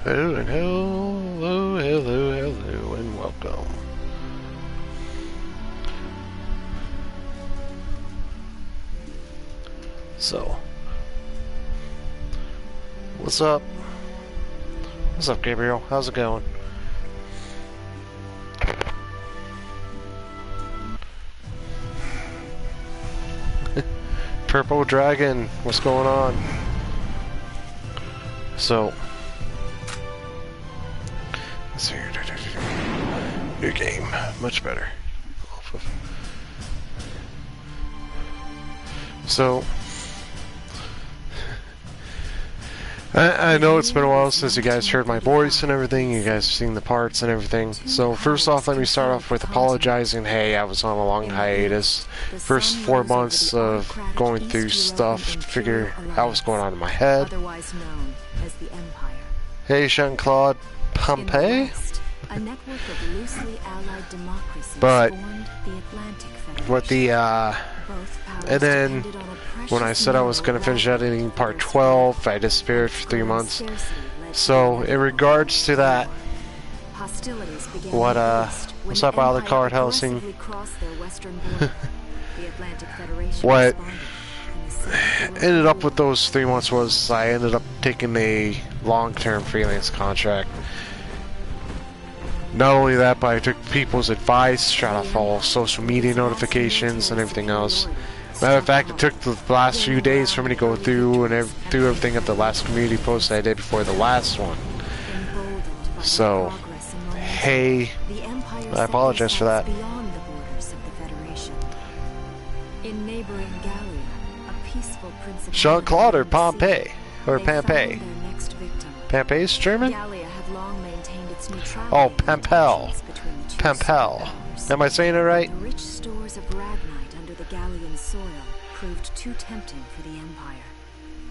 Hello and hello, hello, hello, and welcome. So, what's up? What's up, Gabriel? How's it going? Purple Dragon, what's going on? So, let's see. New game, much better. So, I know it's been a while since you guys heard my voice and everything, you guys have seen the parts and everything. So first off, let me start off with apologizing. Hey, I was on a long hiatus. First 4 months of going through stuff to figure out what's going on in my head. Hey, Jean-Claude Pompey. But with the and then when I said I was going to finish editing part 12, I disappeared for 3 months. So in regards to that, what's up, Isle Card Housing? What ended up with those 3 months was I ended up taking a long-term freelance contract. Not only that, but I took people's advice, tried to follow social media notifications and everything else. Matter of fact, it took the last few days for me to go through and through everything at the last community post I did before the last one. So, hey, I apologize for that. Jean-Claude or Pompey? Or Pompey? Pompey's German? Oh, Pampel. Pampel. Am I saying it right? The rich stores of Ragnite under the Gallian soil proved too tempting for the Empire.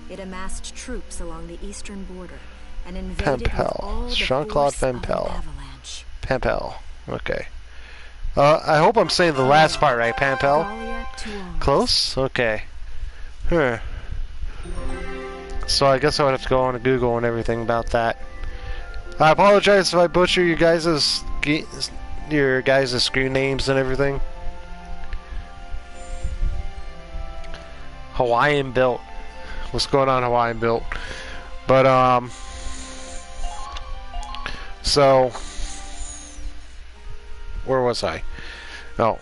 It amassed troops along the eastern border and invaded with all the Jean-Claude force of an Pampel. avalanche. Pampel. Okay. I hope I'm saying the last part right, Pampel. Close? Okay. Huh. So I guess I would have to go on to Google and everything about that. I apologize if I butcher your guys' screen names and everything. Hawaiian Built. What's going on, Hawaiian Built? But so where was I? Oh,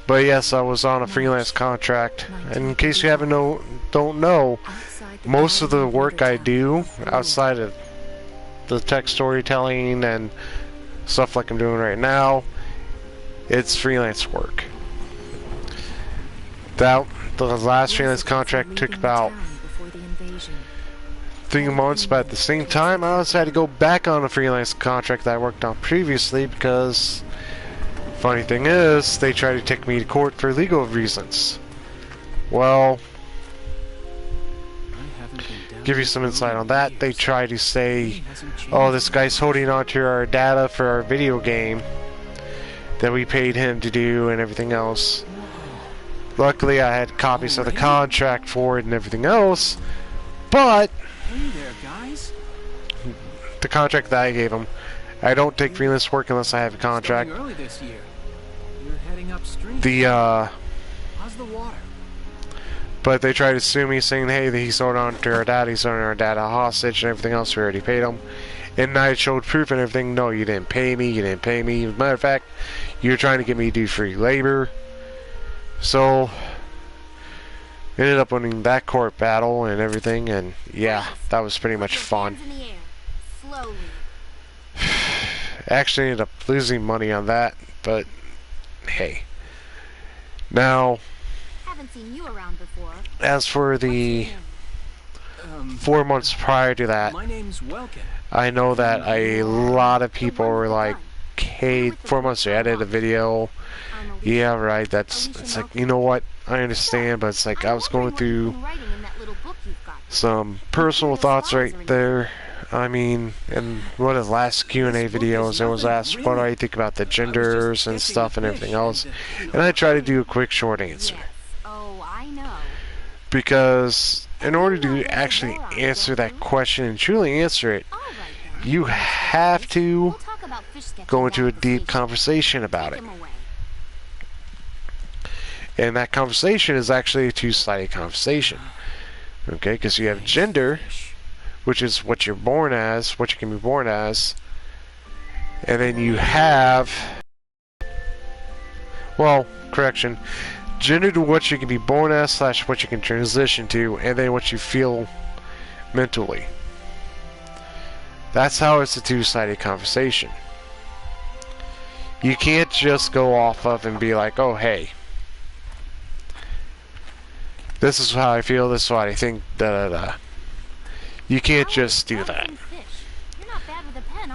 but yes, I was on a freelance contract. And in case you don't know, most of the work I do outside of the tech storytelling and stuff like I'm doing right now, it's freelance work. The last freelance contract took about 3 months, but at the same time I also had to go back on a freelance contract that I worked on previously because, funny thing is, they tried to take me to court for legal reasons. Well, give you some insight on that. They try to say, oh, this guy's holding on to our data for our video game that we paid him to do and everything else. Luckily I had copies of the contract for it and everything else, but the contract that I gave him, I don't take freelance work unless I have a contract. But they tried to sue me saying, hey, he's holding on to our data, he's holding our data hostage and everything else, we already paid him. And I showed proof and everything. No, you didn't pay me, you didn't pay me. As a matter of fact, you're trying to get me to do free labor. So, ended up winning that court battle and everything, and yeah, that was pretty much fun. Actually ended up losing money on that, but hey. Now, as for the 4 months prior to that, I know that a lot of people were like, hey, 4 months to edit a video. Yeah, right, it's like, you know what, I understand, but it's like I was going through some personal thoughts right there. I mean, in one of the last Q&A videos, I was asked what do I think about the genders and stuff and everything else, and I tried to do a quick short answer. Because in order to actually answer that question and truly answer it, you have to go into a deep conversation about it. And that conversation is actually a two-sided conversation. Okay, because you have gender, which is what you're born as, what you can be born as. And then you have, well, correction, gender to what you can be born as slash what you can transition to, and then what you feel mentally. That's how it's a two-sided conversation. You can't just go off of and be like, oh, hey, this is how I feel, this is what I think, da da da. You can't just do that.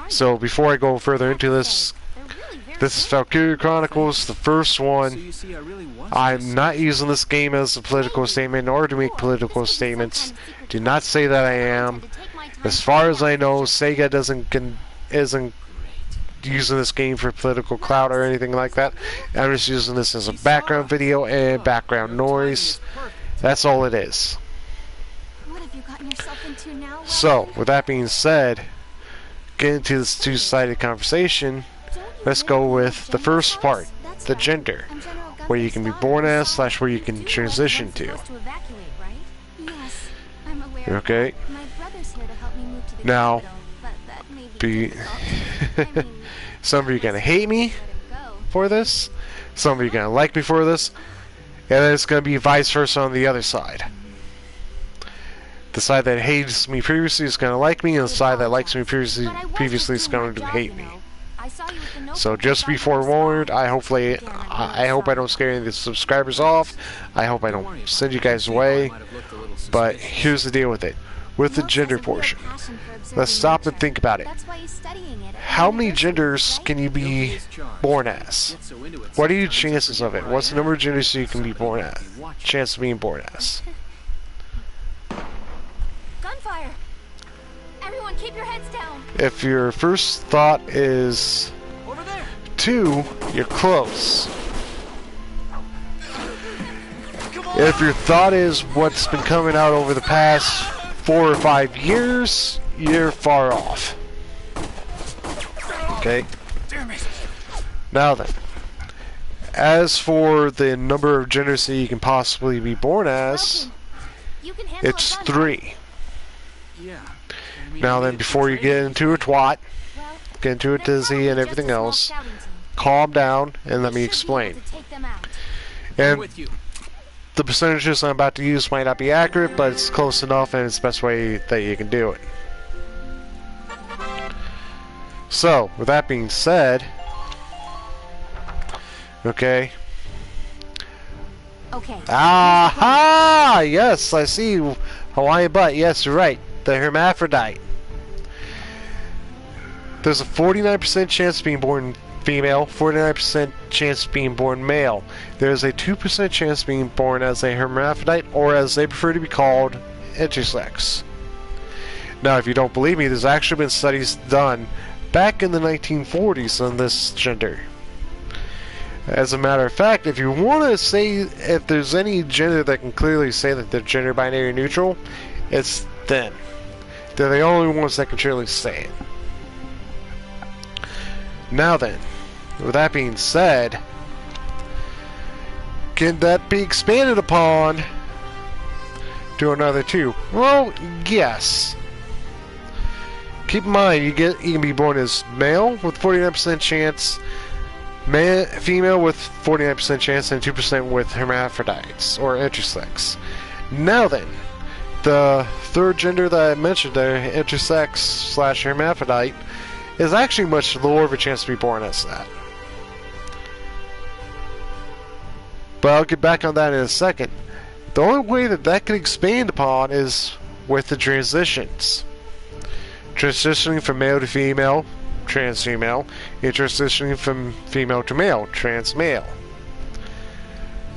So before I go further into this, this is Valkyria Chronicles, the first one. I'm not using this game as a political statement or to make political statements. Do not say that I am. As far as I know, Sega isn't using this game for political clout or anything like that. I'm just using this as a background video and background noise. That's all it is. So, with that being said, get into this two-sided conversation. Let's go with the first part, the gender, where you can be born as slash where you can transition to. Okay. Now, some of you are gonna hate me for this. Some of you are gonna like me for this. And then it's going to be vice versa on the other side. The side that hates me previously is going to like me, and the side that likes me previously is going to hate me. So just be forewarned. I hope I don't scare any of the subscribers off. I hope I don't send you guys away. But here's the deal with it. With the gender portion, let's stop and think about it. How many genders can you be born as? What are your chances of it? What's the number of genders you can be born as? Chance of being born as? Gunfire! Everyone keep your heads down. If your first thought is 2, you're close. If your thought is what's been coming out over the past 4 or 5 years, you're far off. Okay. Now then, as for the number of genders that you can possibly be born as, it's 3. Now then, before you get into a twat, get into a dizzy and everything else, calm down and let me explain. And the percentages I'm about to use might not be accurate, but it's close enough and it's the best way that you can do it. So, with that being said, okay. Aha! Yes, I see. Hawaiian butt. Yes, you're right. The hermaphrodite. There's a 49% chance of being born female, 49% chance of being born male. There's a 2% chance of being born as a hermaphrodite, or as they prefer to be called, intersex. Now, if you don't believe me, there's actually been studies done back in the 1940s on this gender. As a matter of fact, if you want to say if there's any gender that can clearly say that they're gender binary neutral, it's them. They're the only ones that can truly say it. Now then, with that being said, can that be expanded upon to another 2? Well, yes. Keep in mind, you can be born as male with 49% chance, female with 49% chance, and 2% with hermaphrodites or intersex. Now then, the third gender that I mentioned there, intersex slash hermaphrodite, is actually much lower of a chance to be born as that. But I'll get back on that in a second. The only way that that can expand upon is with the transitions. Transitioning from male to female, trans female, and transitioning from female to male, trans male.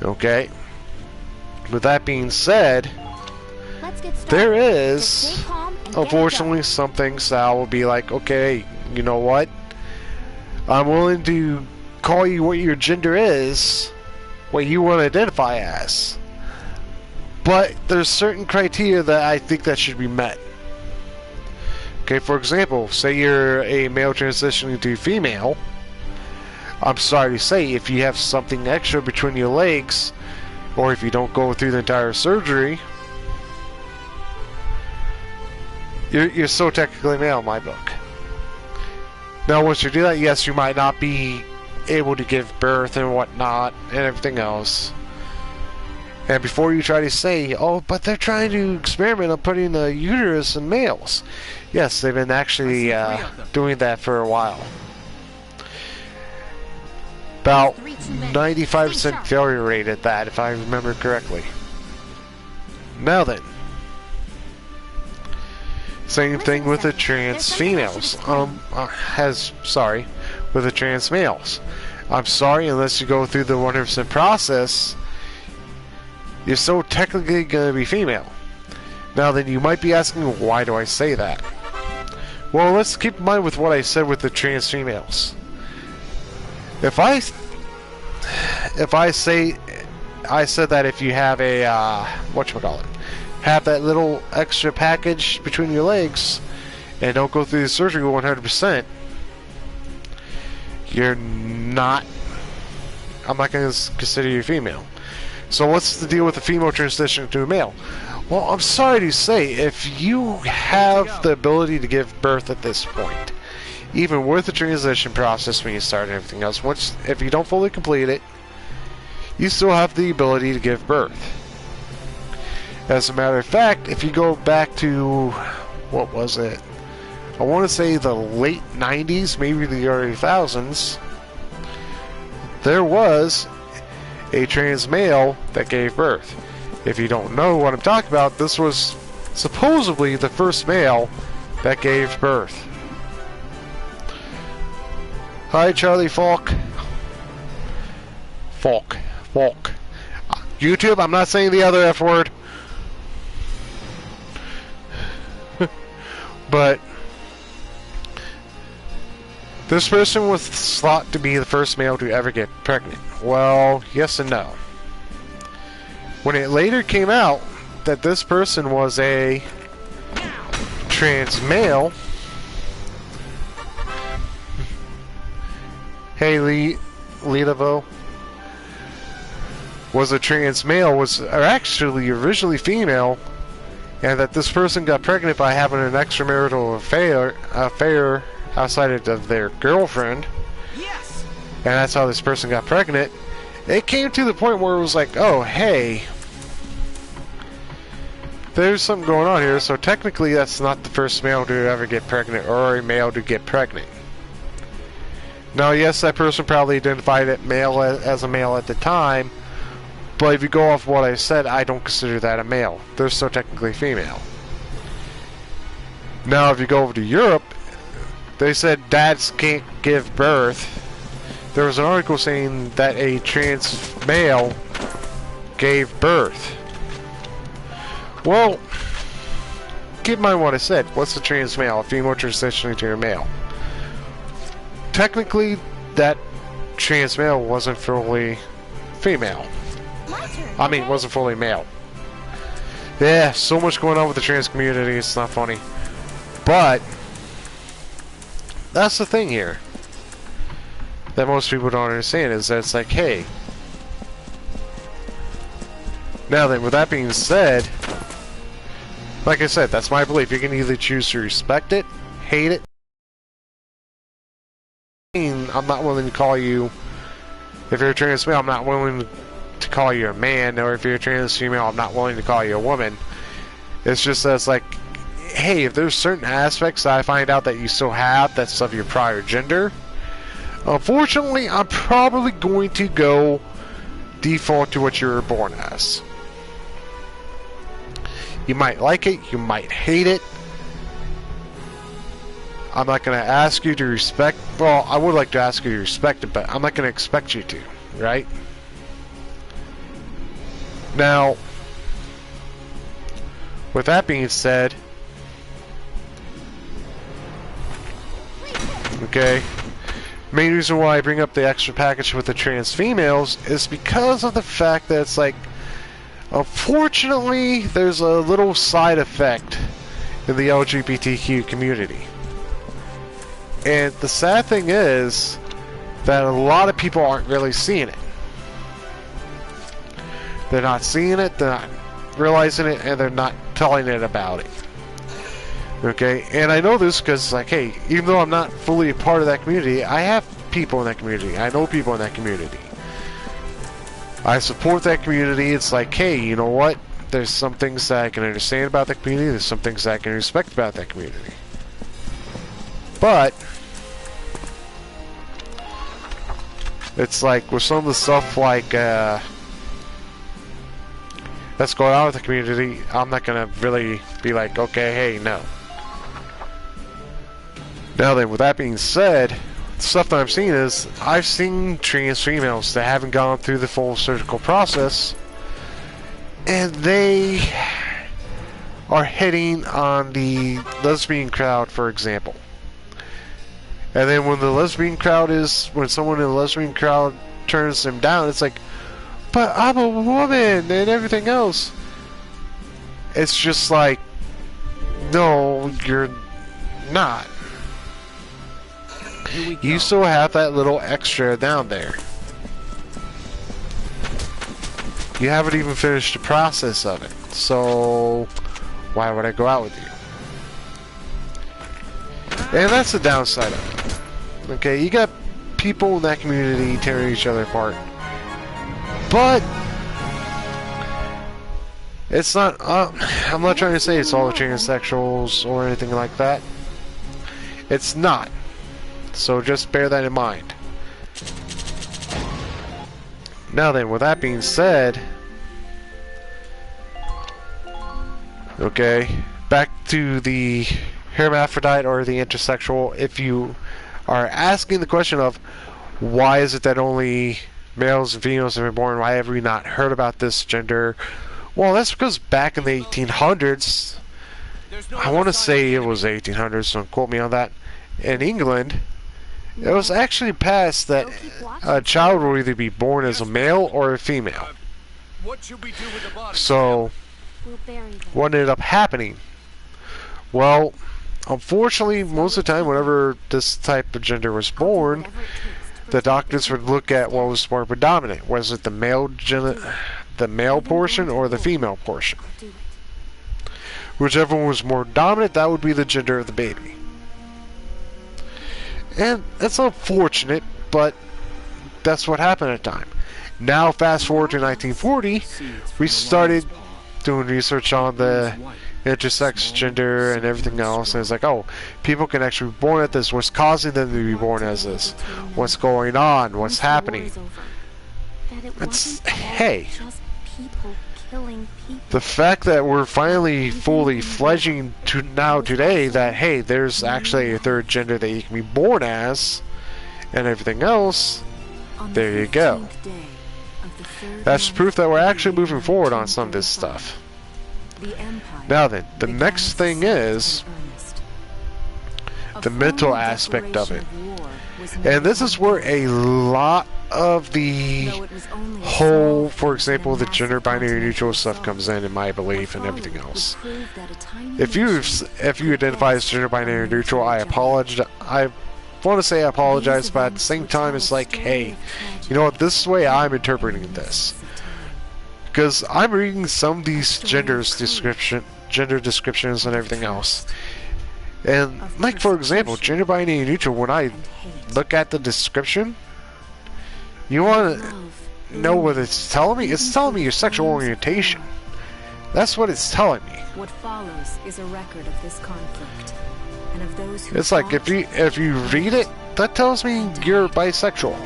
Okay. With that being said, there is unfortunately some things that I will be like, okay, you know what? I'm willing to call you what your gender is, what you want to identify as. But there's certain criteria that I think that should be met. Okay, for example, say you're a male transitioning to female. I'm sorry to say, if you have something extra between your legs, or if you don't go through the entire surgery, you're still technically male in my book. Now, once you do that, yes, you might not be able to give birth and whatnot and everything else. And before you try to say, oh, but they're trying to experiment on putting a uterus in males. Yes, they've been actually doing that for a while. About 95% failure rate at that, if I remember correctly. Now then. Same thing with the trans females. With the trans males. I'm sorry, unless you go through the 100% process, you're still technically going to be female. Now then, you might be asking, why do I say that? Well, let's keep in mind with what I said with the trans females. If I said that if you have a have that little extra package between your legs and don't go through the surgery 100%, I'm not going to consider you female. So what's the deal with the female transition to a male? Well, I'm sorry to say, if you have the ability to give birth at this point, even with the transition process when you start and everything else, if you don't fully complete it, you still have the ability to give birth. As a matter of fact, if you go back to, what was it? I want to say the late 90s, maybe the early 2000s, there was a trans male that gave birth. If you don't know what I'm talking about, this was supposedly the first male that gave birth. Hi, Charlie Falk. Falk. YouTube, I'm not saying the other F word. But this person was thought to be the first male to ever get pregnant. Well, yes and no. When it later came out that this person was a trans male, hey Leavo, was a trans male, was actually originally female, and that this person got pregnant by having an extramarital affair outside of their girlfriend. Yes. And that's how this person got pregnant. It came to the point where it was like, oh, hey, there's something going on here. So technically that's not the first male to ever get pregnant, or a male to get pregnant. Now, yes, that person probably identified it as a male at the time, but if you go off what I said, I don't consider that a male. They're still technically female. Now, if you go over to Europe, they said dads can't give birth. There was an article saying that a trans male gave birth. Well, keep in mind what I said. What's a trans male? A female transitioning to a male. Technically, that trans male wasn't fully female. I mean, wasn't fully male. Yeah, so much going on with the trans community, it's not funny. But that's the thing here that most people don't understand, is that it's like, hey, now then, with that being said, like I said, that's my belief. You can either choose to respect it, hate it. I'm not willing to call you, if you're a trans male, I'm not willing to call you a man, or if you're a trans female, I'm not willing to call you a woman. It's just that it's like, hey, if there's certain aspects that I find out that you still have that's of your prior gender, unfortunately, I'm probably going to go default to what you were born as. You might like it, you might hate it. I'm not going to ask you to respect, well, I would like to ask you to respect it, but I'm not going to expect you to, right? Now, with that being said, okay, main reason why I bring up the extra package with the trans females is because of the fact that it's like, unfortunately, there's a little side effect in the LGBTQ community. And the sad thing is that a lot of people aren't really seeing it. They're not seeing it, they're not realizing it, and they're not telling it about it. Okay, and I know this because, like, hey, even though I'm not fully a part of that community, I have people in that community. I know people in that community. I support that community. It's like, hey, you know what? There's some things that I can understand about that community. There's some things that I can respect about that community. But it's like with some of the stuff like that's going on with the community, I'm not gonna really be like, okay, hey, no. Now then, with that being said, the stuff that I'm seeing is I've seen trans females that haven't gone through the full surgical process, and they are hitting on the lesbian crowd, for example. And then when the lesbian crowd when someone in the lesbian crowd turns them down, it's like, but I'm a woman and everything else. It's just like, no, you're not. You still have that little extra down there. You haven't even finished the process of it. So why would I go out with you? And that's the downside of it. Okay, you got people in that community tearing each other apart. But it's not, I'm not trying to say it's all transsexuals or anything like that. It's not. So just bear that in mind. Now then, with that being said, okay, back to the hermaphrodite or the intersexual. If you are asking the question of why is it that only males and females have been born, why have we not heard about this gender? Well, that's because back in the 1800s, I want to say it was 1800s, don't quote me on that, in England, it was actually passed that a child will either be born as a male or a female. So, what ended up happening? Well, unfortunately, most of the time, whenever this type of gender was born, the doctors would look at what was more predominant. Was it the male portion or the female portion? Whichever one was more dominant, that would be the gender of the baby. And it's unfortunate, but that's what happened at the time. Now, fast forward to 1940, we started doing research on the intersex gender and everything else, and it's like, oh, people can actually be born at this. What's causing them to be born as this? What's going on? What's happening? It's, hey, the fact that we're finally fully fledging to now today that, hey, there's actually a third gender that you can be born as and everything else, there you go. That's proof that we're actually moving forward on some of this stuff. Now then, the next thing is the mental aspect of it. And this is where a lot of the whole, for example, the gender binary neutral stuff comes in my belief and everything else. If you identify as gender binary neutral, I apologize. I want to say I apologize, but at the same time, it's like, hey, you know what? This is the way I'm interpreting this. Because I'm reading some of these gender descriptions and everything else. And, like, for example, gender binary neutral, when I look at the description, you want to know what it's telling me? It's telling me your sexual orientation. That's what it's telling me. What follows is a record of this conflict, and of those who it's like, if you read it, that tells me you're bisexual.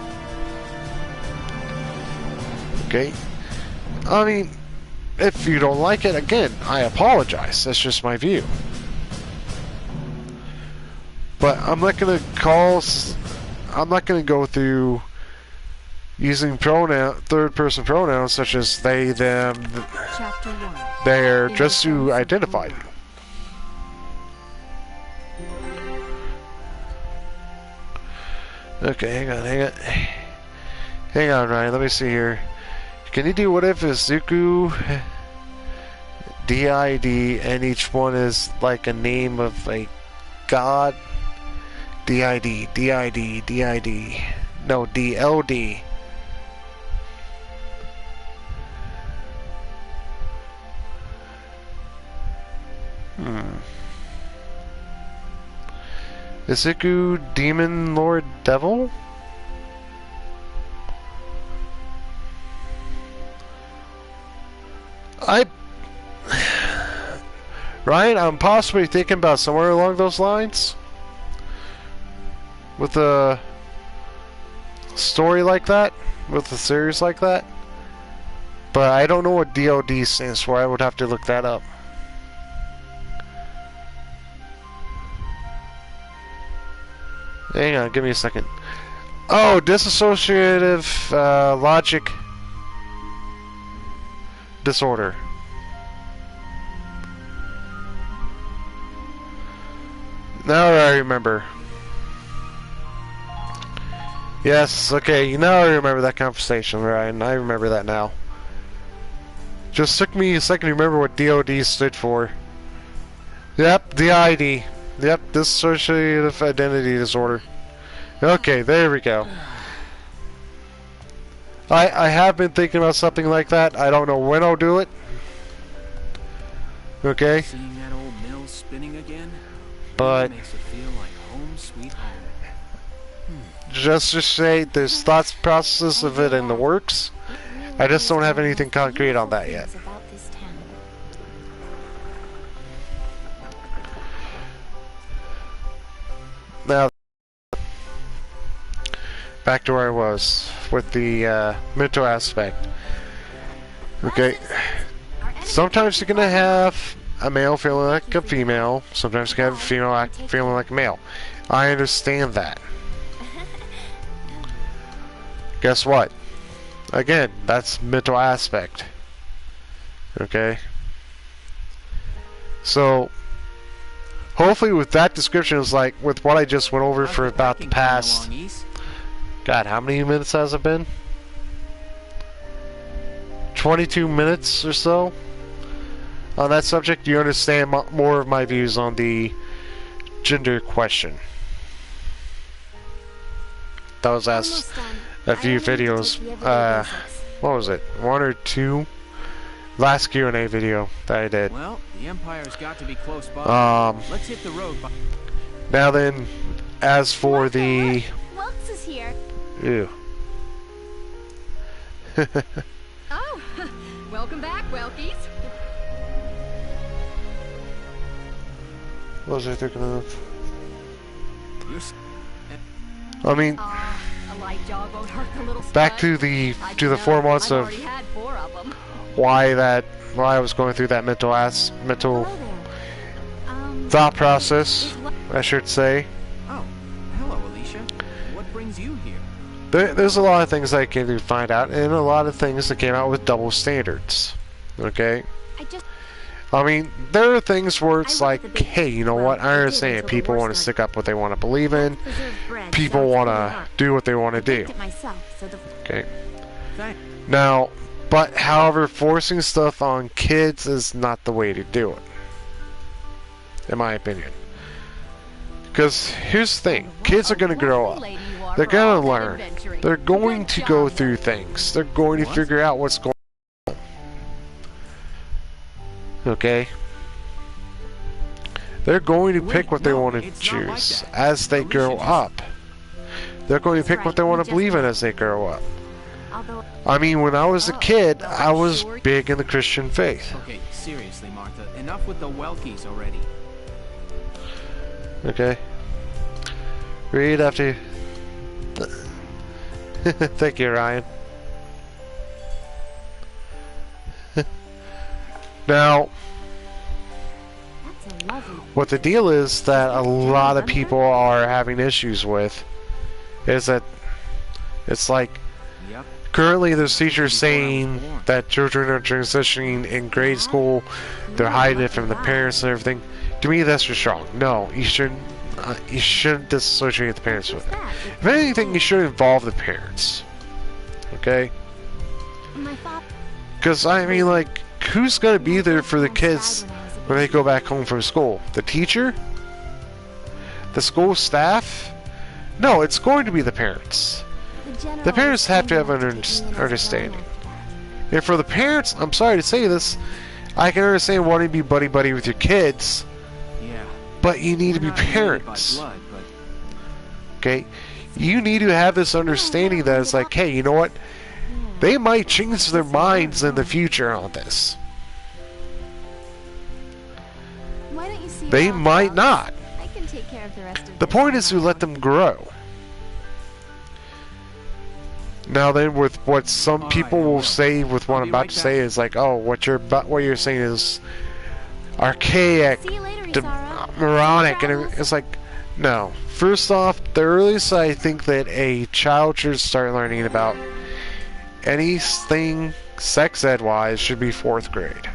Okay? I mean, if you don't like it, again, I apologize. That's just my view. But I'm not gonna go through using third-person pronouns such as they, them, they're, just to identify you. Okay, hang on, Ryan. Let me see here. Can you do what if Izuku DID, and each one is like a name of a god. DID, DID, DID. No, DLD. Izuku, Demon Lord Devil? Ryan, I'm possibly thinking about somewhere along those lines. With a story like that. With a series like that. But I don't know what DOD stands for. I would have to look that up. Hang on, give me a second. Oh, dissociative logic disorder. Now I remember. Yes, okay, now I remember that conversation, Ryan. I remember that now. Just took me a second to remember what DOD stood for. Yep, DID. Yep, dissociative identity disorder. Okay, there we go. I have been thinking about something like that. I don't know when I'll do it. Okay. Seeing that old mill spinning again, but makes it feel like home sweet home. Just to say, there's thoughts process of it in the works. I just don't have anything concrete on that yet. Now, back to where I was with the mental aspect. Okay, sometimes you're gonna have a male feeling like a female. Sometimes you can have a female feeling like a male. I understand that. Guess what? Again, that's mental aspect. Okay? So, hopefully with that description, is like, with what I just went over for about the past... God, how many minutes has it been? 22 minutes or so? On that subject, you understand more of my views on the gender question. That was asked a few videos, what was it, 1 or 2? Last Q&A video that I did. Well, the Empire's got to be close by. Let's hit the road. Now then, as for the... Welks is here. Ew. Oh, welcome back, Welkies. What was I thinking of? I mean, back to the 4 months of why I was going through that mental thought process, I should say. Oh, hello, Alicia. What brings you here? There's a lot of things I can find out, and a lot of things that came out with double standards. Okay. I mean, there are things where it's like, hey, you know what, I understand. People want to stick up what they want to believe in. People want to do what they want to do. Okay. Now, but however, forcing stuff on kids is not the way to do it. In my opinion. Because here's the thing. Kids are going to grow up. They're going to learn. They're going to go through things. They're going to figure out what's going on. Okay? They're going to pick what they want to choose as they grow up. They're going to pick what they want to believe in as they grow up. I mean, when I was a kid, I was big in the Christian faith. Okay, seriously, Martha. Enough with the Welkies already. Okay. Read after... Thank you, Ryan. Now, what the deal is that a lot of people are having issues with is that it's like currently there's teachers saying that children are transitioning in grade school, they're hiding it from the parents and everything. To me, that's just wrong. No, you shouldn't disassociate the parents with it. If anything, you should involve the parents. Okay? Because I mean, like, who's going to be there for the kids when they go back home from school? The teacher? The school staff? No, it's going to be the parents. The parents have to have an understanding. And for the parents, I'm sorry to say this, I can understand wanting to be buddy-buddy with your kids, but you need to be parents. Okay? You need to have this understanding that it's like, hey, you know what? They might change their minds in the future on this. They might not. I can take care of the rest of The point is to let them grow. Now then, with what some people will say, with what I'm about to say, is like, oh, what you're saying is archaic, moronic, and it's like, no. First off, the earliest I think that a child should start learning about anything sex ed wise should be 4th grade.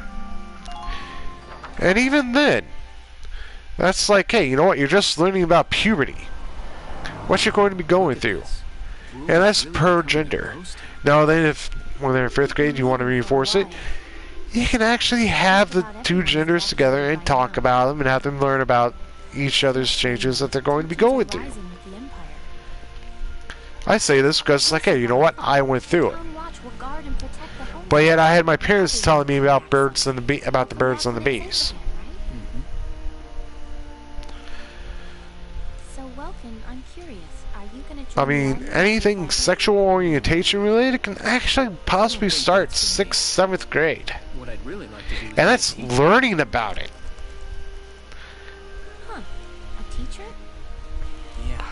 And even then, that's like, hey, you know what? You're just learning about puberty. What you're going to be going through. And that's per gender. Now then, if when they're in 5th grade you want to reinforce it, you can actually have the 2 genders together and talk about them and have them learn about each other's changes that they're going to be going through. I say this because it's like, hey, you know what? I went through it. But yet I had my parents telling me about birds and about the birds and the bees. I mean, anything sexual orientation related can actually possibly start 6th, 7th grade. And that's learning about it. Huh. A teacher? Yeah.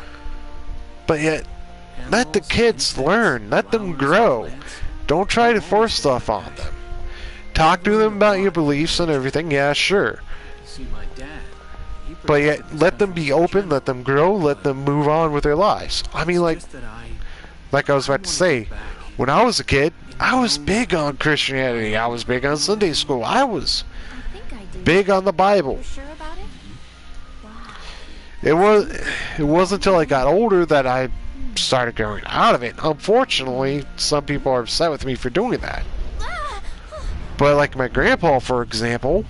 But yet, let the kids learn. Let them grow. Don't try to force stuff on them. Talk to them about your beliefs and everything. Yeah, sure. But yet, let them be open, let them grow, let them move on with their lives. I mean, like I was about to say, when I was a kid, I was big on Christianity. I was big on Sunday school. I was big on the Bible. It wasn't until I got older that I started going out of it. Unfortunately, some people are upset with me for doing that. But like my grandpa, for example,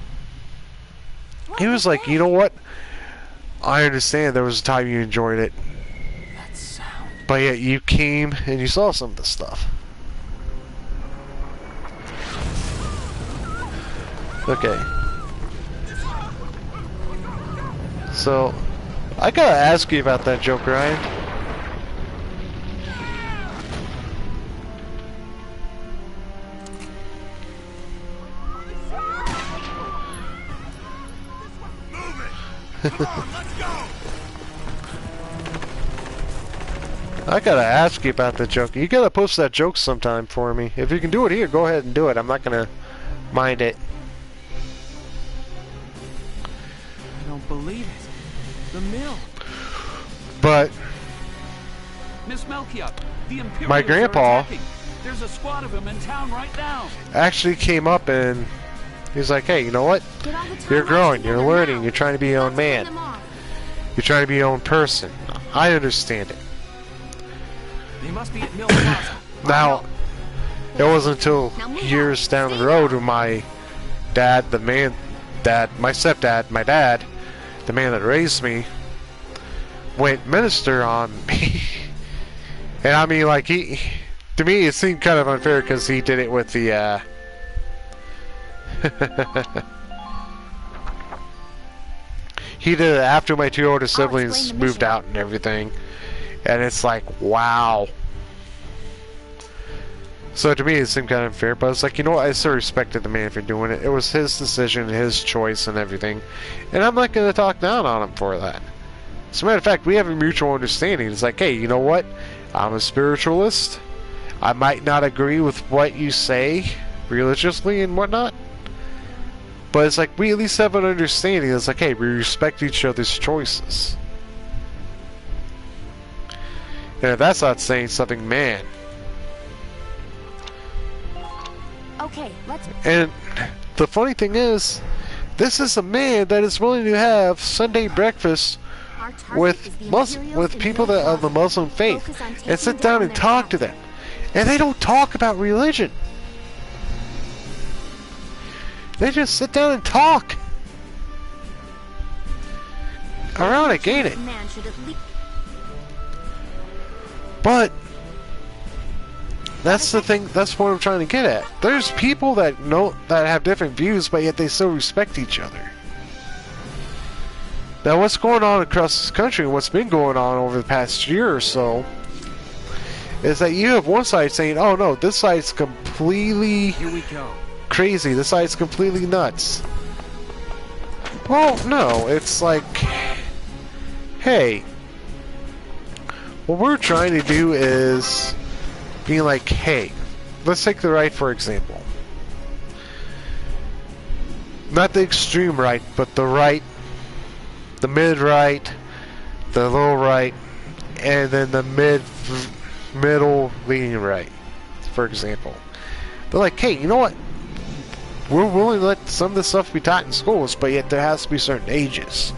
he was like, you know what? I understand there was a time you enjoyed it, but yet you came and you saw some of the stuff. Okay. So, I gotta ask you about that joke, Ryan. I gotta ask you about the joke. You gotta post that joke sometime for me. If you can do it here, go ahead and do it. I'm not gonna mind it. I don't believe it. The mill. But Miss Melchior, the Imperials my grandpa are attacking. There's a squad of them in town right now. actually came up and he's like, hey, you know what? You're growing, you're learning, you're trying to be your own man. You're trying to be your own person. I understand it. They must be at Mill Plaza. Now, it wasn't until years down the road when my dad, my stepdad, my dad, the man that raised me, went minister on me. And I mean, like, to me it seemed kind of unfair because he did it with the, he did it after my 2 older siblings moved out and everything. And it's like, wow. So to me it seemed kind of unfair, but it's like, you know what, I still respected the man for doing it. It was his decision, his choice and everything. And I'm not going to talk down on him for that. As a matter of fact, we have a mutual understanding. It's like, hey, you know what? I'm a spiritualist. I might not agree with what you say religiously and whatnot. But it's like, we at least have an understanding. It's like, hey, we respect each other's choices. And if that's not saying something, man. Okay, let's. And the funny thing is, this is a man that is willing to have Sunday breakfast with people that of the Muslim faith and sit down and talk to them. And they don't talk about religion. They just sit down and talk. Around, I get it. Man should at least... But that's the thing. That's what I'm trying to get at. There's people that have different views, but yet they still respect each other. Now, what's going on across this country, and what's been going on over the past year or so, is that you have one side saying, "Oh no, this side's completely Here we go. crazy. This side's completely nuts." Well, no, it's like, hey, what we're trying to do is being like, hey, let's take the right for example. Not the extreme right, but the right, the mid-right, the low right, and then the middle leaning right, for example. They're like, hey, you know what? We're willing to let some of this stuff be taught in schools, but yet there has to be certain ages.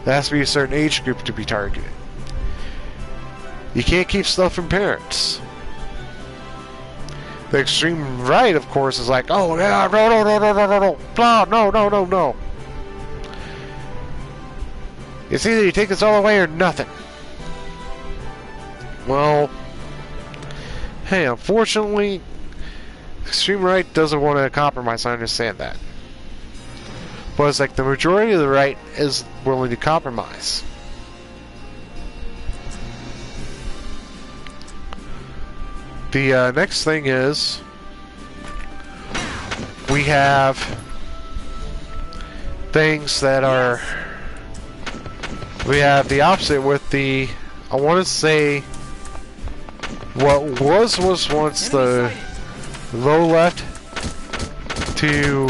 There has to be a certain age group to be targeted. You can't keep stuff from parents. The extreme right, of course, is like, oh yeah, no. It's either you take this all away or nothing. Well, hey, unfortunately, extreme right doesn't want to compromise. I understand that. But it's like the majority of the right is willing to compromise. The next thing is we have things that are, we have the opposite with the, I want to say, what was once the low left to,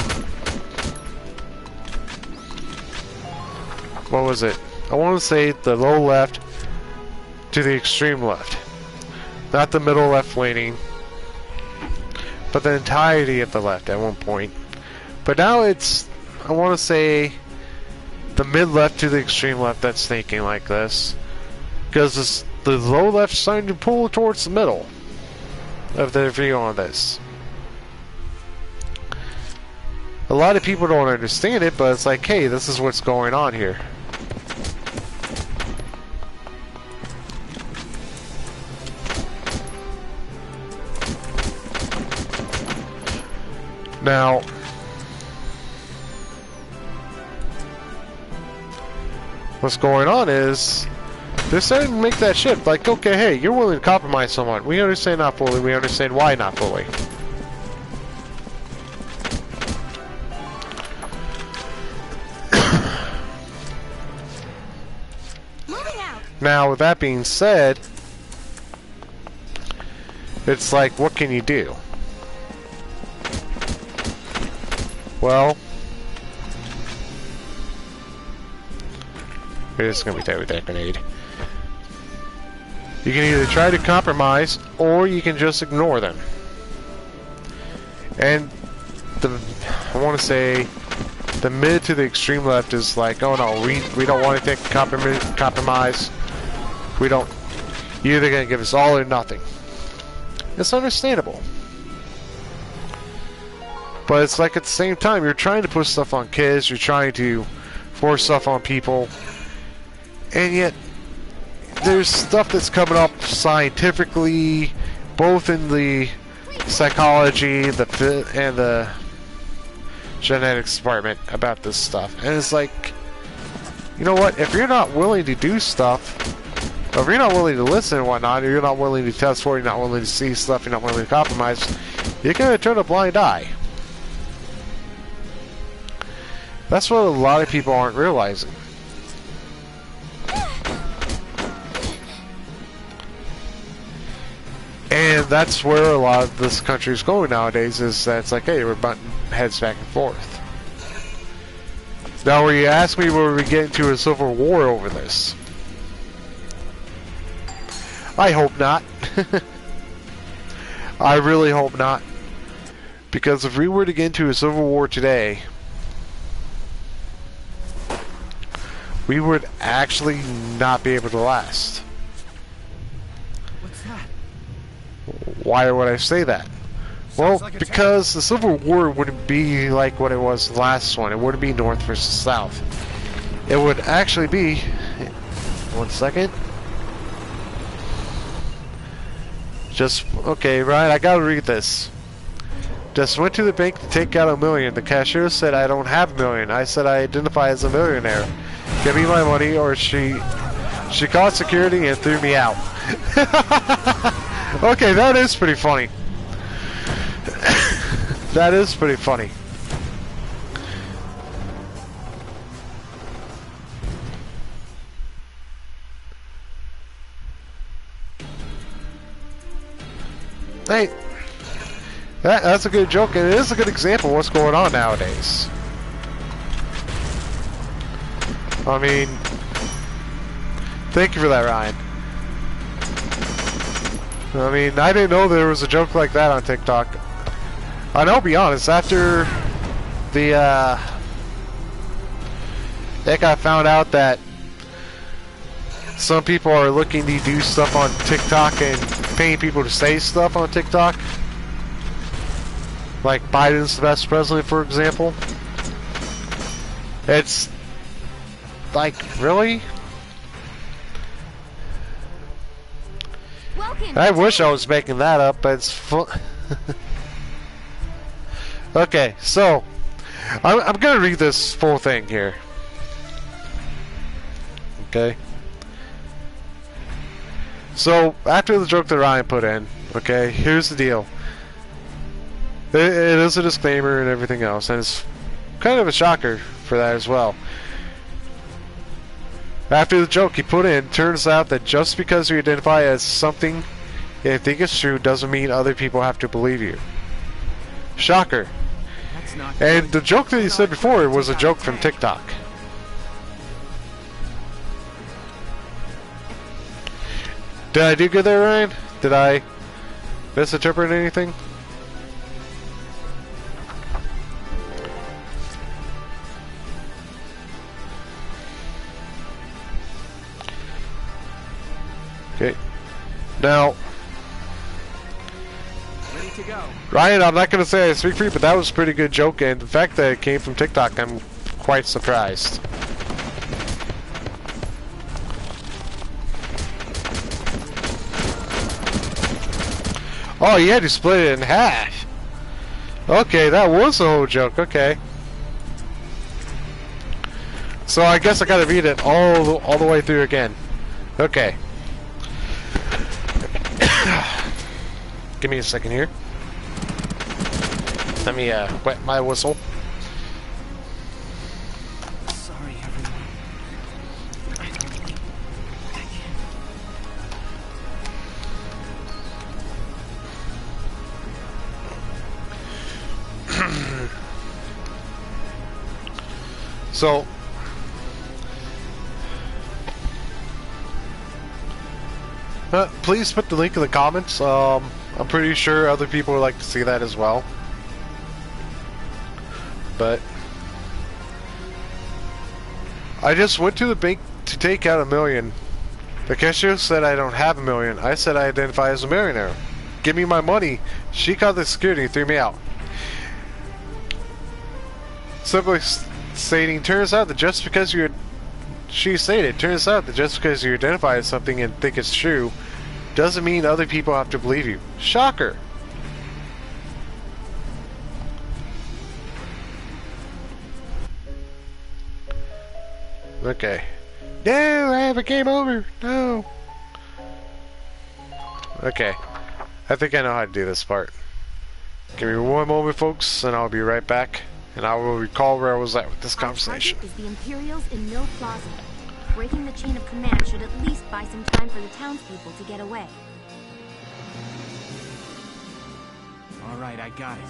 what was it? I want to say the low left to the extreme left. Not the middle left leaning, but the entirety of the left at one point. But now it's, I want to say, the mid left to the extreme left that's thinking like this. Because the low left's starting to pull towards the middle of their view on this. A lot of people don't understand it, but it's like, hey, this is what's going on here. Now, what's going on is they're starting to make that shift. Like, okay, hey, you're willing to compromise someone. We understand not fully. We understand why not fully. Moving out. Now, with that being said, it's like, what can you do? Well, it's gonna be dead with that grenade. You can either try to compromise, or you can just ignore them. And I want to say, the mid to the extreme left is like, oh no, we don't want to take compromise. We don't. You're either gonna give us all or nothing. It's understandable. But it's like at the same time, you're trying to push stuff on kids, you're trying to force stuff on people, and yet there's stuff that's coming up scientifically, both in the psychology, and the genetics department about this stuff. And it's like, you know what, if you're not willing to do stuff, or if you're not willing to listen and whatnot, or you're not willing to test for it, you're not willing to see stuff, you're not willing to compromise, you're going to turn a blind eye. That's what a lot of people aren't realizing. And that's where a lot of this country is going nowadays, is that it's like, hey, we're butting heads back and forth. Now, where you ask me, will we get into a civil war over this? I hope not. I really hope not. Because if we were to get into a civil war today, we would actually not be able to last. What's that? Why would I say that? Well, because the Civil War wouldn't be like what it was the last one. It wouldn't be North versus South. It would actually be... One second. Just... Okay, Ryan, I gotta read this. Just went to the bank to take out $1 million. The cashier said I don't have $1 million. I said I identify as a millionaire. Give me my money or she called security and threw me out. Okay, that is pretty funny. That is pretty funny. Hey, that's a good joke, and it is a good example of what's going on nowadays. I mean, thank you for that, Ryan. I mean, I didn't know there was a joke like that on TikTok. And I'll be honest, after the, I found out that some people are looking to do stuff on TikTok and paying people to say stuff on TikTok. Like Biden's the best president, for example. It's like, really? Welcome. I wish I was making that up, but it's fun. Okay, so I'm gonna read this full thing here. Okay. So after the joke that Ryan put in, okay, here's the deal. It is a disclaimer and everything else, and it's kind of a shocker for that as well. After the joke he put in, turns out that just because you identify as something you think is true doesn't mean other people have to believe you. Shocker. That's not And good. the joke that he said before was a joke from TikTok. Did I do good there, Ryan? Did I misinterpret anything? Okay. Now, Ready to go. Ryan, I'm not going to say I speak for you, but that was a pretty good joke, and the fact that it came from TikTok, I'm quite surprised. Oh, you had to split it in half. Okay, that was the whole joke, okay. So I guess I gotta read it all the way through again. Okay. Give me a second here. Let me wet my whistle. Sorry, everyone. I don't think I can. So, please put the link in the comments. I'm pretty sure other people would like to see that as well. But I just went to the bank to take out $1 million. The cashier said I don't have $1 million. I said I identify as a millionaire. Give me my money. She called the security and threw me out. Simply stating, turns out that just because you identify as something and think it's true, doesn't mean other people have to believe you. Shocker. Okay. No, I have a game over. No. Okay. I think I know how to do this part. Give me one moment, folks, and I'll be right back. And I will recall where I was at with this conversation. Our target is the Imperials in Mill Plaza. Breaking the chain of command should at least buy some time for the townspeople to get away. All right, I got it.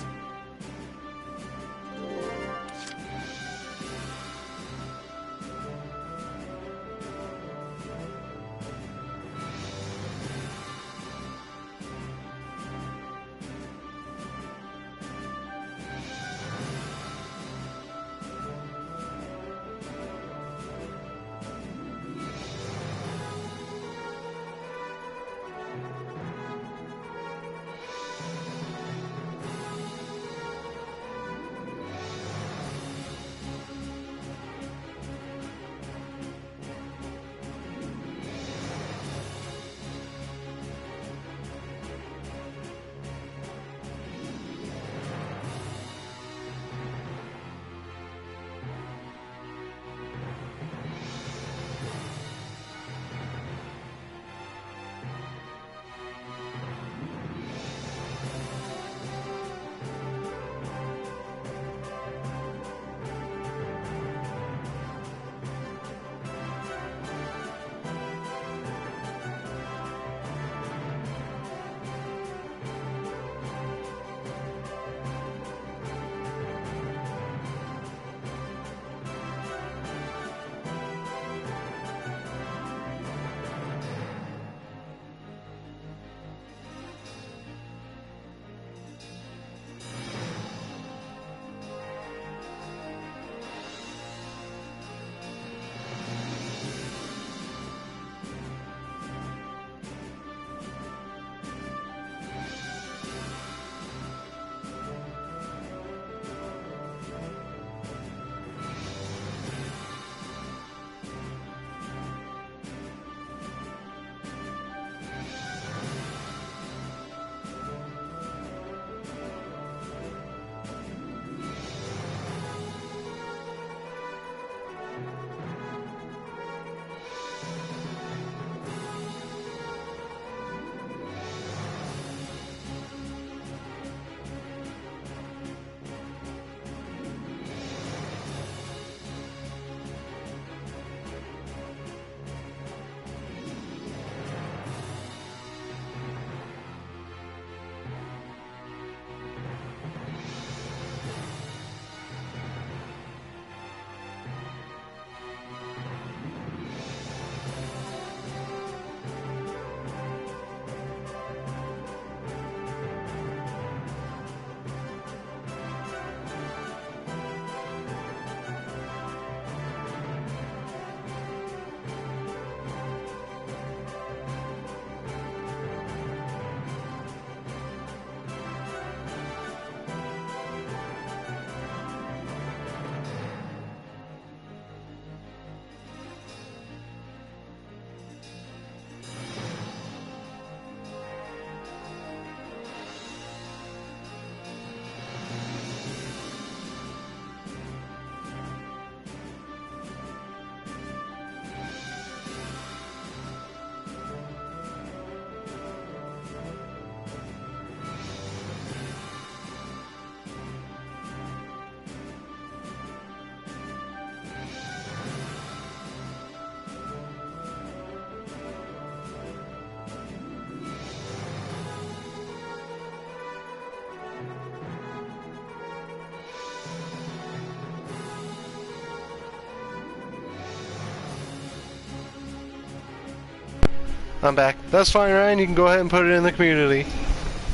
I'm back. That's fine, Ryan. You can go ahead and put it in the community.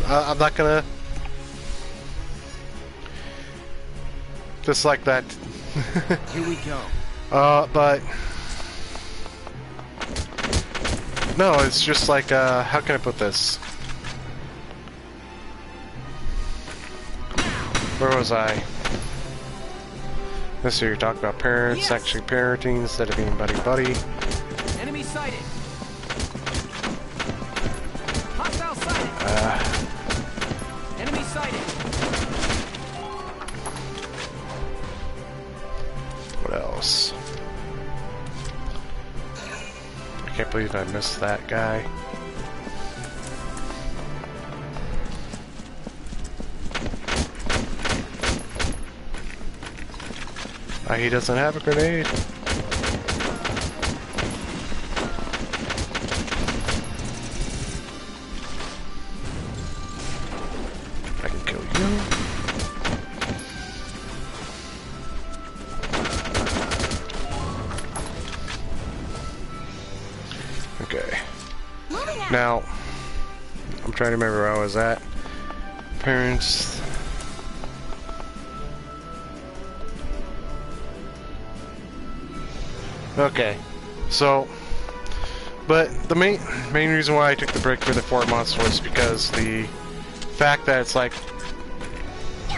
I'm not gonna... Just like that. Here we go. But... No, it's just like, how can I put this? Where was I? This year you're talking about parents Yes. actually parenting instead of being buddy-buddy. Enemy sighted. Hostile sighted. Enemy sighted. What else? I can't believe I missed that guy. He doesn't have a grenade. I can kill you. Okay. Now, I'm trying to remember where I was at. Parents. Okay, so, but the main reason why I took the break for the 4 months was because the fact that it's like,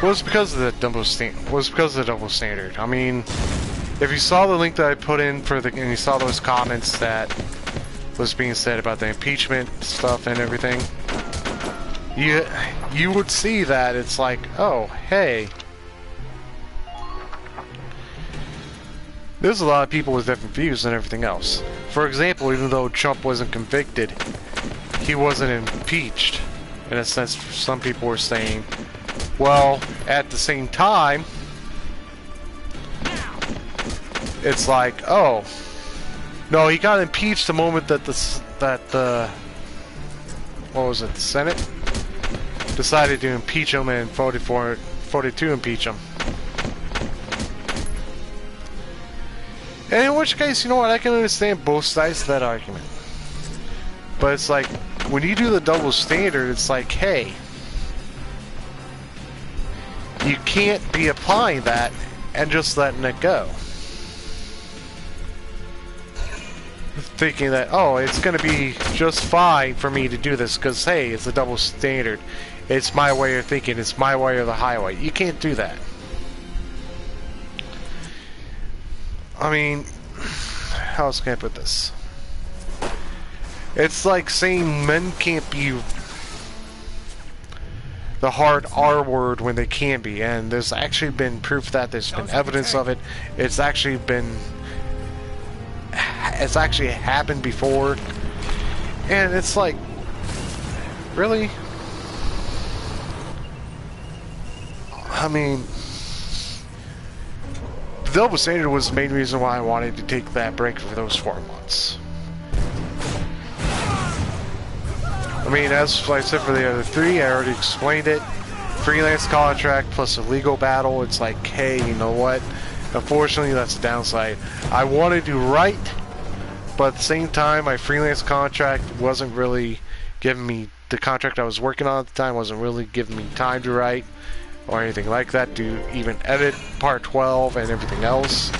was because of the double standard. I mean, if you saw the link that I put in for the, and you saw those comments that was being said about the impeachment stuff and everything, you would see that it's like, oh, hey. There's a lot of people with different views and everything else. For example, even though Trump wasn't convicted, he wasn't impeached. In a sense, some people were saying, well, at the same time, it's like, oh, no, he got impeached the moment that the what was it, the Senate decided to impeach him and voted to impeach him. And in which case, you know what, I can understand both sides of that argument. But it's like, when you do the double standard, it's like, hey, you can't be applying that and just letting it go. Thinking that, oh, it's going to be just fine for me to do this because, hey, it's a double standard. It's my way of thinking. It's my way or the highway. You can't do that. I mean, how else can I put this? It's like saying men can't be the hard R word when they can be, and there's actually been proof that there's been evidence of it. It's actually happened before, and it's like, really? I mean, the double standard was the main reason why I wanted to take that break for those 4 months. I mean, as I said for the other 3, I already explained it. Freelance contract plus a legal battle, it's like, hey, you know what? Unfortunately, that's the downside. I wanted to write, but at the same time, my freelance contract wasn't really giving me, the contract I was working on at the time wasn't really giving me time to write or anything like that to even edit part 12 and everything else.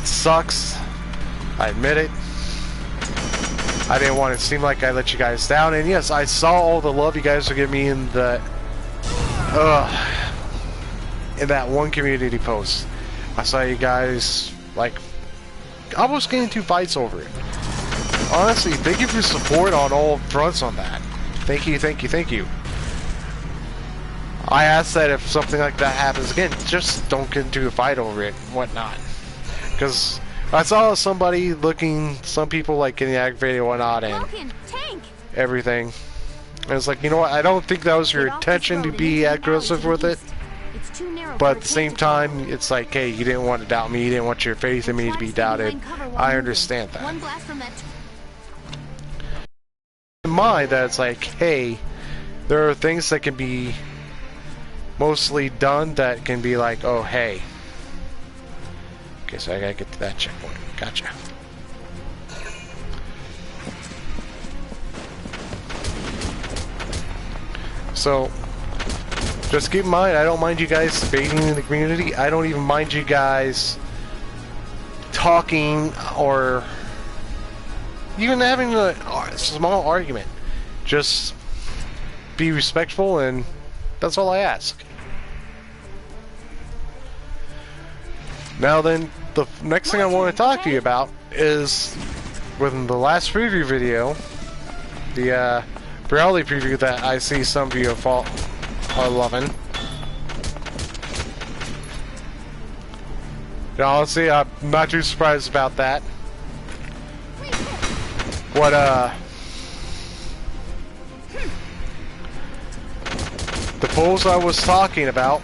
It sucks. I admit it. I didn't want it to seem like I let you guys down, and yes, I saw all the love you guys are giving me in the in that one community post. I saw you guys like almost getting into fights over it. Honestly, thank you for your support on all fronts on that. Thank you, thank you, thank you. I ask that if something like that happens again, just don't get into a fight over it and whatnot. Because I saw somebody looking, some people like getting aggravated and whatnot and everything. And it's like, you know what, I don't think that was your intention to be aggressive with it. But at the same time, it's like, hey, you didn't want to doubt me, you didn't want your faith in me to be doubted. I understand that. In mind that it's like, hey, there are things that can be mostly done that can be like, oh, hey, Okay, so I gotta get to that checkpoint. Gotcha. So, just keep in mind, I don't mind you guys debating in the community. I don't even mind you guys talking or even having a small argument. Just be respectful, and that's all I ask. Now then, the next thing I want to talk to you about is within the last preview video, the Brawley preview that I see some of you are loving. And honestly, I'm not too surprised about that. What the polls I was talking about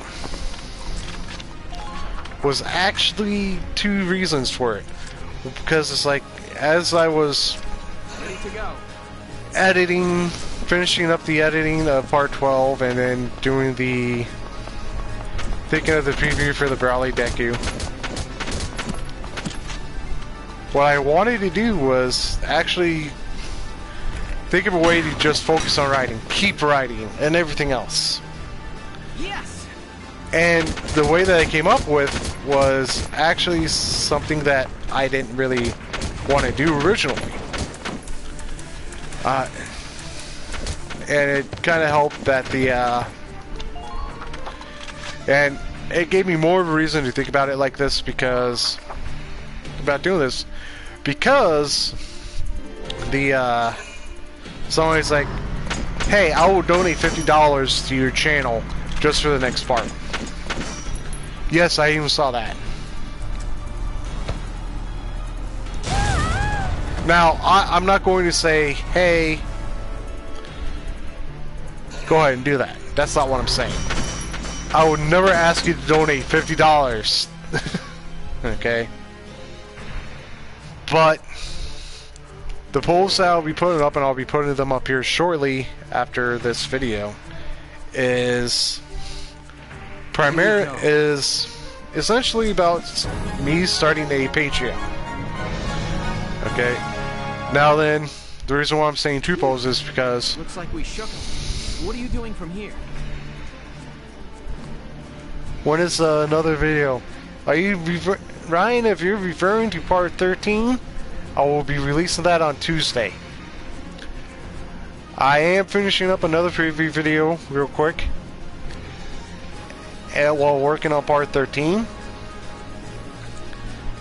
was actually two reasons for it. Because it's like, as I was editing, finishing up the editing of part 12, and then doing the thinking of the preview for the Brawley Deku, what I wanted to do was actually think of a way to just focus on writing, keep writing, and everything else. Yes. And the way that I came up with was actually something that I didn't really want to do originally. And it kind of helped that and it gave me more of a reason to think about it like this, because someone's like, hey, I will donate $50 to your channel just for the next part. Yes, I even saw that. Now, I'm not going to say, hey, go ahead and do that. That's not what I'm saying. I would never ask you to donate $50. Okay? But the polls that I'll be putting up, and I'll be putting them up here shortly after this video, is essentially about me starting a Patreon. Okay? Now then, the reason why I'm saying two polls is because Looks like we shook him. What are you doing from here? when is another video? Are you Ryan, if you're referring to part 13, I will be releasing that on Tuesday. I am finishing up another preview video real quick, and while working on part 13.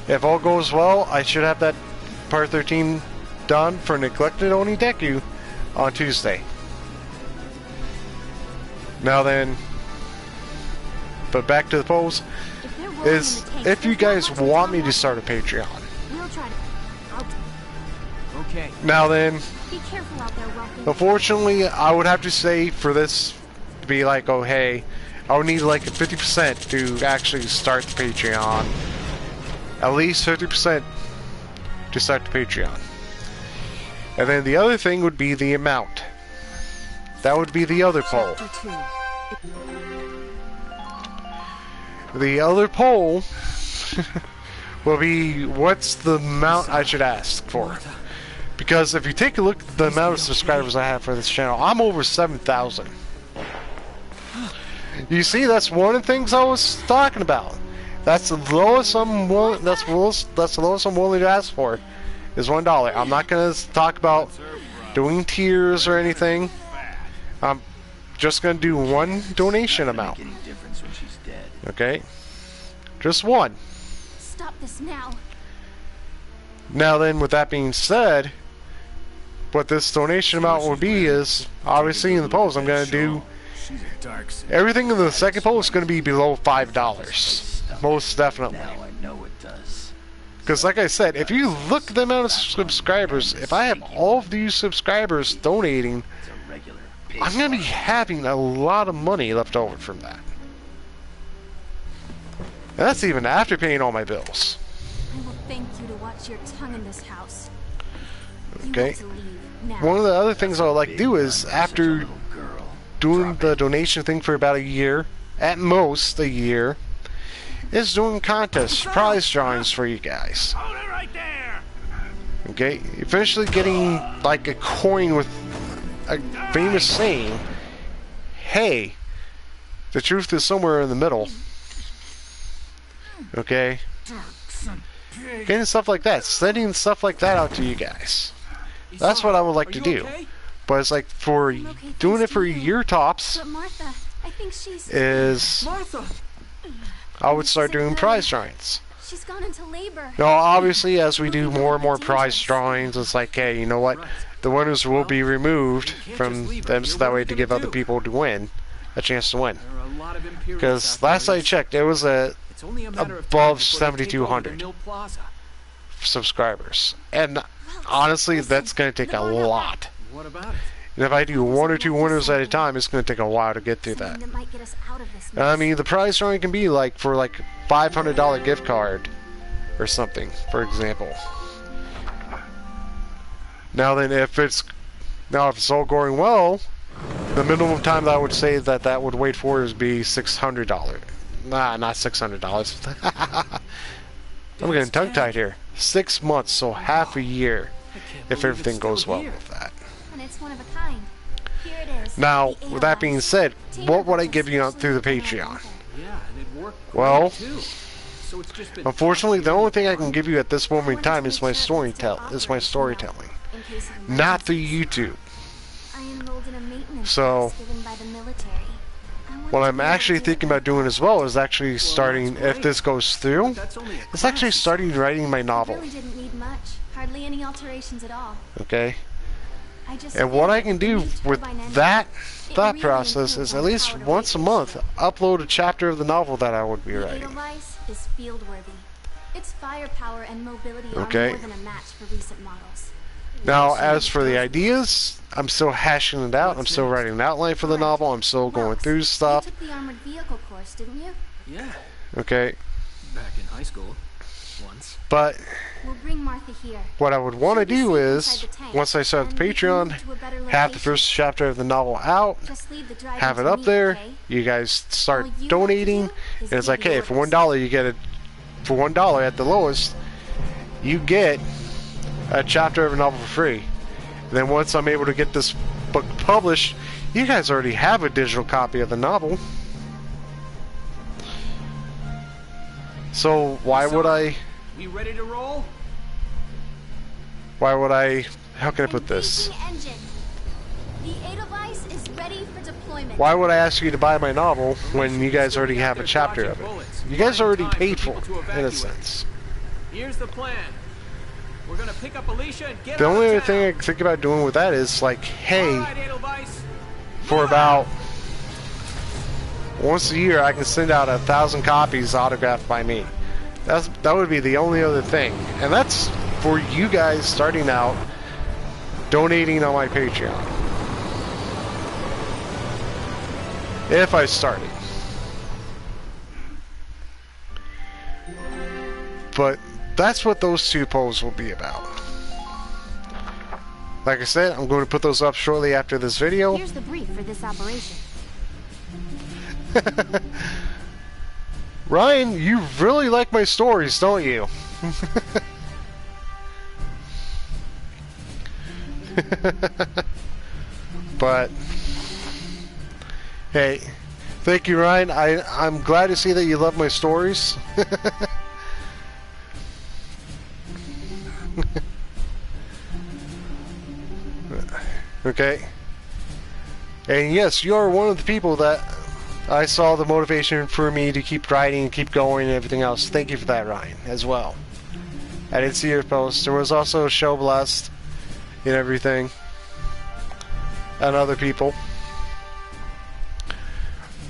If all goes well, I should have that part 13 done for Neglected Oni Deku on Tuesday. Now then, but back to the polls, is if you guys want me to start a Patreon. We'll try to. Okay. Now then, Be careful out there, Rocky. unfortunately, I would have to say for this to be like, oh hey, I would need like a 50% to actually start the Patreon. At least 50% to start the Patreon. And then the other thing would be the amount. That would be the other poll. The other poll will be, what's the amount I should ask for? Because if you take a look at the amount of subscribers I have for this channel, I'm over 7,000. You see, that's one of the things I was talking about. That's the lowest I'm willing. That's the lowest I'm willing to ask for, is $1. I'm not gonna talk about doing tiers or anything. I'm just gonna do one donation amount. Okay, just one. Stop this now. Now then, with that being said, what this donation amount will be is, obviously in the polls, I'm gonna do everything in the second poll is gonna be below $5. Most definitely. Because like I said, if you look at the amount of subscribers, if I have all of these subscribers donating, I'm going to be having a lot of money left over from that. And that's even after paying all my bills. I will thank you to watch your tongue in this house. Okay. One of the other things I would like to do is, after doing the donation thing for about a year, at most a year, is doing contests, prize drawings for you guys. Hold it right there. Okay, eventually getting like a coin with a famous saying, hey, the truth is somewhere in the middle. Okay? Getting stuff like that, sending stuff like that out to you guys. That's what I would like to do. But it's like for doing it for a year tops But Martha, I think she's... is Martha. I would start doing prize drawings. She's gone into labor. Now, obviously, as we do more and more prize drawings, it's like, hey, you know what? The winners will be removed from them so that way to give other people to win a chance to win. There are a lot of Imperials Because out there. last I checked, it was It's only a matter of above time before they take over the 7,200 Mill Plaza. subscribers. And honestly, that's going to take a lot. What about it? And if I do 1 or 2 winners at a time, it's going to take a while to get through that. Something that might get us out of this I mess. mean, the prize drawing can be like for like $500 gift card or something, for example. Now then, if it's all going well, the minimum time that I would say that would wait for is be $600. Nah, not $600. I'm getting tongue-tied here. 6 months, so half a year, if everything goes well with that. And it's one of a kind. Here it is. Now, the with that being Edelweiss. said, Taylor what would I built give you especially through the for my Patreon? uncle. Yeah, and it worked Well, great, too. So it's just been unfortunately, the only thing I can give you at this moment in time is my storytelling. In case of Not through emergencies. YouTube. I enrolled in a maintenance So, class given by the military. I wanted what to I'm be able actually to thinking live about doing as well is actually starting, if this goes through, That's only a it's actually class. starting writing my It novel. really didn't need much. Hardly any alterations at all. Okay? I just And feel what I like can the do new with turbine engine, that it thought really process improved is on at the least powered once a away month ship. upload a chapter of the novel that I would be The writing. Edelweiss is field-worthy. Its firepower and mobility Okay. are more than a match for recent models. Now, as for the ideas, I'm still hashing it out. I'm still writing an outline for the novel. I'm still going Wells, through stuff. You took the armored vehicle course, didn't you? Yeah, Okay? back in high school. Once. But We'll bring Martha here. what I would want to She'll be do safe is, inside the tank, once I start the and we can Patreon, move to a better have the location. first chapter of the novel out, Just leave the drive have it to up me, there. okay? You guys start All you have to donating, do is and it's give like, hey, the for orders. $1 you get it. For $1 at the lowest, you get a chapter of a novel for free. And then once I'm able to get this book published, you guys already have a digital copy of the novel. So why would I? We ready to roll? Why would I? How can I put this? Engaging engine. The Edelweiss is ready for deployment. Why would I ask you to buy my novel when you guys already have a chapter of it? You guys already paid for it, in a sense. Here's the plan. We're gonna pick up Alicia and get The out only of other town. thing I can think about doing with that is like, hey, All right, Edelweiss. for about once a year, I can send out 1,000 copies autographed by me. That would be the only other thing, and that's for you guys starting out, donating on my Patreon. If I started. But that's what those two polls will be about. Like I said, I'm going to put those up shortly after this video. Here's the brief for this operation. Ryan, you really like my stories, don't you? But hey, thank you, Ryan. I'm glad to see that you love my stories. Okay. And yes, you are one of the people that I saw the motivation for me to keep writing and keep going and everything else. Thank you for that, Ryan, as well. I did see your post. There was also a show blast and everything. And other people.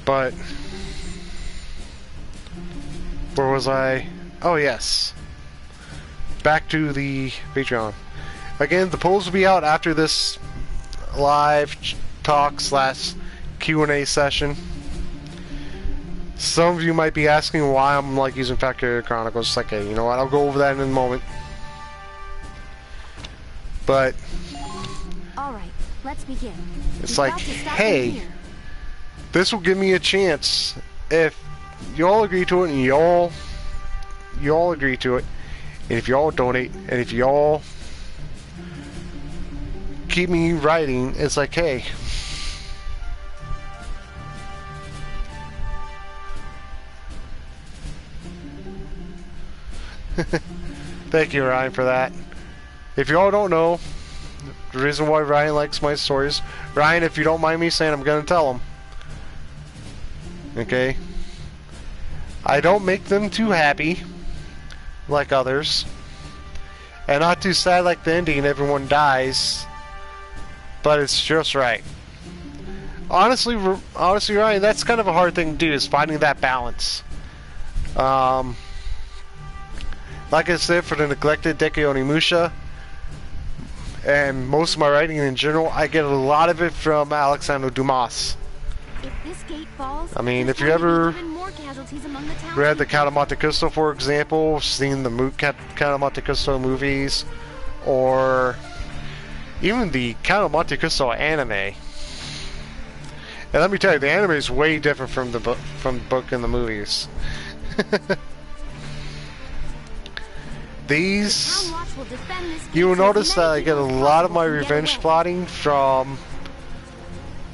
But where was I? Oh yes. Back to the Patreon. Again, the polls will be out after this live talk / Q&A session. Some of you might be asking why I'm like using Factory Chronicles. It's like, hey, you know what? I'll go over that in a moment. But All right, let's begin. it's We've like, got to start hey, from here. this will give me a chance if you all agree to it, and you all agree to it, and if you all donate, and if you all keep me writing, it's like, hey, thank you, Ryan, for that. If you all don't know the reason why Ryan likes my stories, Ryan, if you don't mind me saying, I'm gonna tell him. Okay? I don't make them too happy like others, and not too sad like the ending, everyone dies, but it's just right. Honestly, Ryan, that's kind of a hard thing to do, is finding that balance. Like I said, for the neglected Deke Onimusha, and most of my writing in general, I get a lot of it from Alexandre Dumas. If this gate falls, I mean, if you ever read The Count of Monte Cristo, for example, seen the Count of Monte Cristo movies, or even the Count of Monte Cristo anime. And let me tell you, the anime is way different from the book and the movies. These, you will notice that I get a lot of my revenge plotting from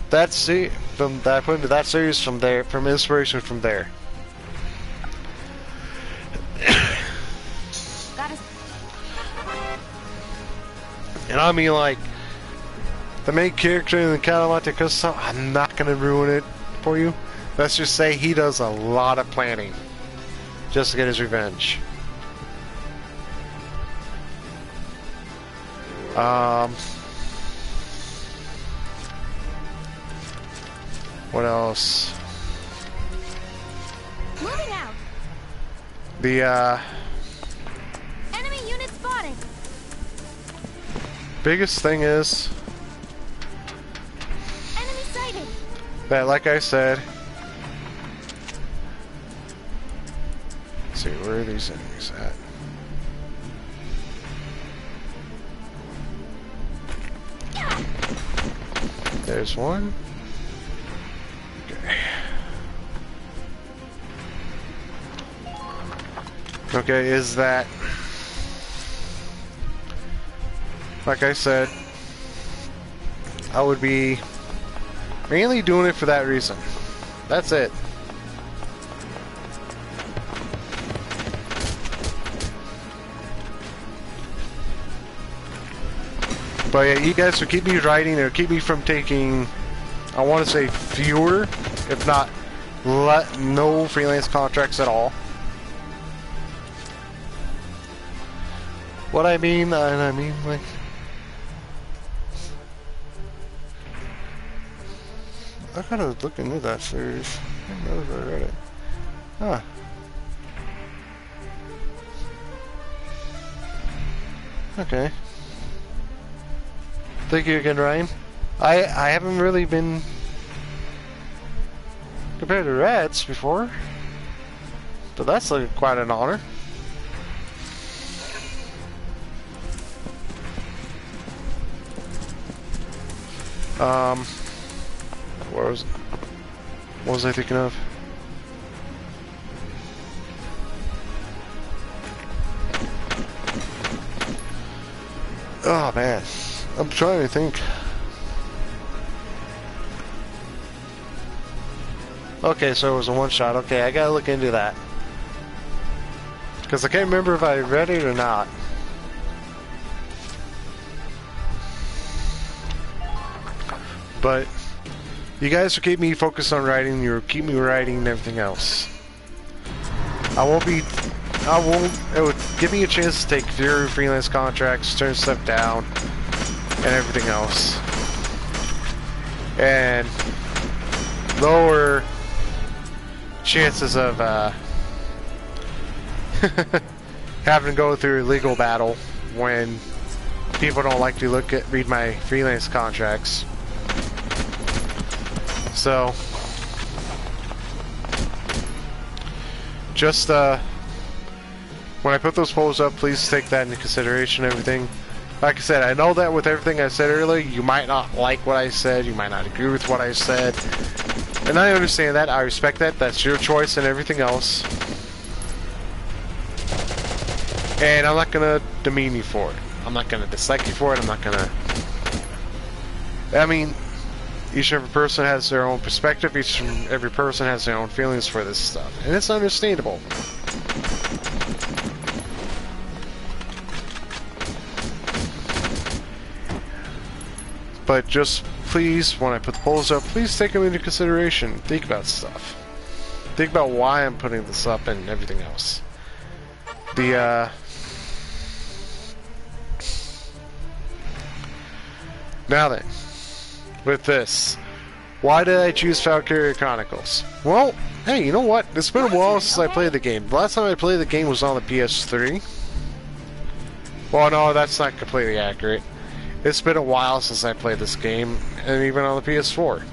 that that I put into that series from inspiration from there. And I mean, like, the main character in the Count of Monte Cristo, I'm not gonna ruin it for you. Let's just say he does a lot of planning just to get his revenge. What else? Moving out. The Enemy unit spotted. biggest thing is Enemy sighted. that, like I said, let's see, where are these enemies at? There's one. Okay, is that, like I said, I would be mainly doing it for that reason. That's it. But yeah, you guys will keep me writing, or keep me from taking, I want to say, fewer, if not no freelance contracts at all. What I mean, like, I gotta look into that series. I don't know if I read it. Huh. Okay. Thank you again, Ryan. I haven't really been compared to Rats before, but that's like quite an honor. What was I thinking of? Oh man, I'm trying to think. Okay, so it was a one-shot. Okay, I gotta look into that. Because I can't remember if I read it or not. But you guys will keep me focused on writing, you'll keep me writing and everything else. It would give me a chance to take fewer freelance contracts, turn stuff down, and everything else. And lower chances of having to go through a legal battle when people don't like to read my freelance contracts. So just when I put those polls up, please take that into consideration, everything. Like I said, I know that with everything I said earlier, you might not like what I said, you might not agree with what I said, And I understand that, I respect that, that's your choice and everything else. And I'm not gonna demean you for it. I'm not gonna dislike you for it, I'm not gonna... I mean, each and every person has their own perspective, each and every person has their own feelings for this stuff. And it's understandable. But just please, when I put the polls up, please take them into consideration. Think about stuff. Think about why I'm putting this up and everything else. Now then, with this, why did I choose Valkyria Chronicles? Well, hey, you know what? It's been a while since I played the game. The last time I played the game was on the PS3. Well, no, that's not completely accurate. It's been a while since I played this game, and even on the PS4.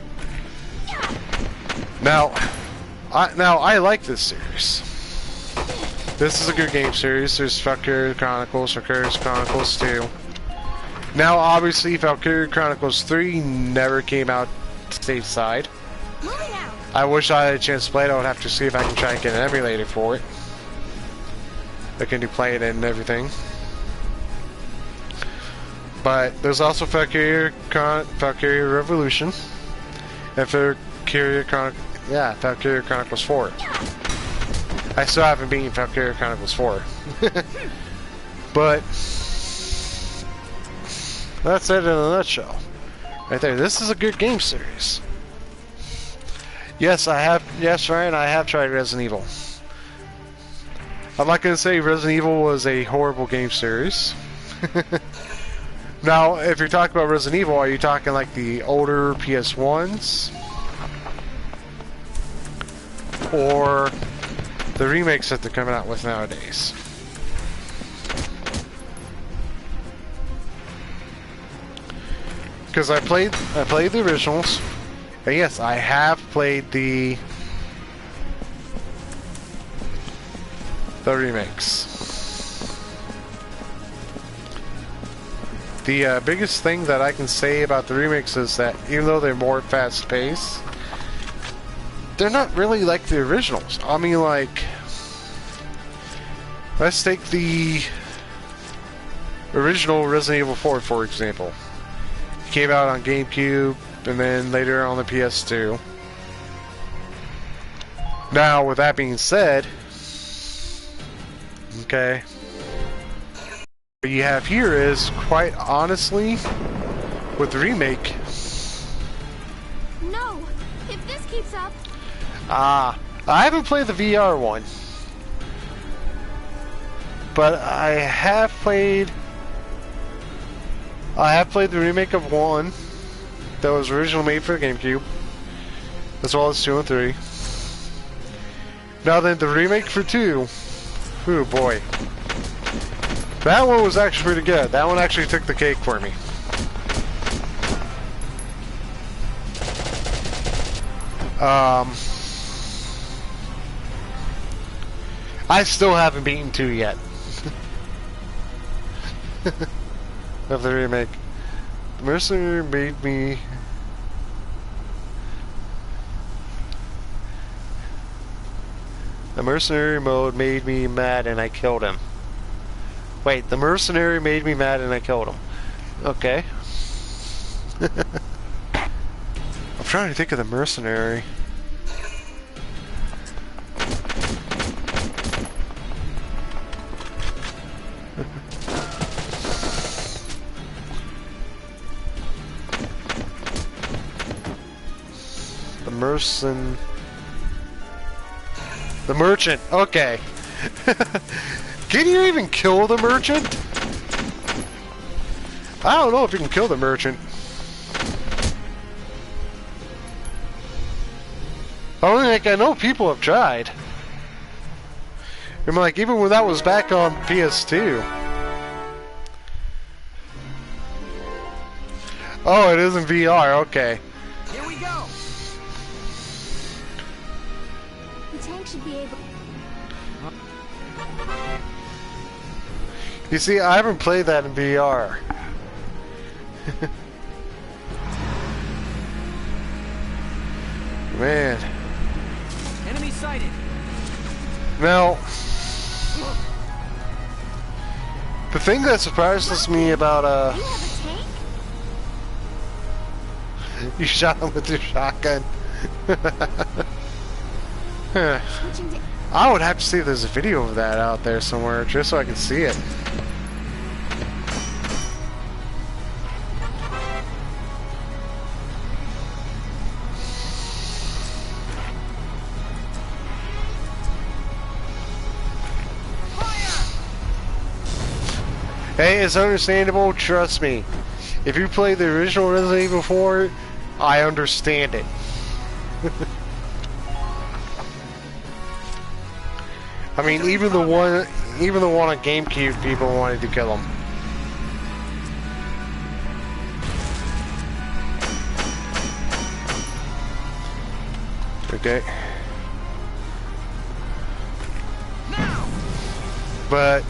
Now, I like this series. This is a good game series. There's Valkyria Chronicles, Valkyria Chronicles 2. Now, obviously, Valkyria Chronicles 3 never came out stateside. I wish I had a chance to play it. I would have to see if I can try and get an emulator for it. I can do play it and everything. But there's also Valkyria Revolution and Valkyria Chronicles 4. I still haven't beaten Valkyria Chronicles 4. But that's it in a nutshell. Right there. This is a good game series. Yes, Ryan, I have tried Resident Evil. I'm not going to say Resident Evil was a horrible game series. Now, if you're talking about Resident Evil, are you talking like the older PS1s? Or the remakes that they're coming out with nowadays? Because I played the originals, and yes, I have played the remakes. The biggest thing that I can say about the remakes is that even though they're more fast-paced, they're not really like the originals. I mean, like, let's take the original Resident Evil 4, for example. It came out on GameCube, and then later on the PS2. Now, with that being said, okay, what you have here is, quite honestly, with the remake... No! If this keeps up... I haven't played the VR one. But I have played the remake of 1 that was originally made for the GameCube, as well as 2 and 3. Now then, the remake for 2, oh boy. That one was actually pretty good. That one actually took the cake for me. I still haven't beaten 2 yet. Of the remake. The Mercenary made me... The Mercenary mode made me mad and I killed him. Wait, the Mercenary made me mad and I killed him. Okay. I'm trying to think of the Mercenary. The Merchant, okay. Can you even kill the Merchant? I don't know if you can kill the Merchant. I know people have tried. I'm like, even when that was back on PS2. Oh, it is in VR, okay. Here we go. The tank should be able... You see, I haven't played that in VR. Man. Enemy sighted. Now, the thing that surprises me about, You have a tank? you shot him with your shotgun. Switching to... I would have to see if there's a video of that out there somewhere, just so I can see it. Hey, it's understandable, trust me. If you played the original Resident Evil 4, I understand it. I mean, even the one on GameCube, people wanted to kill him. Okay. But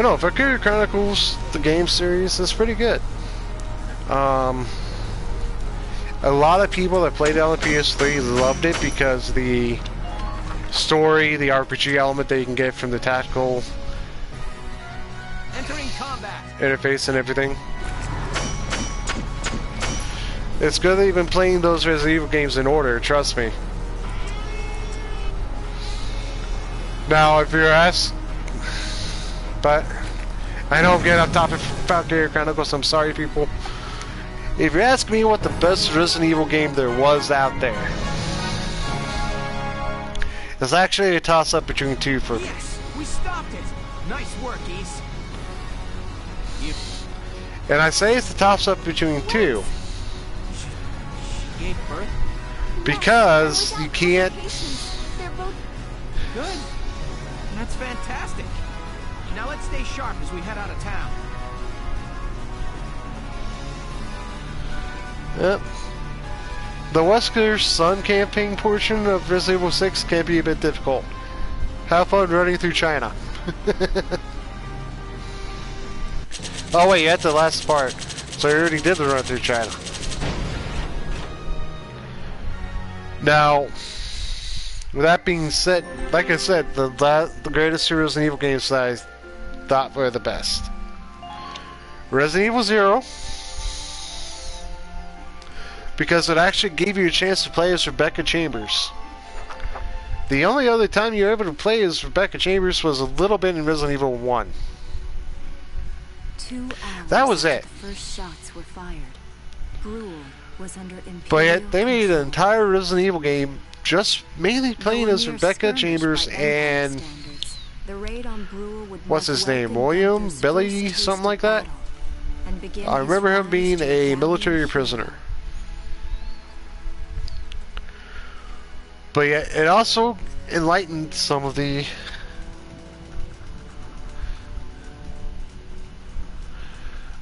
no, Valkyria Chronicles, the game series, is pretty good. A lot of people that played it on the PS3 loved it because the story, the RPG element that you can get from the tactical Entering combat. interface and everything. It's good that you've been playing those Resident Evil games in order, trust me. Now, if you're asked, but I know I'm getting off topic of Valkyria Chronicles, I'm sorry people. If you ask me what the best Resident Evil game there was out there, it's actually a toss-up between two for me. Yes, we stopped it. Nice work, East. And I say it's a toss-up between two She gave birth. because you can't. They're both... Good. That's fantastic. Now let's stay sharp as we head out of town. Yep. The Wesker Sun camping portion of Resident Evil 6 can be a bit difficult. Have fun running through China. Oh wait, that's the last part. So I already did the run through China. Now, with that being said, like I said, the greatest Resident Evil games that I thought were the best. Resident Evil 0. Because it actually gave you a chance to play as Rebecca Chambers. The only other time you were able to play as Rebecca Chambers was a little bit in Resident Evil 1. 2 hours That was it. after the first shots were fired. Brule was under imperial But yet, they made control. an entire Resident Evil game just mainly playing Though a as mere Rebecca skirmish Chambers by Empire and standards, the raid on Brule would what's mark his name, Welcome William, Venter's Billy, first taste something of like that. battle, and begin I his remember him rise being to a valiant military hero. prisoner. But yet, it also enlightened some of the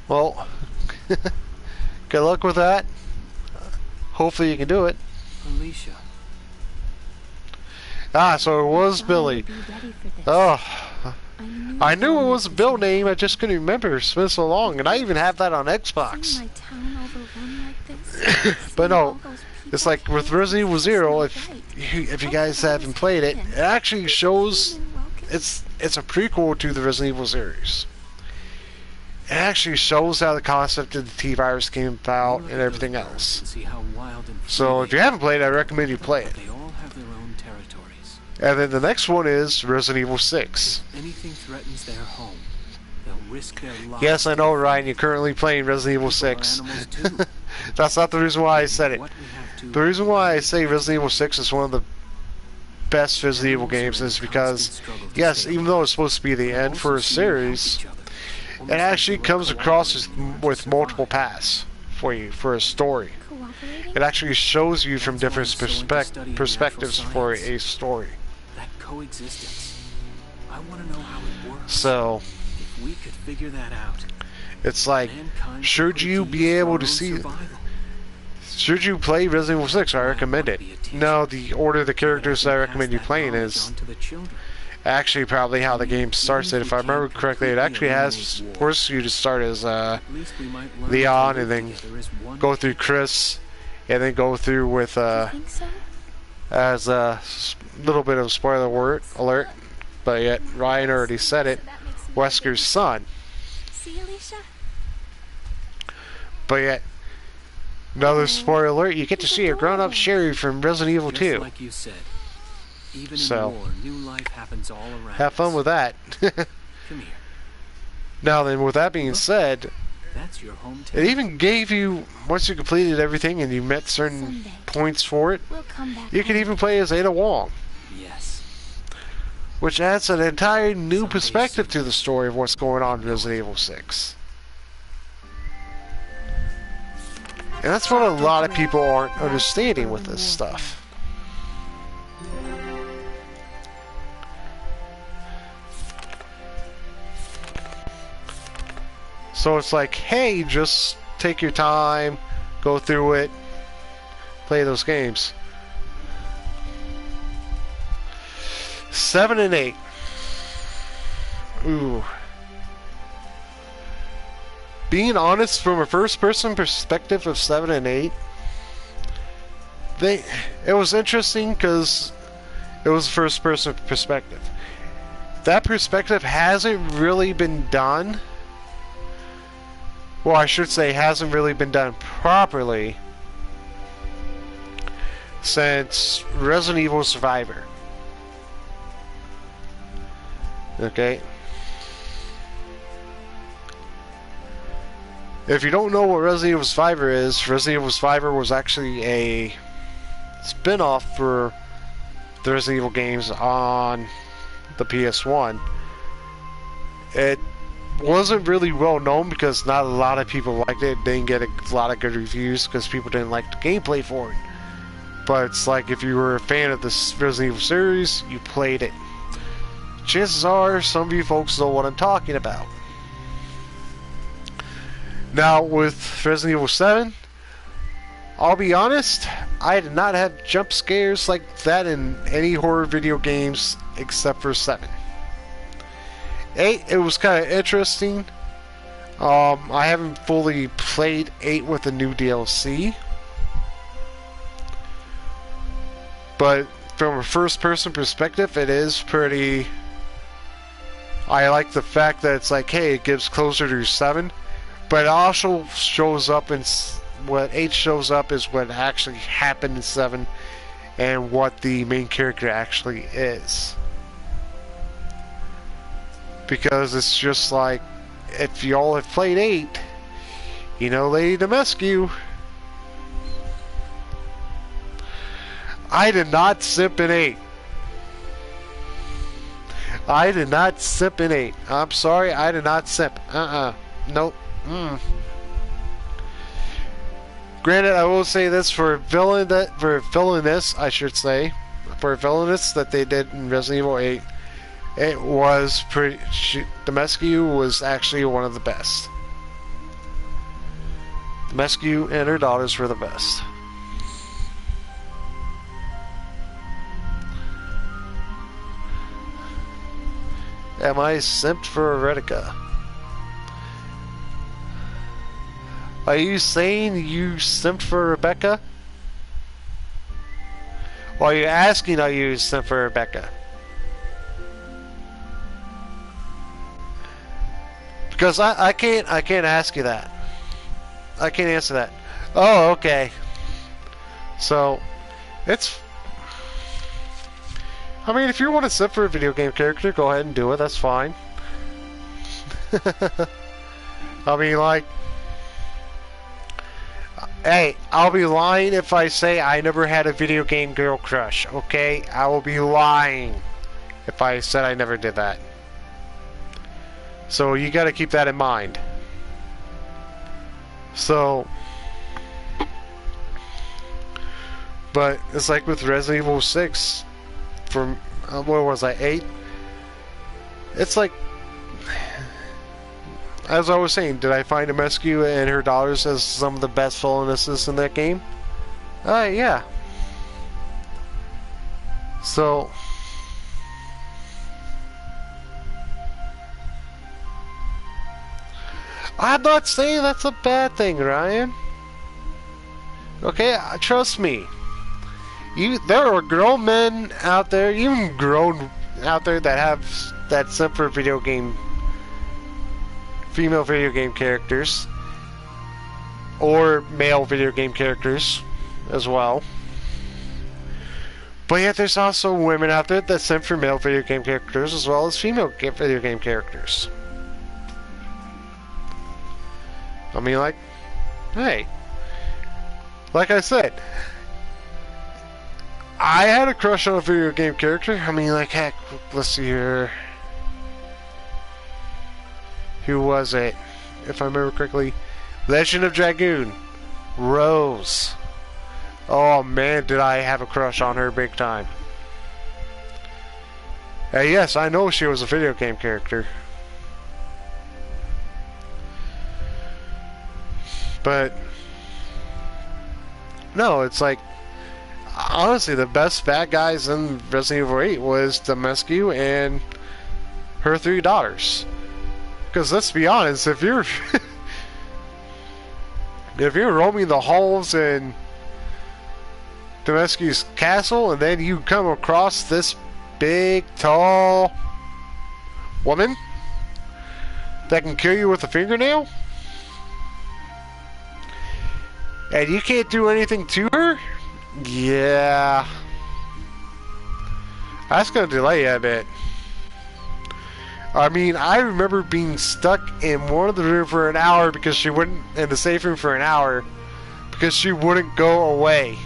well, good luck with that. Hopefully you can do it. Alicia. Ah, so it was Billy. Be ready for this. Oh, I I knew it was a Bill name, I just couldn't remember. It's been so long, and I even have that on Seeing Xbox. my town overrun like this, But seeing all no, those people it's like with killed, Resident Evil just Zero, not if right. you guys haven't played it, it actually shows it's a prequel to the Resident Evil series. It actually shows how the concept of the T-Virus came about and everything else. See how wild and So if you haven't played it, I recommend you play it. They all have their own territories. And then the next one is Resident Evil 6. If anything threatens their home, they'll risk their lives. Yes, I know, Ryan, you're currently playing Resident Evil 6. Animals too. That's not the reason why I said it. What we have to The reason why I say Resident Evil 6 is one of the best Resident Evil games is because, yes, even though it's supposed to be the end for a series, it actually comes across with multiple paths for you, for a story. Cooperating? It actually shows you from different perspectives for a story. that coexistence. I want to know how it works. So, If we could figure that out, it's like, mankind should could you use be our able own to see... survival. Should you play Resident Evil 6? I recommend it. No, the order of the characters that I recommend you playing is... actually probably how the game starts it. If I remember correctly, it actually has forced you to start as Leon and then go through Chris and then go through with Think so? as a little bit of a spoiler alert, but yet Ryan already said it, Wesker's son. See, Alicia? But yet, another spoiler alert, you get to see a grown-up Sherry from Resident Evil 2. Just like you said. Even So, in war, new life happens all around have fun us. with that. Come here. Now then, with that being said, That's your hometown. it even gave you, once you completed everything and you met certain Someday. points for it, We'll come back. you can home. even play as Ada Wong, Yes. which adds an entire new perspective to the story of what's going on in Resident Evil 6. And that's what a lot of people aren't understanding with this stuff. So it's like, hey, just take your time, go through it, play those games. 7 and 8. Ooh. Being honest, from a first-person perspective of 7 and 8, it was interesting because it was a first-person perspective. That perspective hasn't really been done. Well, I should say hasn't really been done properly since Resident Evil Survivor. Okay. If you don't know what Resident Evil Survivor is, Resident Evil Survivor was actually a spin-off for the Resident Evil games on the PS1. It wasn't really well known because not a lot of people liked it. It didn't get a lot of good reviews because people didn't like the gameplay for it. But it's like if you were a fan of this Resident Evil series, you played it. Chances are some of you folks know what I'm talking about. Now with Resident Evil 7, I'll be honest, I did not have jump scares like that in any horror video games except for 7. 8, it was kind of interesting. I haven't fully played 8 with the new DLC. But from a first-person perspective, it is pretty... I like the fact that it's like, hey, it gives closer to 7. But it also shows up in... What 8 shows up is what actually happened in 7 and what the main character actually is. Because it's just like, if y'all have played 8, you know Lady Dimitrescu. I did not simp in 8. I did not simp in 8. I'm sorry, I did not simp. Nope. Granted, I will say this for villainous, I should say, for villainous that they did in Resident Evil 8. It was pretty... Dimitrescu was actually one of the best. Dimitrescu and her daughters were the best. Am I simped for Eretica? Are you saying you simped for Rebecca? Or are you asking are you simped for Rebecca? Because I can't ask you that. I can't answer that. Oh, okay. So, it's... I mean, if you want to simp for a video game character, go ahead and do it. That's fine. I mean, like... Hey, I'll be lying if I say I never had a video game girl crush, okay? I will be lying if I said I never did that. So you gotta keep that in mind. So... But it's like with Resident Evil 6, from, what was I, 8? It's like... As I was saying, did I find Dimitrescu and her daughters as some of the best villainesses in that game? Yeah. So... I'm not saying that's a bad thing, Ryan. Okay, trust me. There are grown men out there, even grown out there, that have that simp for female video game characters, or male video game characters as well. But yet there's also women out there that simp for male video game characters as well as female video game characters. I mean, like, hey, like I said, I had a crush on a video game character. I mean, like, heck, let's see here. Who was it? If I remember correctly, Legend of Dragoon, Rose. Oh man, did I have a crush on her big time. Yes, I know she was a video game character. But no, it's like, honestly, the best bad guys in Resident Evil 8 was Demescu and her 3 daughters. Because let's be honest, if you're if you're roaming the halls in Demescu's castle and then you come across this big, tall woman that can kill you with a fingernail, and you can't do anything to her, yeah, that's gonna delay you a bit. I mean, I remember being stuck in one of the room for an hour because she wouldn't, in the safe room for an hour, because she wouldn't go away.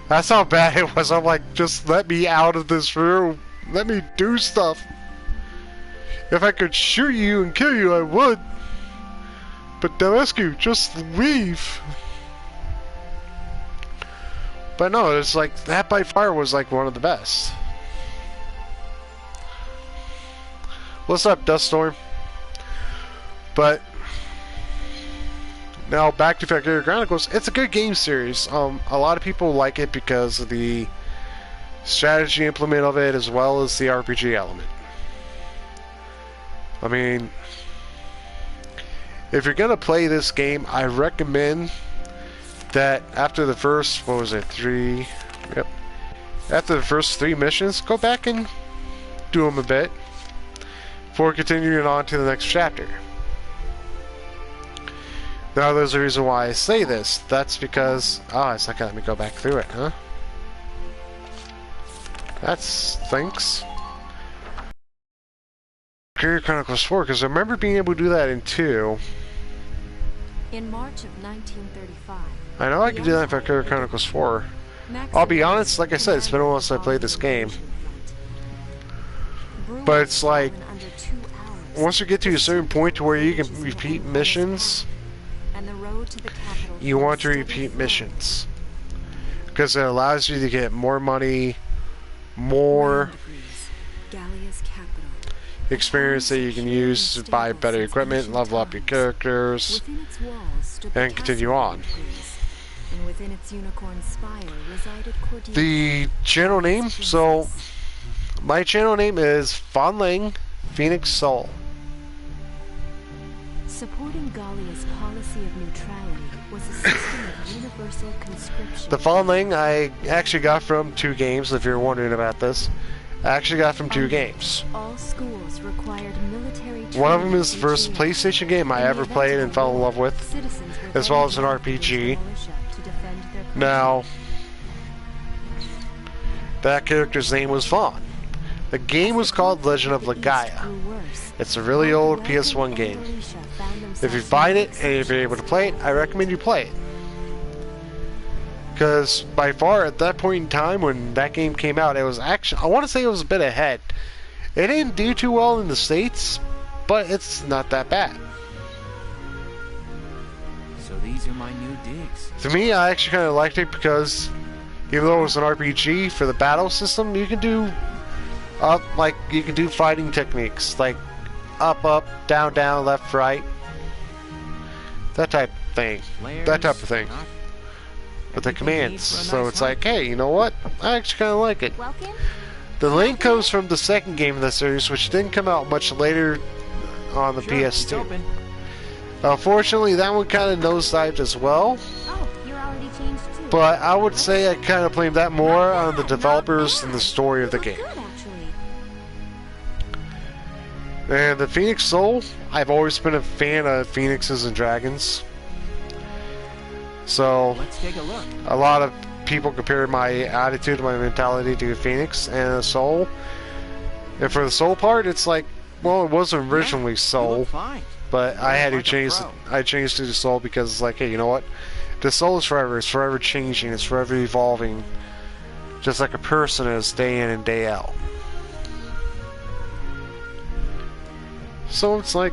That's how bad it was. I'm like, just let me out of this room. Let me do stuff. If I could shoot you and kill you, I would. But Demescu, just leave. But no, it's like, that by far was like one of the best. What's up, Duststorm? But now back to Valkyria Chronicles. It's a good game series. A lot of people like it because of the strategy implement of it, as well as the RPG element. I mean, if you're gonna play this game, I recommend that after the first, what was it, 3? Yep. After the first 3 missions, go back and do them a bit before continuing on to the next chapter. Now, there's a reason why I say this. That's because... oh, it's not gonna let me go back through it, huh? That stinks. Valkyria Chronicles 4, because I remember being able to do that in 2. In March of 1935... I know I could do that in Valkyria Chronicles 4. I'll be honest, like I said, it's been a while since I played this game. But it's like, once you get to a certain point to where you can repeat missions, you want to repeat missions. Because it allows you to get more money, more experience that you can use to buy better equipment, level up your characters, and continue on. The channel name, so my channel name is VahnLang Phoenix Soul. Supporting Gallia's policy of neutrality was a system of universal conscription. The VahnLang I actually got from 2 games, if you're wondering about this. I actually got from 2 games. All schools required military training. One of them is the first PlayStation game I ever played and fell in love with, as well as an RPG. Now, that character's name was Vaughn. The game was called Legend of Legaia. It's a really old PS1 game. If you find it and if you're able to play it, I recommend you play it. Because by far at that point in time when that game came out, it was actually, I want to say it was a bit ahead. It didn't do too well in the States, but it's not that bad. So these are my new digs. To me, I actually kind of liked it because even though it was an RPG, for the battle system, you can do you can do fighting techniques like up, down, left, right, that type of thing, with the commands. So it's like, hey, you know what? I actually kind of like it. The link comes from the second game in the series, which didn't come out much later on the Sure, it's PS2. open. Unfortunately, that one kind of nosedived as well. Oh, you're already changed too. But I would say I kind of blamed that more on the developers than the story of the Look game. good, actually. And the Phoenix Soul, I've always been a fan of Phoenixes and Dragons. So, Let's take a look. a lot of people compare my attitude, my mentality to Phoenix and a Soul. And for the Soul part, it's like, well, it wasn't originally You Soul, look fine. but I had to Like a change it. pro. I changed it to Soul because it's like, hey, you know what? The Soul is forever. It's forever changing. It's forever evolving. Just like a person is day in and day out. So it's like,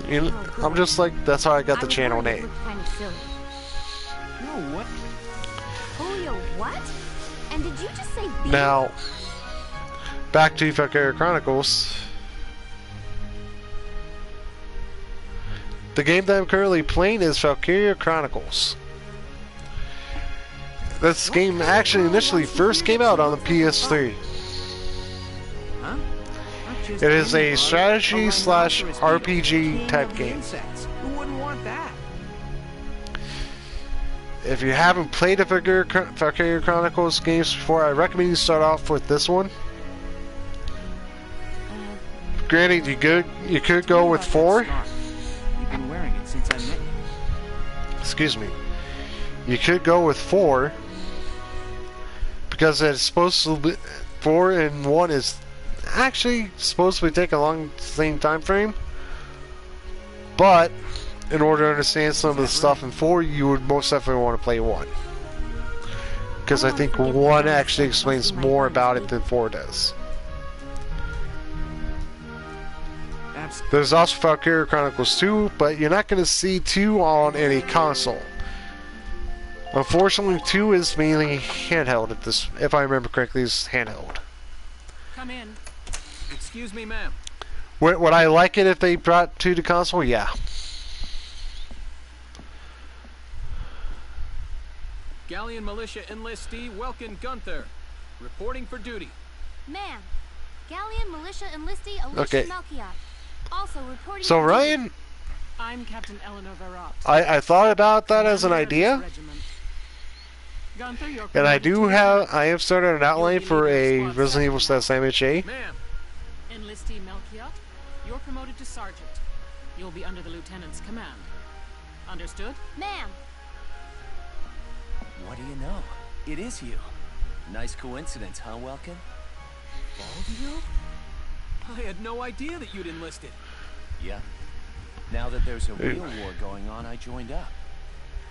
you know, I'm just like, that's how I got the was channel worried it name. looked kind of silly. No, what? Julio, what? And did you just say beer? Now, back to Valkyria Chronicles. The game that I'm currently playing is Valkyria Chronicles. This game actually initially first came out on the PS3. Huh? Not just It is any a bug, strategy a slash rhinoceros beetle, RPG king type of the game. insects. Who wouldn't want that? If you haven't played the Valkyria Chronicles games before, I recommend you start off with this one. Granted, you could go with 4. You've been wearing it since I met you. Excuse me. You could go with 4 because it's supposed to be 4 and 1 is actually supposed to take a long same time frame. But in order to understand some of the stuff in 4, you would most definitely want to play 1. Because I think 1 actually explains more about it than 4 does. There's also Valkyria Chronicles 2, but you're not going to see 2 on any console. Unfortunately, 2 is mainly handheld at this, if I remember correctly, is handheld. Come in. Excuse me, ma'am. Would I like it if they brought 2 to console? Yeah. Galleon Militia enlistee Welkin Gunther, reporting for duty. Man, Galleon Militia enlistee Alicia Okay. Melchiot. Also reporting. So for Ryan, I'm Captain Eleanor Verot. I thought about that as an idea, Gunther, you're and I promoted to I have started an outline for a Resident Evil /MHA. Ma'am. Enlistee Melchiot, you're promoted to sergeant. You'll be under the lieutenant's command. Understood? Ma'am, What do you know? It is you. Nice coincidence, huh, Welkin? Baldio? I had no idea that you'd enlisted. Yeah. Now that there's a real war going on, I joined up.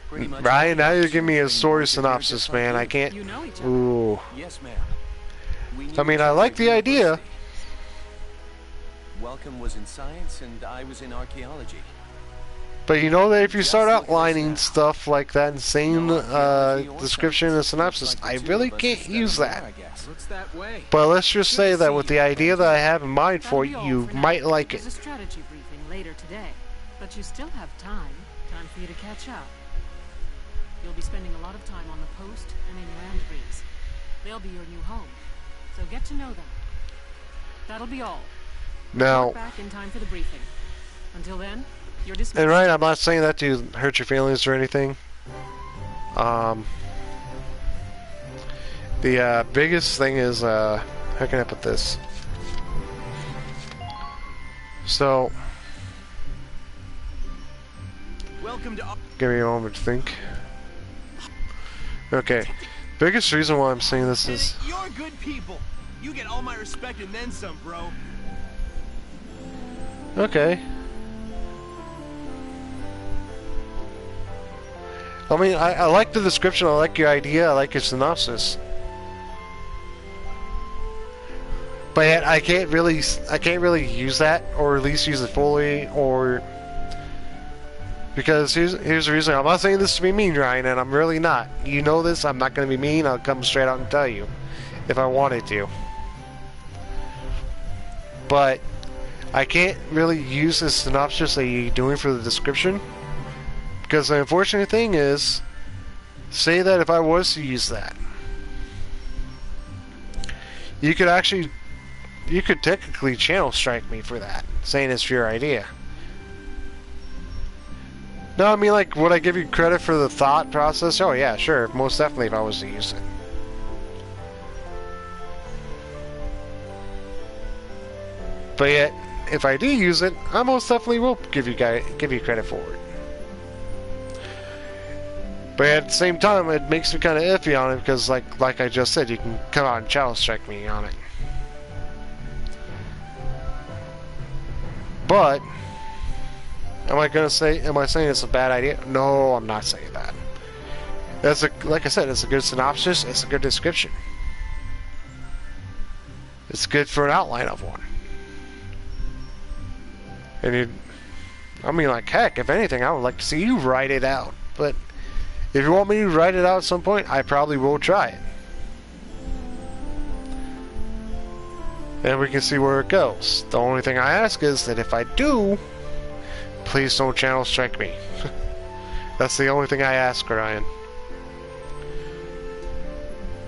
Pretty much. Ryan, now you're giving me a story synopsis, man. I can't. You know each other. Ooh. Yes, ma'am. I mean, I like the idea. Welcome was in science, and I was in archaeology. But you know that if you start outlining stuff like that and saying description and synopsis, I really can't use that. Looks that way. But let's just say that with the idea that I have in mind for That'll it, be all you for now. might like There's it. a strategy briefing later today, but you still have time. Time for you to catch up. You'll be spending a lot of time on the post and in your end breeze. They'll be your new home, so get to know them. That'll be all. Now, Report back in time for the briefing. Until then, you're dismissed. and Ryan, I'm not saying that to hurt your feelings or anything. The biggest thing is, how can I put this? So, Welcome to. give me a moment to think. Okay, biggest reason why I'm saying this is, You're good people. You get all my respect and then some, bro. okay. I mean, I like the description, I like your idea, I like your synopsis. But yet, I can't really use that, or at least use it fully, or... Because here's the reason, I'm not saying this to be mean, Ryan, and I'm really not. You know this, I'm not going to be mean, I'll come straight out and tell you, if I wanted to. But, I can't really use the synopsis that you're doing for the description. Because the unfortunate thing is, say that if I was to use that, you could actually you could technically channel strike me for that, saying it's your idea. No, I mean, like, would I give you credit for the thought process? Oh yeah, sure, most definitely if I was to use it. But yet, if I do use it, I most definitely will give you credit for it. But at the same time, it makes me kind of iffy on it because, like I just said, you can come out and challenge strike me on it. But am I saying it's a bad idea? No, I'm not saying that. Like I said, it's a good synopsis. It's a good description. It's good for an outline of one. And I mean, like, heck, if anything, I would like to see you write it out. But if you want me to write it out at some point, I probably will try it. And we can see where it goes. The only thing I ask is that if I do, please don't channel strike me. That's the only thing I ask, Ryan.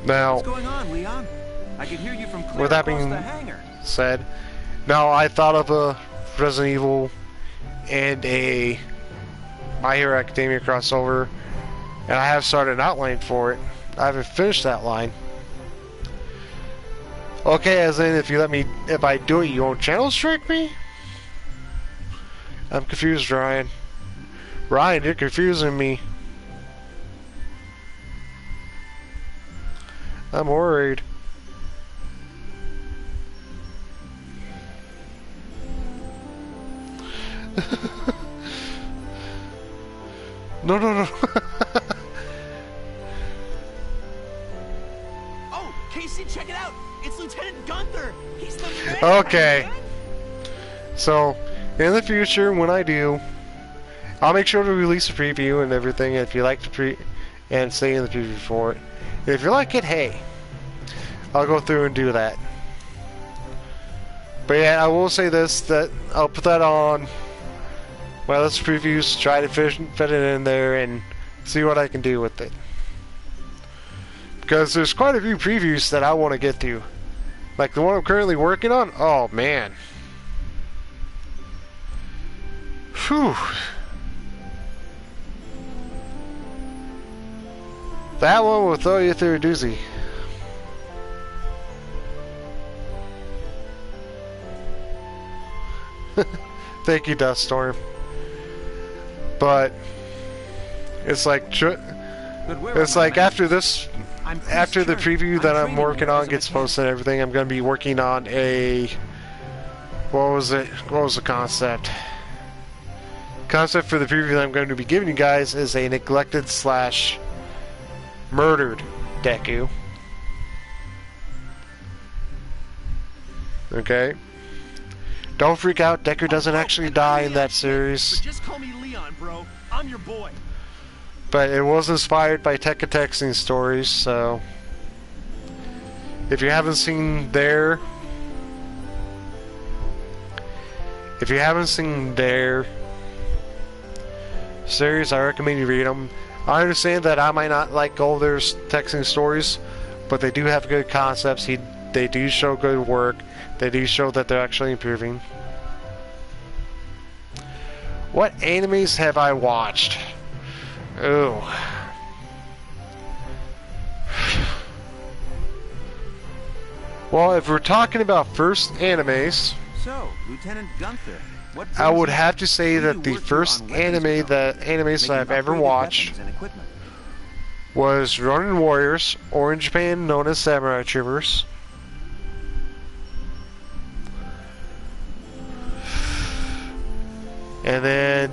Now, what's going on, Leon? I can hear you from clear with that across being the hangar. said, now I thought of a Resident Evil and a My Hero Academia crossover, and I have started an outline for it. I haven't finished that line. Okay, as in, if I do it, you won't channel strike me? I'm confused, Ryan. Ryan, you're confusing me. I'm worried. No. Oh, Casey, check it out! It's Lieutenant Gunther! He's the man! Okay. So, in the future, when I do, I'll make sure to release a preview and everything. If you like the and stay in the preview for it. If you like it, hey, I'll go through and do that. But yeah, I will say this, that I'll put that on my list of previews, try to fit it in there and see what I can do with it. Because there's quite a few previews that I want to get to. Like the one I'm currently working on, oh man. Whew. That one will throw you through a doozy. Thank you, Dust Storm. But it's like after this, after the preview that I'm working on gets posted and everything, I'm going to be working on a what was the concept? Concept for the preview that I'm going to be giving you guys is a neglected / murdered Deku. Okay. Don't freak out, Deku doesn't actually die in that series. But just call me Leon, bro. I'm your boy. But it was inspired by Tekka Texting stories, so if you haven't seen their series, I recommend you read them. I understand that I might not like all their texting stories, but they do have good concepts. They do show good work. They do show that they're actually improving. What animes have I watched? Ooh. Well, if we're talking about first animes, So, Lieutenant Gunther, what I would brings have to say you that the working first on weapons animes that I've ever watched and equipment? was Ronin Warriors, or in Japan known as Samurai Troopers. And then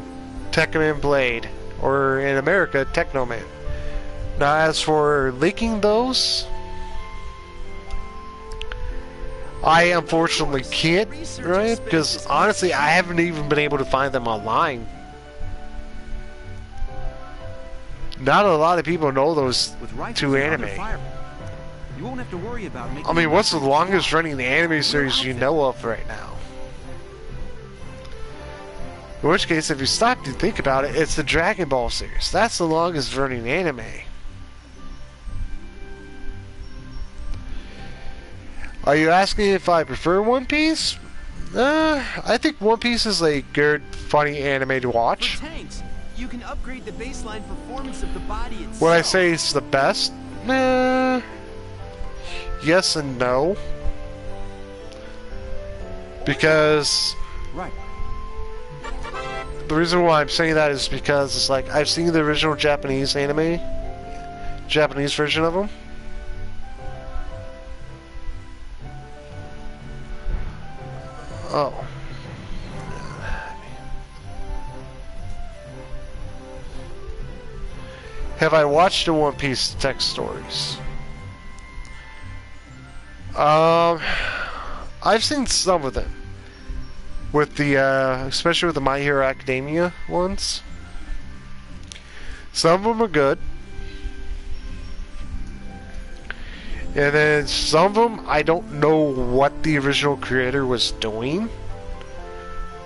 Tekkaman Blade, or in America, Technoman. Now as for leaking those, I unfortunately can't, right? Because honestly, I haven't even been able to find them online. Not a lot of people know those With rifles two and under anime. fire, you won't have to worry about making I mean, what's the weapons. longest running anime series you know of right now? In which case, if you stop to think about it, it's the Dragon Ball series. That's the longest running anime. Are you asking if I prefer One Piece? I think One Piece is a good, funny anime to watch. For tanks, you can upgrade the baseline performance of the body itself. Would I say it's the best? Yes and no. Because Right. the reason why I'm saying that is because it's like I've seen the original Japanese anime, Japanese version of them. Oh. Have I watched the One Piece text stories? I've seen some of them. With the, especially with the My Hero Academia ones. Some of them are good. And then some of them, I don't know what the original creator was doing.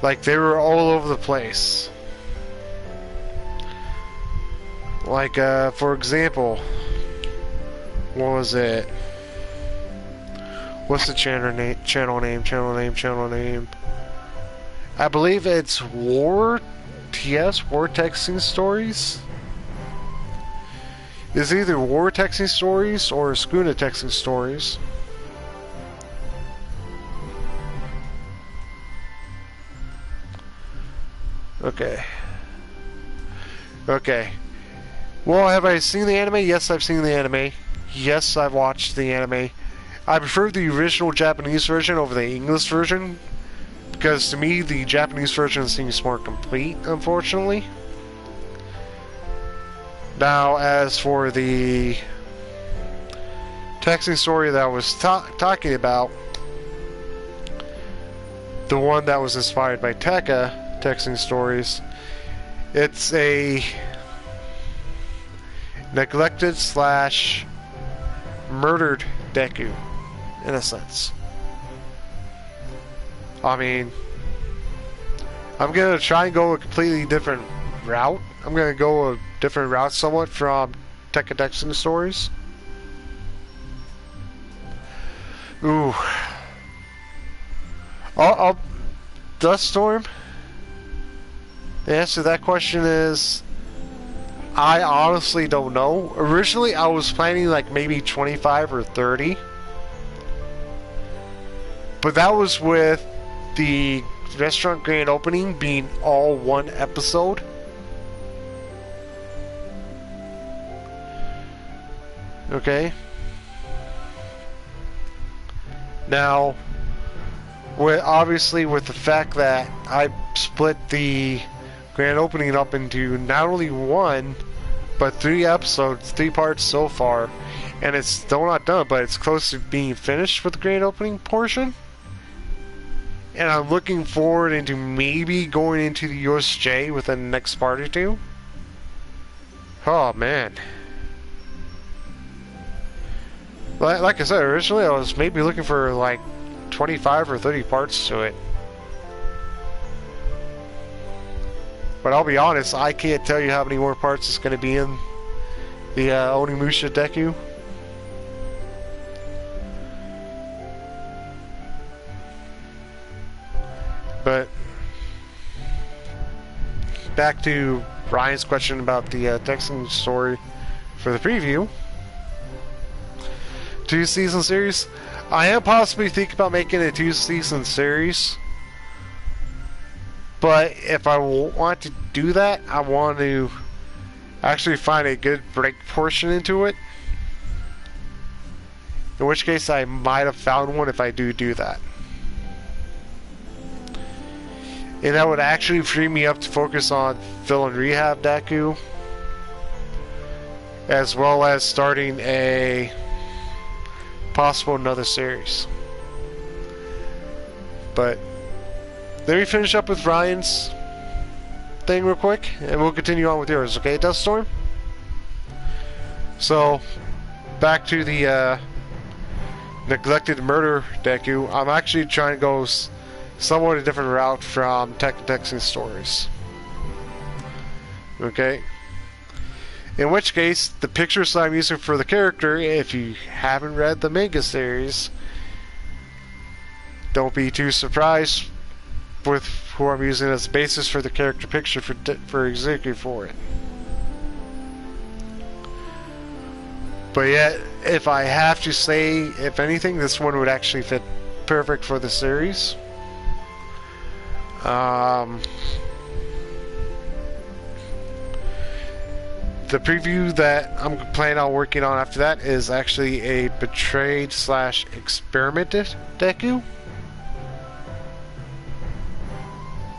Like, they were all over the place. Like, for example, what was it? What's the channel name? I believe it's War Texting Stories. It's either War Texting Stories or Schooner Texting Stories. Okay. Okay. Well, have I seen the anime? Yes, I've seen the anime. Yes, I've watched the anime. I prefer the original Japanese version over the English version, because to me, the Japanese version seems more complete, unfortunately. Now, as for the texting story that I was talking about, the one that was inspired by Tekka texting stories, it's a neglected / murdered Deku, in a sense. I mean, I'm gonna try and go a completely different route. I'm gonna go a different route somewhat from Tekka texting stories. Ooh. Duststorm? The answer to that question is, I honestly don't know. Originally, I was planning like maybe 25 or 30. But that was with the restaurant grand opening being all one episode. Okay. Now, obviously with the fact that I split the grand opening up into not only one, but 3 episodes, 3 parts so far, and it's still not done, but it's close to being finished with the grand opening portion. And I'm looking forward into maybe going into the USJ within the next part or 2. Oh man. Like I said, originally I was maybe looking for like 25 or 30 parts to it. But I'll be honest, I can't tell you how many more parts it's going to be in the Onimusha Deku. But back to Ryan's question about the texting story for the preview. 2-season series. I am possibly thinking about making a 2-season series. But if I want to do that, I want to actually find a good break portion into it. In which case I might have found one if I do that. And that would actually free me up to focus on Fill and Rehab Deku, as well as starting a possible another series. But let me finish up with Ryan's thing real quick, and we'll continue on with yours, okay, Duststorm? So, back to the neglected murder Deku. I'm actually trying to go somewhat a different route from Tekka texting stories. Okay? In which case, the pictures I'm using for the character, if you haven't read the manga series, don't be too surprised with who I'm using as the basis for the character picture for Executive for it. But yet, if I have to say, if anything, this one would actually fit perfect for the series. The preview that I'm planning on working on after that is actually a betrayed / experimented Deku.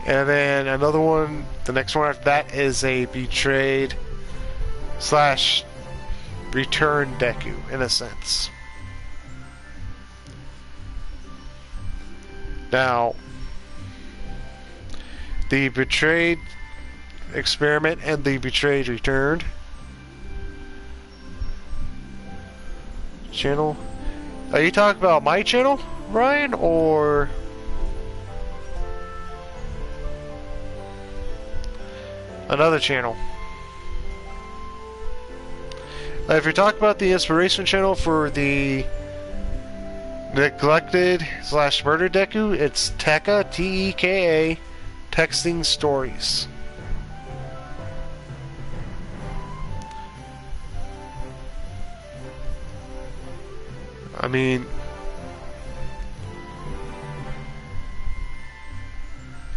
And then another one, the next one after that is a betrayed / return Deku, in a sense. Now, the betrayed experiment and the betrayed returned channel. Are you talking about my channel, Ryan, or another channel? If you're talking about the inspiration channel for the neglected / murdered Deku, it's Tekka, Teka, texting stories. I mean,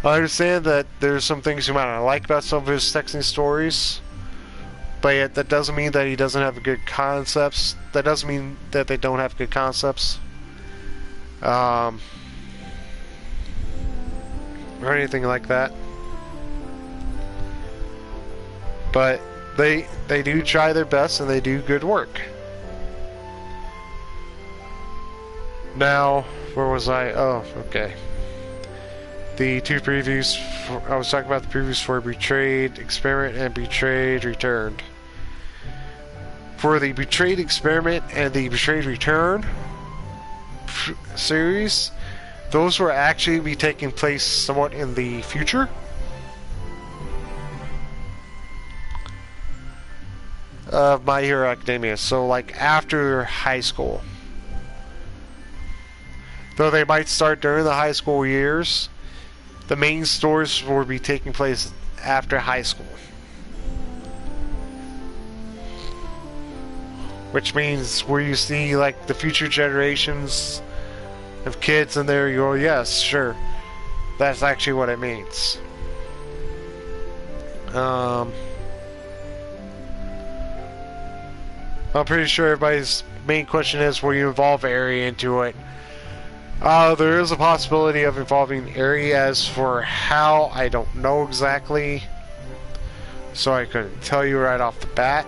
I understand that there's some things you might not like about some of his texting stories, but yet that doesn't mean that he doesn't have good concepts. That doesn't mean that they don't have good concepts. Or anything like that. But they do try their best and they do good work. Now, where was I? Oh, okay. The two previews, I was talking about the previews for Betrayed Experiment and Betrayed Returned. For the Betrayed Experiment and the Betrayed Return series, those will actually be taking place somewhat in the future. Of My Hero Academia, so like after high school. Though they might start during the high school years, the main stories will be taking place after high school. Which means where you see like the future generations of kids in there, you go, yes, sure. That's actually what it means. I'm pretty sure everybody's main question is, will you involve Eri into it? There is a possibility of involving Eri. As for how, I don't know exactly, so I couldn't tell you right off the bat.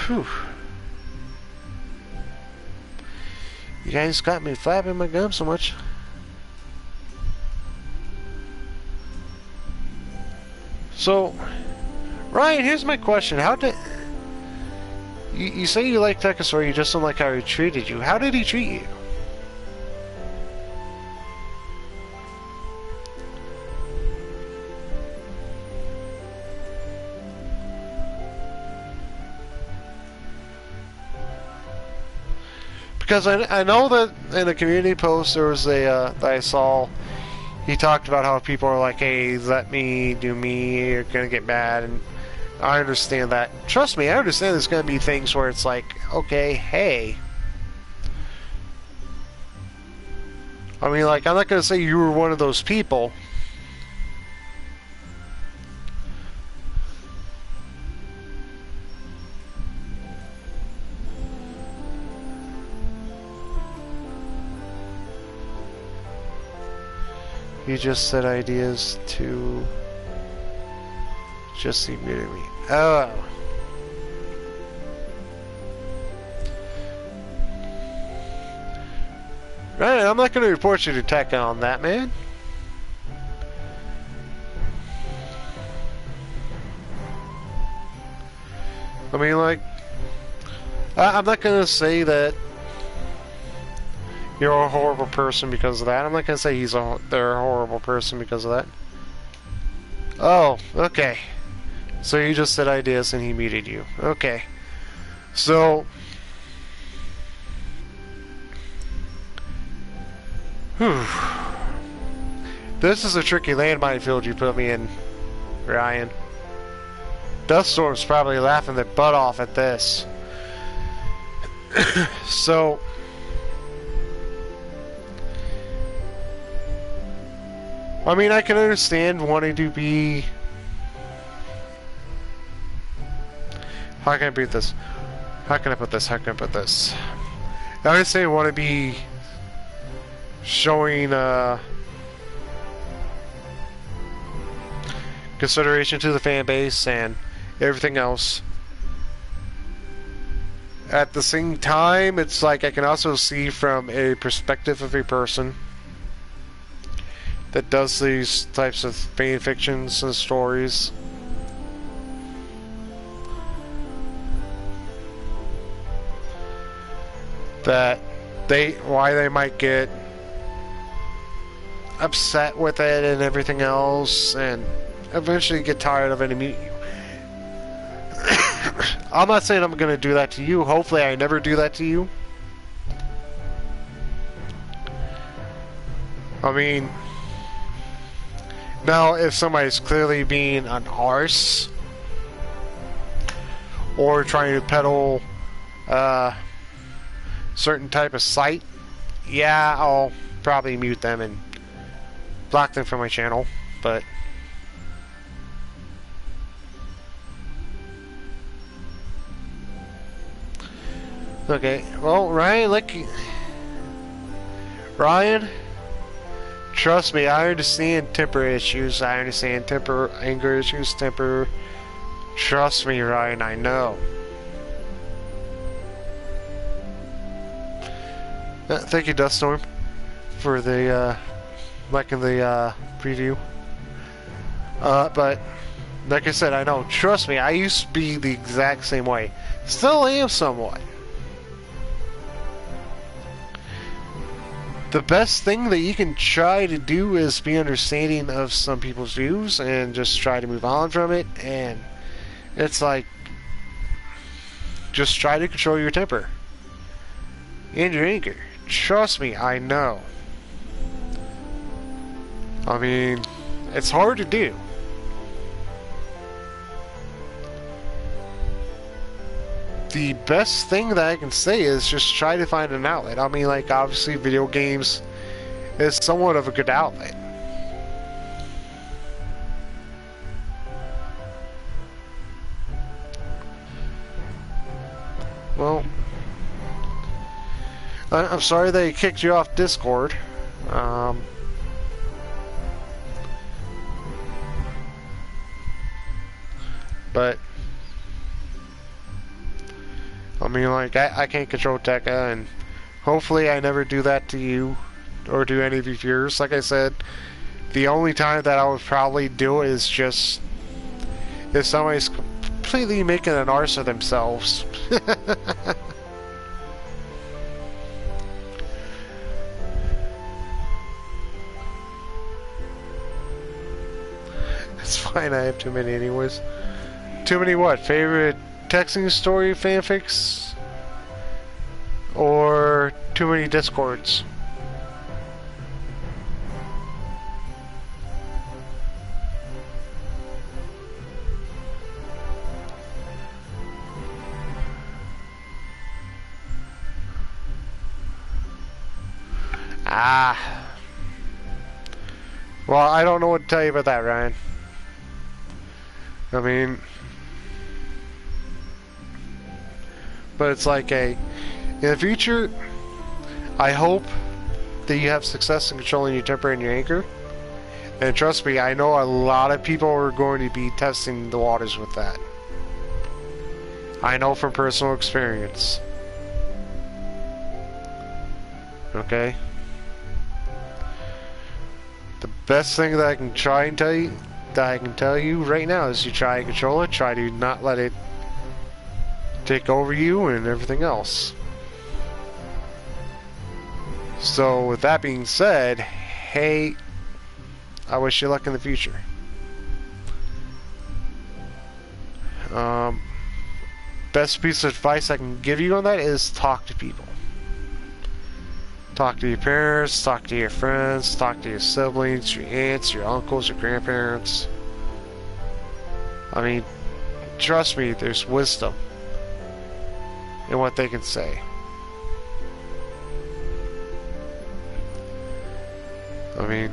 Whew. You guys got me flapping my gums so much. So, Ryan, here's my question. How did... You say you like Tekka, you just don't like how he treated you. How did he treat you? Because I know that in the community post there was a that I saw, he talked about how people are like, hey, let me do me, you're gonna get mad, and I understand that. Trust me, I understand there's gonna be things where it's like, okay, hey. I mean, like, I'm not gonna say you were one of those people. You just said ideas to just see me. Oh. Right, I'm not going to report you to Tekka on that, man. I mean, like, I'm not going to say that you're a horrible person because of that. I'm not going to say they're a horrible person because of that. Oh, okay. So you just said ideas and he muted you. Okay. So, whew. This is a tricky landmine field you put me in, Ryan. Duststorm's probably laughing their butt off at this. So, I mean, I can understand wanting to be... How can I beat this? How can I put this? How can I put this? I would say I want to be showing consideration to the fan base and everything else. At the same time, it's like I can also see from a perspective of a person that does these types of fan fictions and stories. That why they might get upset with it and everything else, and eventually get tired of it immediately. I'm not saying I'm going to do that to you. Hopefully I never do that to you. I mean, now if somebody's clearly being an arse or trying to peddle certain type of site, yeah, I'll probably mute them and block them from my channel, but okay, well, Ryan, trust me, I understand temper issues, I understand anger issues, trust me, Ryan, I know. Thank you, Duststorm, for the, liking the, preview. But, like I said, I know, trust me, I used to be the exact same way. Still am somewhat. The best thing that you can try to do is be understanding of some people's views and just try to move on from it, and it's like, just try to control your temper and your anger. Trust me, I know. I mean, it's hard to do. The best thing that I can say is just try to find an outlet. I mean, like, obviously video games is somewhat of a good outlet. Well, I'm sorry they kicked you off Discord. But I mean, like, I can't control Tekka, and hopefully I never do that to you or do any of your viewers. Like I said, the only time that I would probably do it is just if somebody's completely making an arse of themselves. It's fine, I have too many anyways. Too many what? Favorite texting story fanfics? Or too many Discords? Well, I don't know what to tell you about that, Ryan. I mean, but it's like in the future, I hope that you have success in controlling your temper and your anger. And trust me, I know a lot of people are going to be testing the waters with that. I know from personal experience. Okay? The best thing that I can try and tell you, right now, is you try and control it. Try to not let it take over you and everything else. So with that being said, hey, I wish you luck in the future. best piece of advice I can give you on that is talk to people. Talk to your parents, talk to your friends, talk to your siblings, your aunts, your uncles, your grandparents. I mean, trust me, there's wisdom in what they can say. I mean,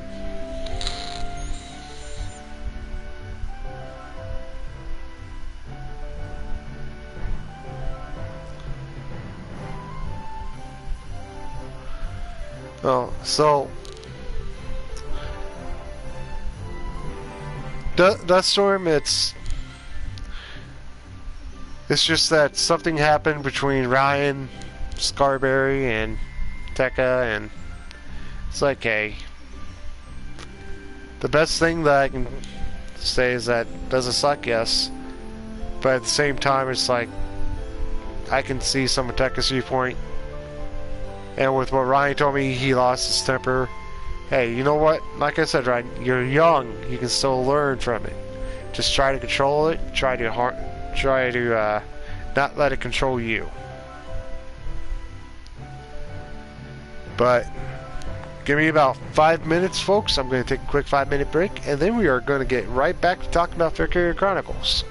oh, so Dust Storm, it's just that something happened between Ryan, Scarberry, and Tekka, and it's like, hey, the best thing that I can say is that does it suck? Yes, but at the same time, it's like I can see some of Tekka's viewpoint, and with what Ryan told me, he lost his temper. Hey, you know what? Like I said, Ryan, you're young. You can still learn from it. Just try to control it. Try to not let it control you. But give me about 5 minutes, folks. I'm going to take a quick 5-minute break, and then we are going to get right back to talking about Valkyria Chronicles.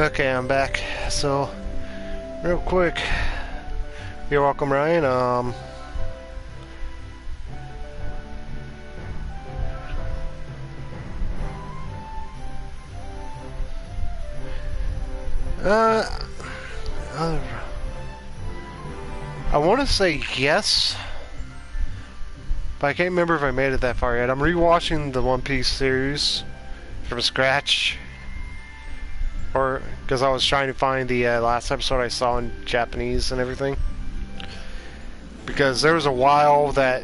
Okay, I'm back. So, real quick, you're welcome, Ryan. I want to say yes, but I can't remember if I made it that far yet. I'm rewatching the One Piece series from scratch, or because I was trying to find the last episode I saw in Japanese and everything. Because there was a while that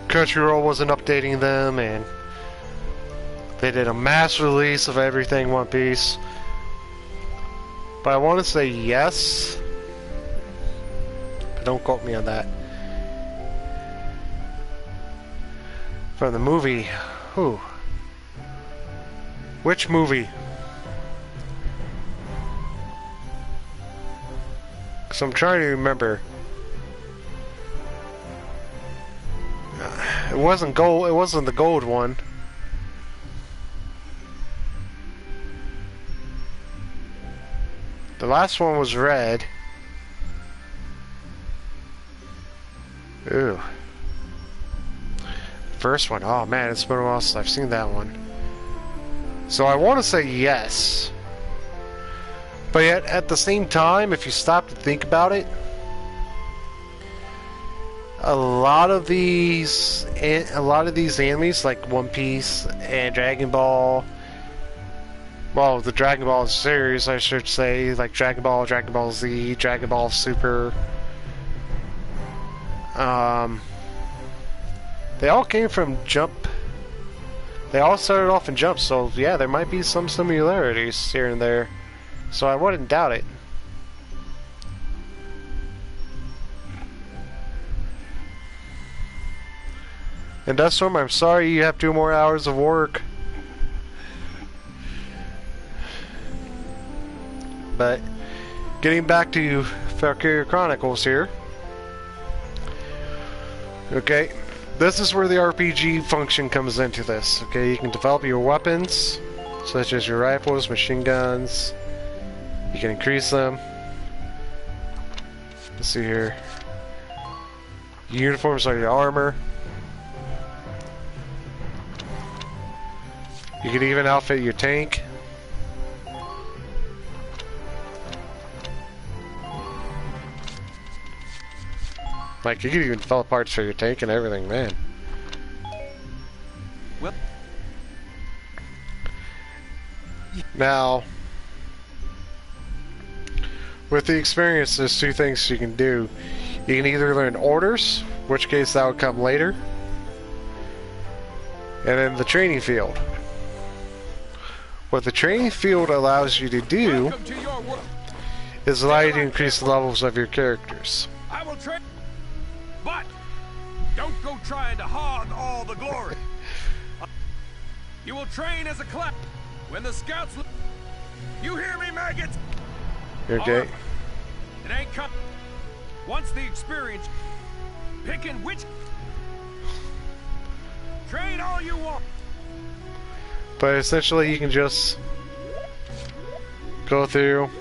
Crunchyroll wasn't updating them, and they did a mass release of everything One Piece. But I want to say yes. But don't quote me on that. From the movie. Who? Which movie? Because I'm trying to remember. It wasn't gold. It wasn't the gold one. The last one was red. Ooh. First one. Oh man, it's been a while since I've seen that one. So I want to say yes. But yet, at the same time, if you stop to think about it, a lot of these animes, like One Piece and Dragon Ball, well, the Dragon Ball series, I should say, like Dragon Ball, Dragon Ball Z, Dragon Ball Super, they all came from Jump. They all started off in Jump, so yeah, there might be some similarities here and there. So I wouldn't doubt it. And Duststorm, I'm sorry you have 2 more hours of work. But getting back to Valkyria Chronicles here. Okay, this is where the RPG function comes into this. Okay, you can develop your weapons, such as your rifles, machine guns. You can increase them. Let's see here. Uniforms are your armor. You can even outfit your tank. Like, you can even develop parts for your tank and everything, man. Well, now, with the experience, there's 2 things you can do. You can either learn orders, which case that would come later, and then the training field. What the training field allows you to do is allow you to increase the levels of your characters. I will train, but don't go trying to hog all the glory. You will train as a class. When the scouts look, you hear me, maggots? You're okay. It ain't come. Once the experience, picking which, train all you want. But essentially, you can just go through,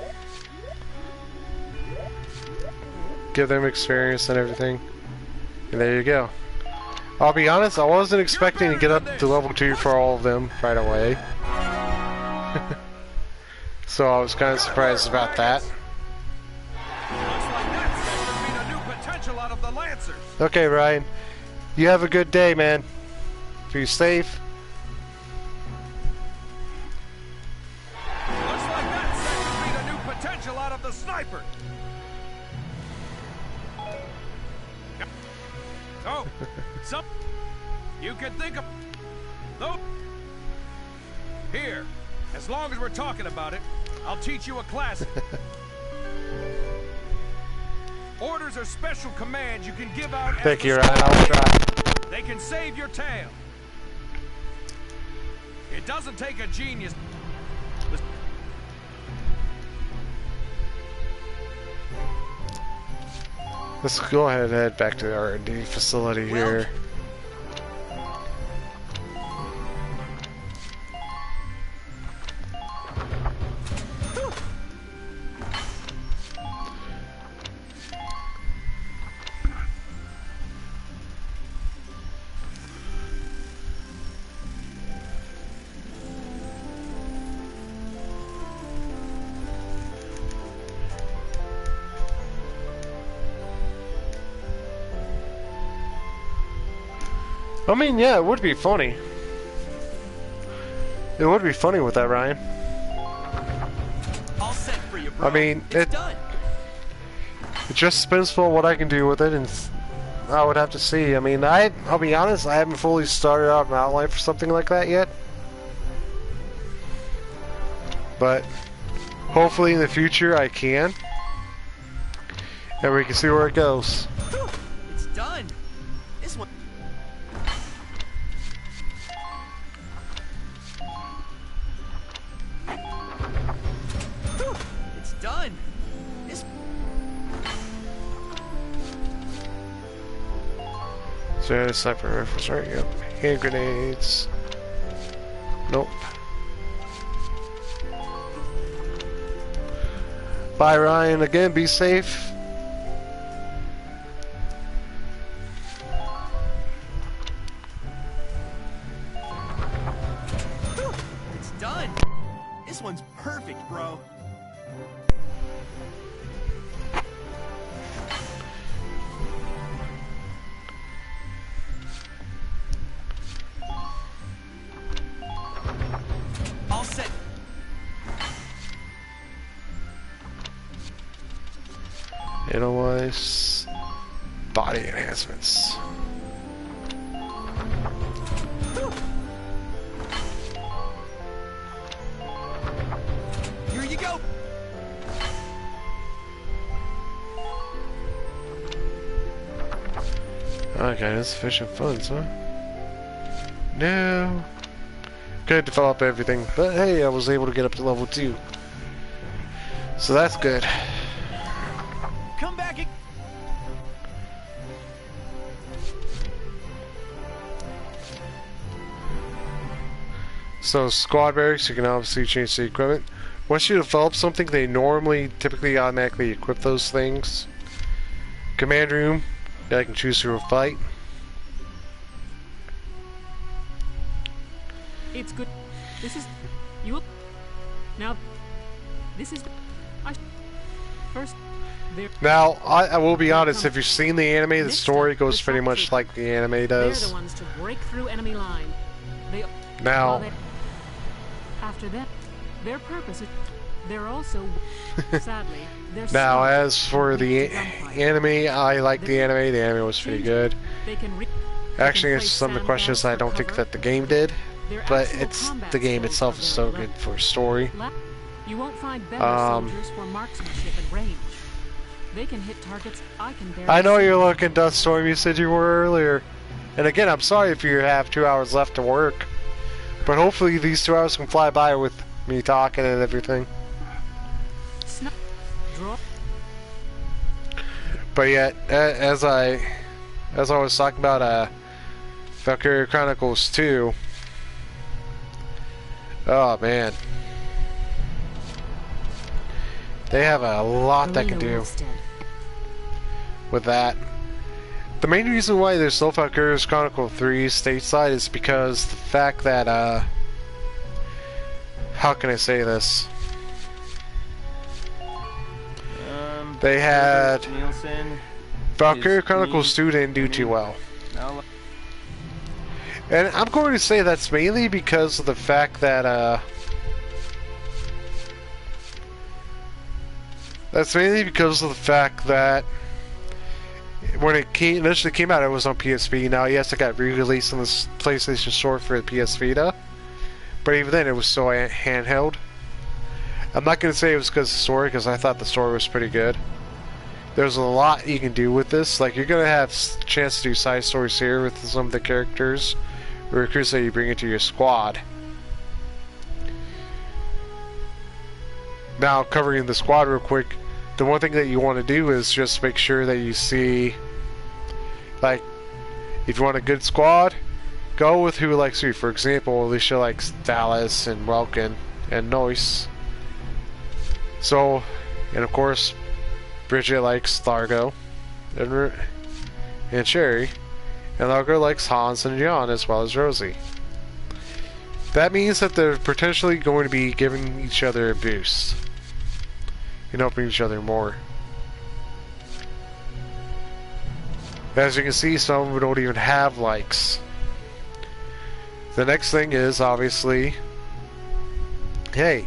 give them experience and everything, and there you go. I'll be honest, I wasn't expecting to get up to level 2 for all of them right away. So I was kind of surprised about that. Looks like that's going to be the new potential out of the Lancers. Okay, Ryan. You have a good day, man. Be safe. Looks like that's going to be the new potential out of the sniper. Oh, some you can think of. No. Here, as long as we're talking about it, I'll teach you a class. Orders are special commands you can give out. Thank you, Ryan. I'll try. They can save your tail. It doesn't take a genius. Let's go ahead and head back to the R&D facility here. I mean, yeah, it would be funny. It would be funny with that, Ryan. All set for you, bro. I mean, it's done. It just depends on what I can do with it, and I would have to see. I mean, I'll be honest, I haven't fully started out an outline for something like that yet. But hopefully in the future I can. And we can see where it goes. It's done. This one. It's done. This. So yeah, sniper rifles, right? Yep. Hand grenades. Nope. Bye, Ryan. Again, be safe. It's done. This one's perfect, bro. All set. Analyze body enhancements. Here you go. Okay, that's sufficient funds, huh? No. Couldn't develop everything, but hey, I was able to get up to level 2. So that's good. Come back. So squad barracks, you can obviously change the equipment. Once you develop something, they typically automatically equip those things. Command room, I can choose through a fight. It's good. This is you. Now, this is. First, there. Now, I will be honest, if you've seen the anime, the story goes pretty much like the anime They're does. the ones to break through enemy line. They. Now, After that, their purpose is. They're also. Sadly, they're. now slow. as for the anime, I like the anime. The anime was pretty good. They can Actually, answer some of the questions I don't think that the game did, but the game itself is so good for story. You won't find better soldiers for marksmanship and range. They can hit targets I can barely I know see. you're looking, Duststorm. You said you were earlier. And again, I'm sorry if you have 2 hours left to work. But hopefully these 2 hours can fly by with me talking and everything. But yet, as I was talking about Valkyria Chronicles 2, oh man, they have a lot they can do with that. The main reason why there's no Valkyria Chronicles 3 stateside is because the fact that how can I say this? They had Valkyria Chronicles 2 didn't do too well. And I'm going to say that's mainly because of the fact that when it initially came out, it was on PSP. Now, yes, it got re-released on the PlayStation Store for the PS Vita, but even then, it was still handheld. I'm not going to say it was because of the story, because I thought the story was pretty good. There's a lot you can do with this. Like, you're going to have a chance to do side stories here with some of the characters, or recruits that you bring into your squad. Now, covering the squad real quick, the one thing that you want to do is just make sure that you see, like, if you want a good squad, go with who likes you. For example, Alicia likes Dallas and Welkin and Noise. So, and of course, Bridget likes Largo and Sherry, and Largo likes Hans and John as well as Rosie. That means that they're potentially going to be giving each other a boost and helping each other more. As you can see, some of them don't even have likes. The next thing is obviously, hey,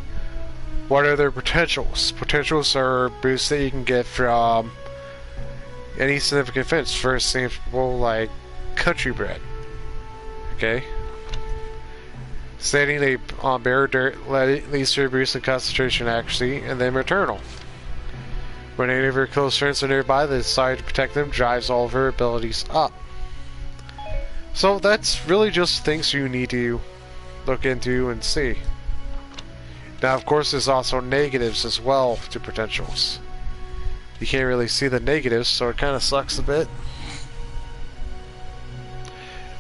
what are their potentials? Potentials are boosts that you can get from any significant events. For example, like country bread. Okay? Standing a bear dirt leads to a boost in concentration accuracy, and then maternal. When any of your close friends are nearby, they decide to protect them, drives all of her abilities up. So that's really just things you need to look into and see. Now, of course, there's also negatives as well to potentials. You can't really see the negatives, so it kind of sucks a bit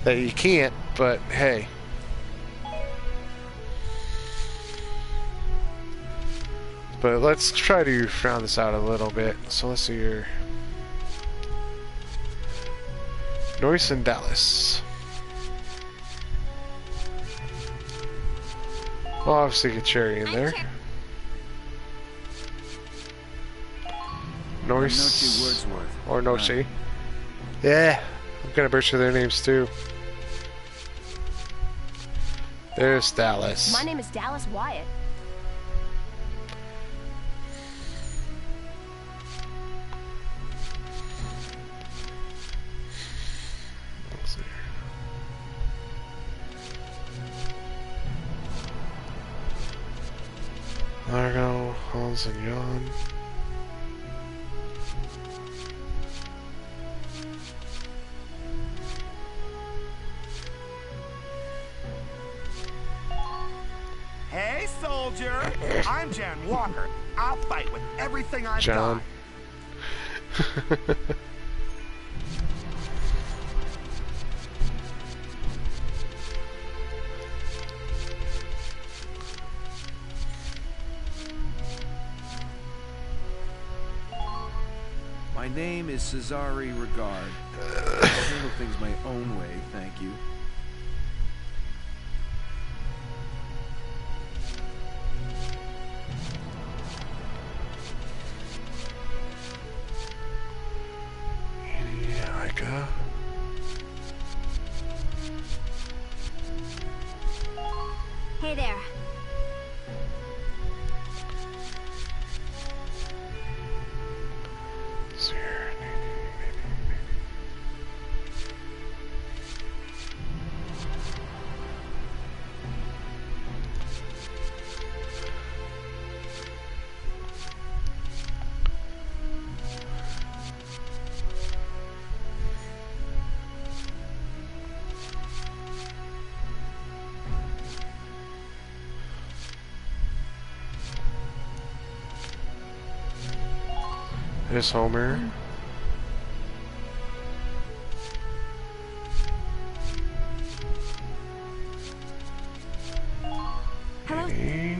that you can't, but hey. But let's try to round this out a little bit. So let's see here. Noise and Dallas. Well, obviously get Cherry in there. Noise or Noche. Yeah, I'm gonna butcher their names too. There's Dallas. My name is Dallas Wyatt. Largo, Hans, and Jan. Hey, soldier! I'm Jan Walker. I'll fight with everything I've John. got. My name is Cesare Regard. I'll handle things my own way, thank you. Hey there. There's Homer. Hello. Okay.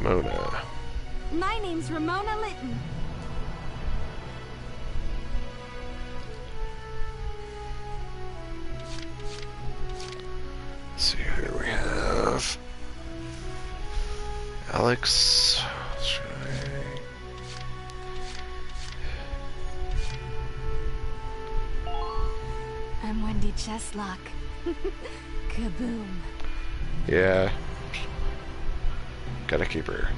Ramona. My name's Ramona Litton. Let's see who we have. Alex. I'm Wendy Cheslock. Kaboom. Yeah. Gotta keep her.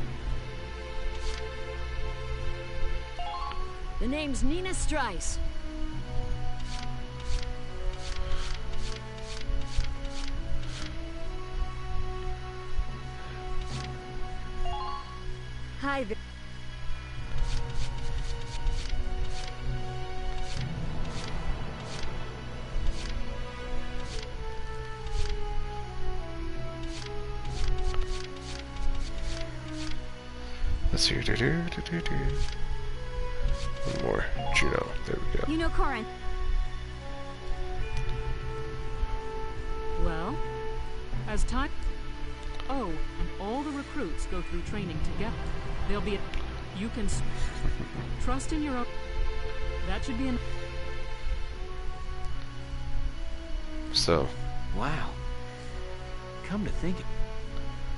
The name's Nina Strice. Hi there. Let's see. One more. Juno. There we go. You know Corin. As time... Oh, and all the recruits go through training together. They'll be... You can... Trust in your own... That should be an... So... Wow. Come to think of it,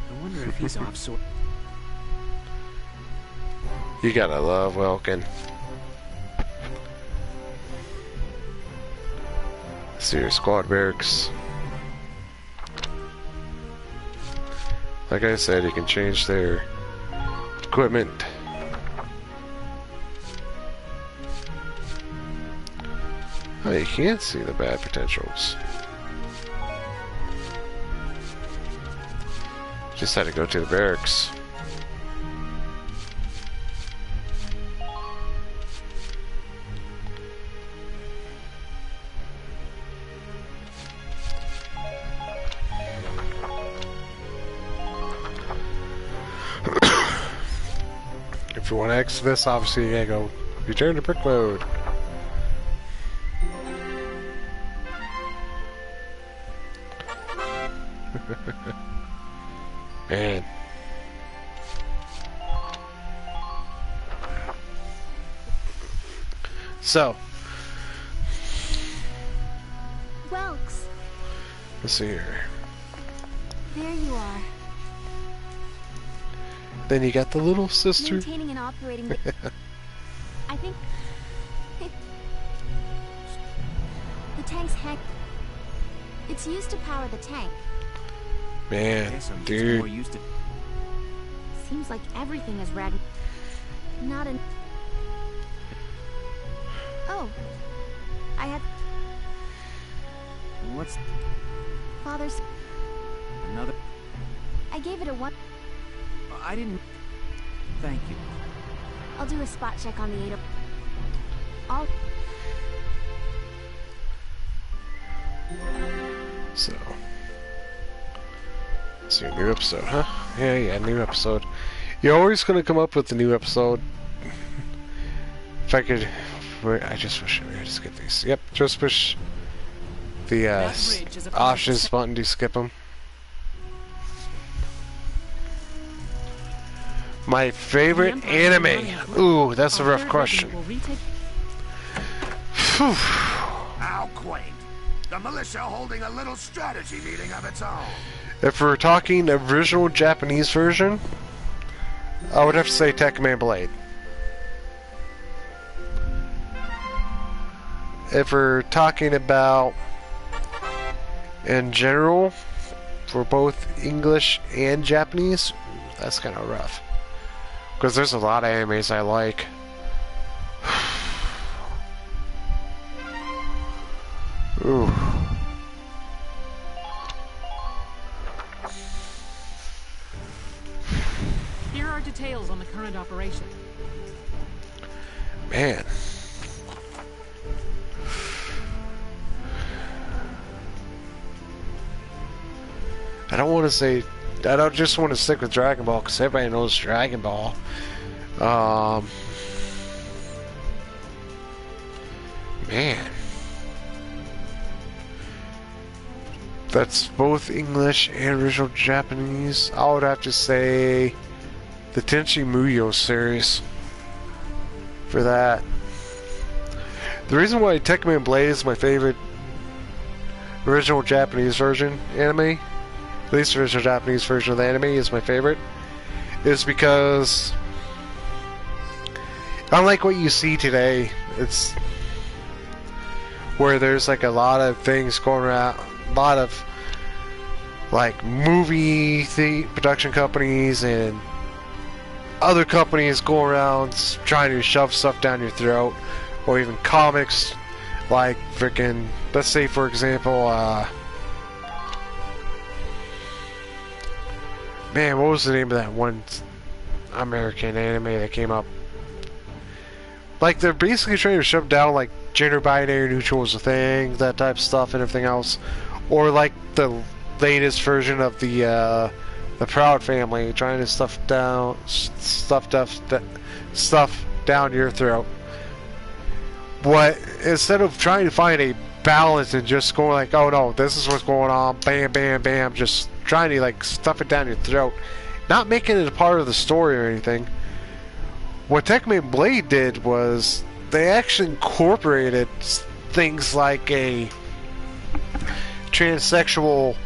I wonder if he's off sort... You gotta love Welkin. See your squad barracks. Like I said, you can change their equipment. Oh, you can't see the bad potentials. Just had to go to the barracks. If you want to exit this, obviously you gotta go return to brick mode. Man. So. Welks, Let's see here. there you are. Then you got the little sister. Maintaining and operating the... I think... the tank's heck... It's used to power the tank. Man, Guess I'm just dude. more used to... Seems like everything is rad... Not an... Oh. I had... What's Father's... another... I gave it a 1... I didn't... Thank you. I'll do a spot check on the 8... I'll... So. Let's see, a new episode, huh? Yeah, new episode. You're always gonna come up with a new episode. If I could... I just wish I could skip these. Yep, just push the options button to skip them. My favorite anime. Ooh, that's a rough question. Phew. How quaint. The militia holding a little strategy meeting of its own. If we're talking original Japanese version, I would have to say Tekkaman Blade. If we're talking about in general, for both English and Japanese, that's kind of rough. Because there's a lot of animes I like. Ooh. Here are details on the current operation. Man. I don't want to say... I don't just want to stick with Dragon Ball because everybody knows Dragon Ball. Man. That's both English and original Japanese. I would have to say the Tenchi Muyo series for that. The reason why Tekkaman Blade is my favorite original Japanese version anime, at least the original Japanese version of the anime is my favorite, is because unlike what you see today, it's where there's like a lot of things going around, a lot of like movie production companies and other companies go around trying to shove stuff down your throat, or even comics like freaking, let's say for example, man, what was the name of that one American anime that came up? Like, they're basically trying to shove down, like, gender binary neutral is a thing, that type of stuff and everything else. Or, like, the latest version of the Proud Family, trying to stuff down your throat. What, instead of trying to find a balance and just going like, oh no, this is what's going on, bam, bam, bam, just trying to like stuff it down your throat, not making it a part of the story or anything. What Tekken Blade did was they actually incorporated things like a transsexual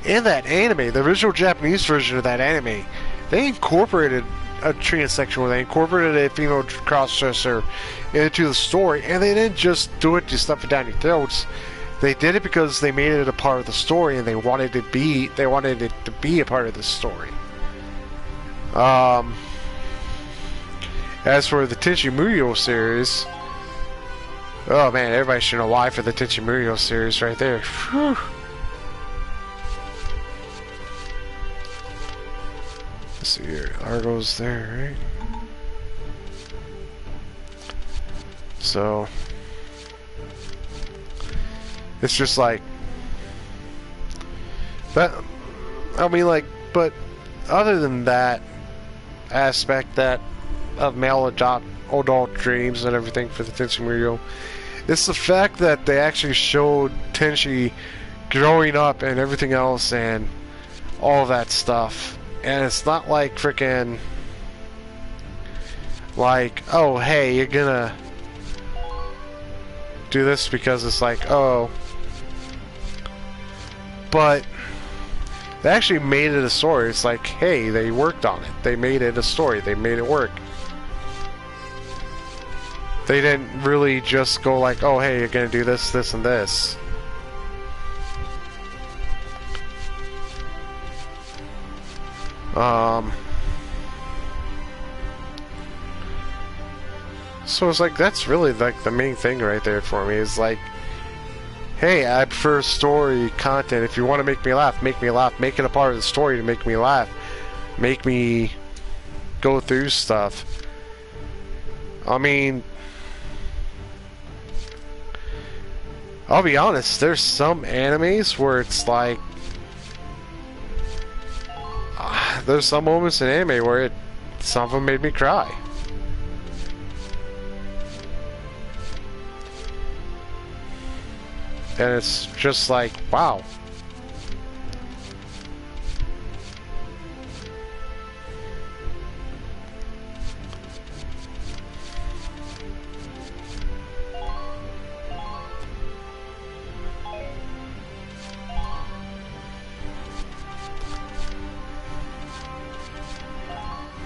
in that anime. The original Japanese version of that anime, they incorporated a transsexual. They incorporated a female crossdresser into the story, and they didn't just do it to stuff it down your throats. They did it because they made it a part of the story, and they wanted it to be a part of the story. As for the Tenchi Muyo series, oh man, everybody should know why for the Tenchi Muyo series right there. Whew. Let's see here, Argo's there, right? So it's just like that. I mean, like, but other than that aspect that of male adult dreams and everything for the Tenchi Muyo, it's the fact that they actually showed Tenchi growing up and everything else and all of that stuff. And it's not like freaking like, oh hey, you're gonna do this because it's like, oh, but they actually made it a story. It's like, hey, they worked on it. They made it a story. They made it work. They didn't really just go like, oh hey, you're gonna do this, this, and this. So it's like, that's really like the main thing right there for me, is like, hey, I prefer story content. If you want to make me laugh, make me laugh. Make it a part of the story to make me laugh. Make me go through stuff. I mean, I'll be honest, there's some animes where it's like, there's some moments in anime where some of them made me cry. And it's just like, wow.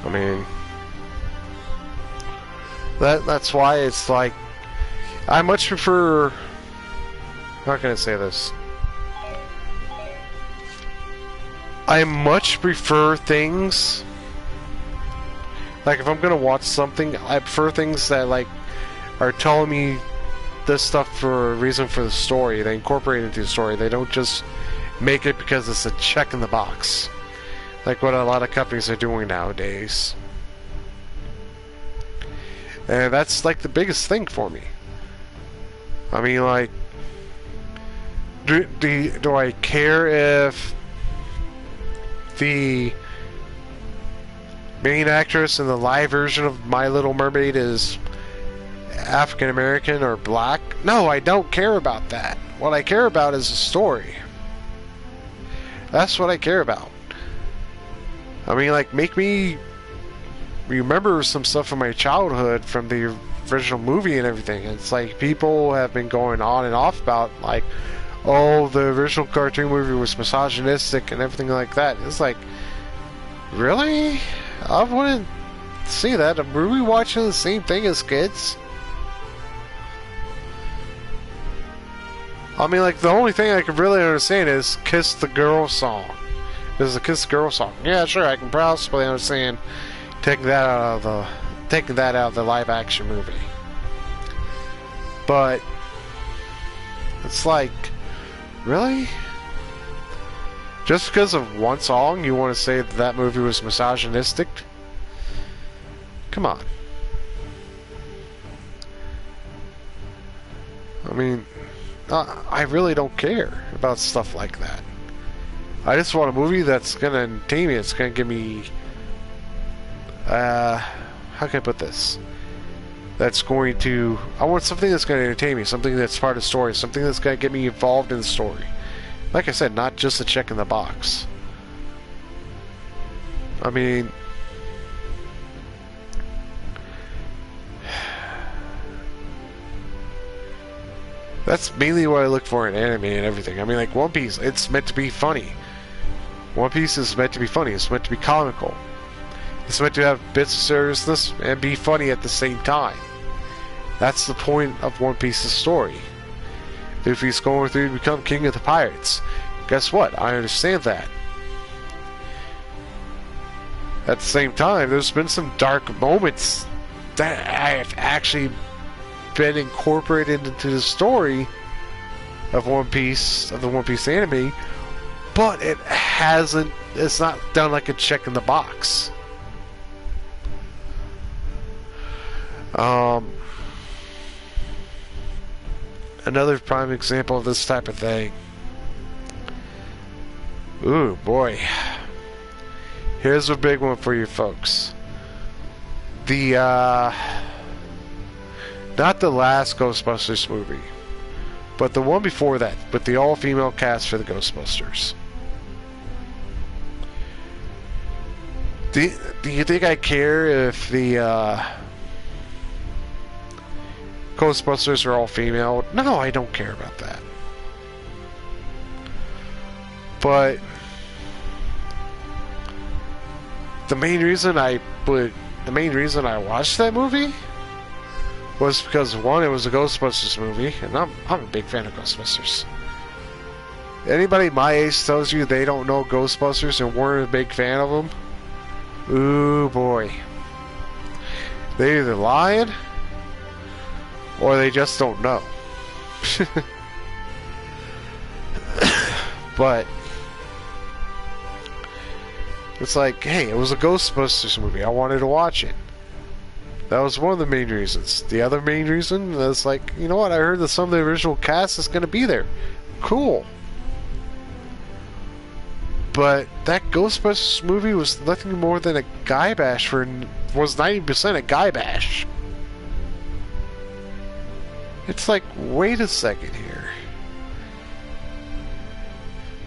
I mean, that's why it's like, I much prefer, how can I say this? I much prefer things, like if I'm gonna watch something, I prefer things that like are telling me this stuff for a reason for the story. They incorporate it into the story. They don't just make it because it's a check in the box, like what a lot of companies are doing nowadays. And that's like the biggest thing for me. I mean, like, do I care if the main actress in the live version of My Little Mermaid is African American or black? No, I don't care about that. What I care about is the story. That's what I care about. I mean, like, make me remember some stuff from my childhood, from the original movie and everything. It's like people have been going on and off about, like, oh, the original cartoon movie was misogynistic and everything like that. It's like, really? I wouldn't see that. Were we watching the same thing as kids? I mean, like, the only thing I can really understand is Kiss the Girl song. This is a Kiss the Girl song. Yeah, sure, I can possibly understand taking that out of the live action movie. But it's like, really? Just because of one song you want to say that movie was misogynistic? Come on. I mean, I really don't care about stuff like that. I just want a movie that's gonna entertain me. It's gonna give me, how can I put this? That's going to, I want something that's going to entertain me, something that's part of the story, something that's going to get me involved in the story. Like I said, not just a check in the box. I mean, that's mainly what I look for in anime and everything. I mean, like One Piece, it's meant to be funny. One Piece is meant to be funny. It's meant to be comical. It's meant to have bits of seriousness and be funny at the same time. That's the point of One Piece's story. Luffy's going through to become king of the pirates. Guess what? I understand that. At the same time, there's been some dark moments that have actually been incorporated into the story of One Piece, of the One Piece anime, but it hasn't, it's not done like a check in the box. Another prime example of this type of thing. Ooh, boy. Here's a big one for you folks. The, not the last Ghostbusters movie, but the one before that, with the all-female cast for the Ghostbusters. Do you think I care if the, Ghostbusters are all female? No, I don't care about that. But the main reason I watched that movie was because, one, it was a Ghostbusters movie, and I'm a big fan of Ghostbusters. Anybody my age tells you they don't know Ghostbusters and weren't a big fan of them, ooh boy, they either lying or they just don't know. But it's like, hey, it was a Ghostbusters movie. I wanted to watch it. That was one of the main reasons. The other main reason is like, you know what? I heard that some of the original cast is going to be there. Cool. But that Ghostbusters movie was nothing more than a guy bash was 90% a guy bash. It's like, wait a second here.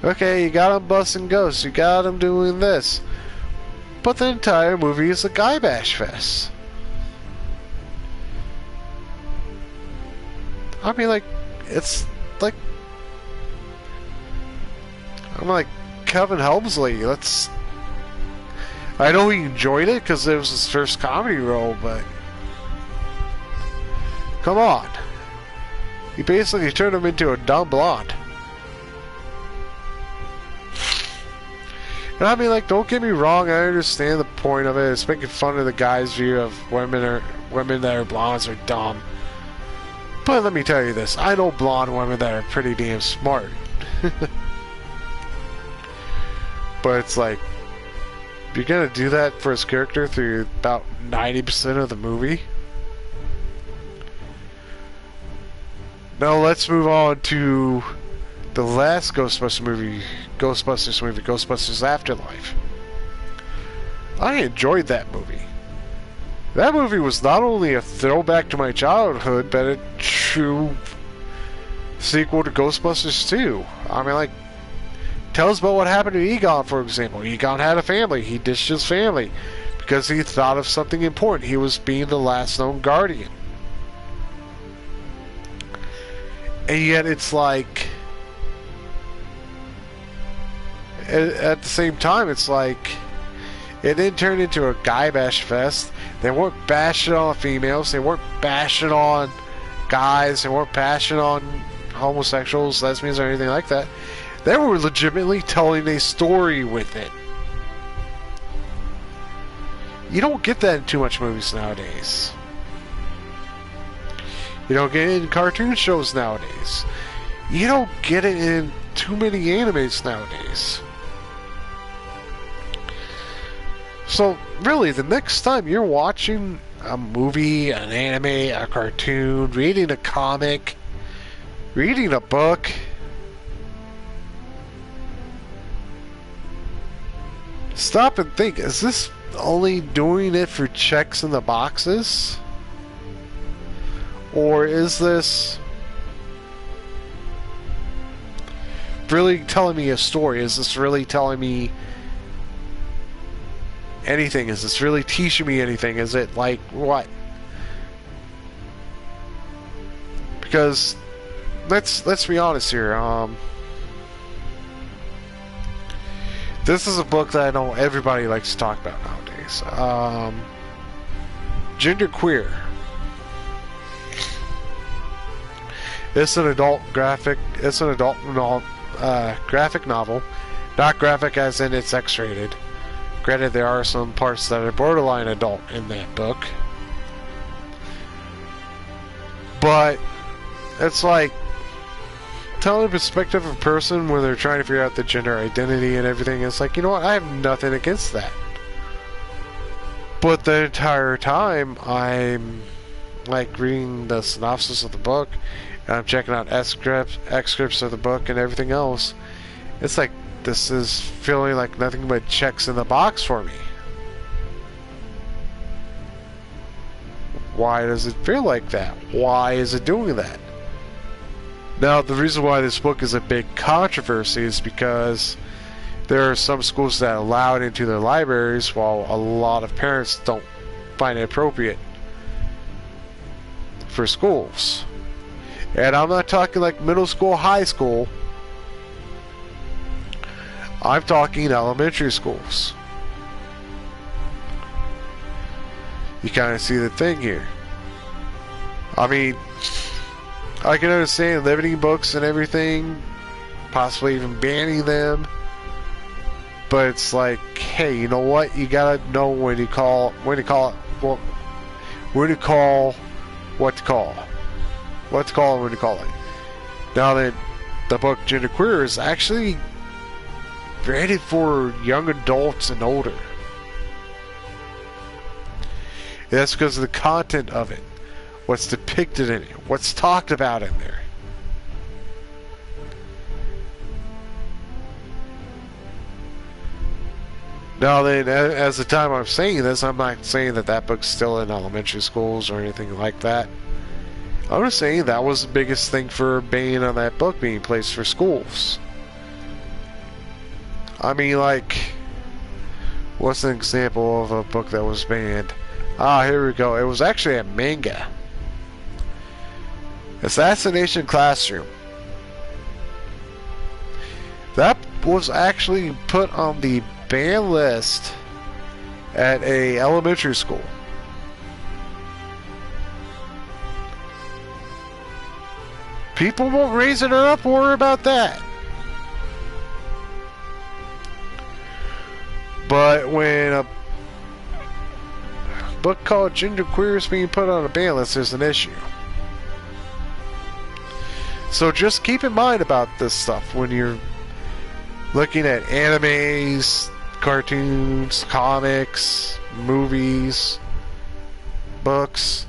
Okay, you got him busting ghosts, you got him doing this. But the entire movie is a guy bash fest. I mean, like, it's like, I'm like, Kevin Helmsley, I know he enjoyed it because it was his first comedy role, but come on. He basically turned him into a dumb blonde. And I mean, like, don't get me wrong, I understand the point of it. It's making fun of the guy's view of women that are blondes are dumb. But let me tell you this, I know blonde women that are pretty damn smart. But it's like, you're gonna do that for his character through about 90% of the movie? Now let's move on to the last Ghostbusters movie, Ghostbusters Afterlife. I enjoyed that movie. That movie was not only a throwback to my childhood, but a true sequel to Ghostbusters 2. I mean, like, tell us about what happened to Egon, for example. Egon had a family. He ditched his family because he thought of something important. He was being the last known guardian. And yet it's like, at the same time, it's like, it didn't turn into a guy bash fest. They weren't bashing on females. They weren't bashing on guys. They weren't bashing on homosexuals, lesbians, or anything like that. They were legitimately telling a story with it. You don't get that in too much movies nowadays. You don't get it in cartoon shows nowadays. You don't get it in too many animes nowadays. So, really, the next time you're watching a movie, an anime, a cartoon, reading a comic, reading a book, stop and think, is this only doing it for checks in the boxes? Or is this really telling me a story? Is this really telling me anything? Is this really teaching me anything? Is it like what? Because let's be honest here. This is a book that I know everybody likes to talk about nowadays. Genderqueer. It's an adult graphic. It's an adult graphic novel, not graphic as in it's X-rated. Granted, there are some parts that are borderline adult in that book, but it's like telling the perspective of a person when they're trying to figure out the gender identity and everything. It's like, you know what? I have nothing against that. But the entire time, I'm like reading the synopsis of the book, and I'm checking out excerpts of the book and everything else. It's like this is feeling like nothing but checks in the box for me. Why does it feel like that? Why is it doing that? Now, the reason why this book is a big controversy is because there are some schools that allow it into their libraries, while a lot of parents don't find it appropriate for schools. And I'm not talking like middle school, high school. I'm talking elementary schools. You kind of see the thing here. I mean, I can understand limiting books and everything, possibly even banning them. But it's like, hey, you know what? You gotta know when to call what to call, and when to call it. Now that the book Genderqueer is actually rated for young adults and older. That's because of the content of it, what's depicted in it, what's talked about in there. Now then, as the time I'm saying this, I'm not saying that that book's still in elementary schools or anything like that. I'm just saying that was the biggest thing for banning on that book being placed for schools. I mean, like, what's an example of a book that was banned? Ah, here we go. It was actually a manga. Assassination Classroom. That was actually put on the ban list at a elementary school. People won't raise an uproar about that. But when a book called Genderqueer is being put on a ban list, there's an issue. So just keep in mind about this stuff when you're looking at animes, cartoons, comics, movies, books.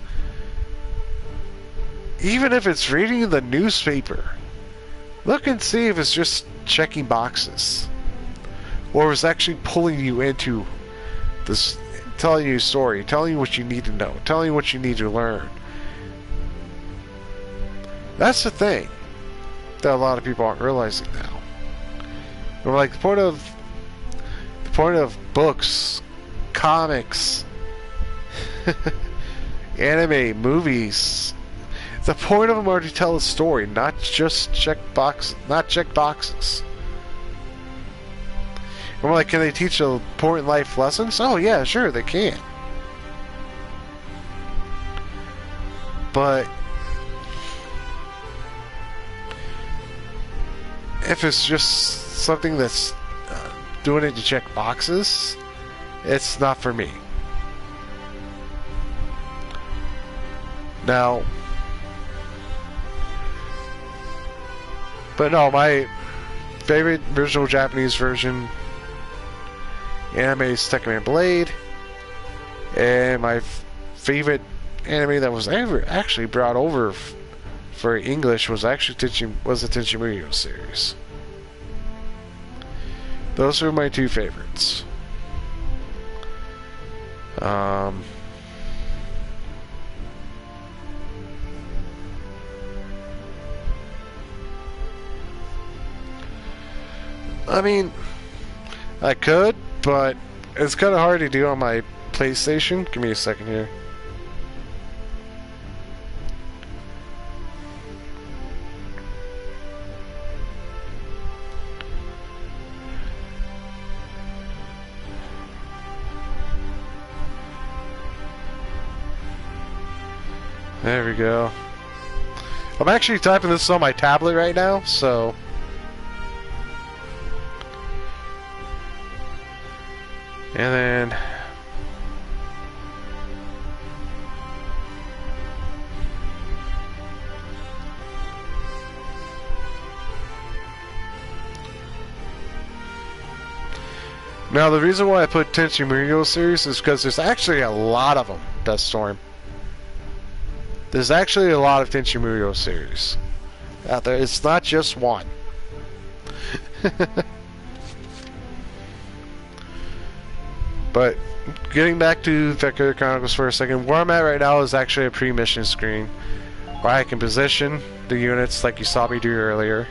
Even if it's reading the newspaper, look and see if it's just checking boxes, or if it's actually pulling you into this, telling you a story, telling you what you need to know, telling you what you need to learn. That's the thing that a lot of people aren't realizing now. Or like the point of books, comics, anime, movies. The point of them are to tell a story, not just check boxes. And we're like, can they teach important life lessons? Oh yeah, sure they can. But if it's just something that's doing it to check boxes, it's not for me. Now, but no, my favorite original Japanese version anime is Tekkaman Blade, and my favorite anime that was ever actually brought over for English was actually the Tenchi Muyo series. Those are my two favorites. I mean, I could, but it's kind of hard to do on my PlayStation. Give me a second here. There we go. I'm actually typing this on my tablet right now, so... And then... Now, the reason why I put Tenchi Muyo series is because there's actually a lot of them, Deathstorm. There's actually a lot of Tenchi Muyo series out there. It's not just one. But getting back to Valkyria Chronicles for a second, where I'm at right now is actually a pre-mission screen where I can position the units like you saw me do earlier.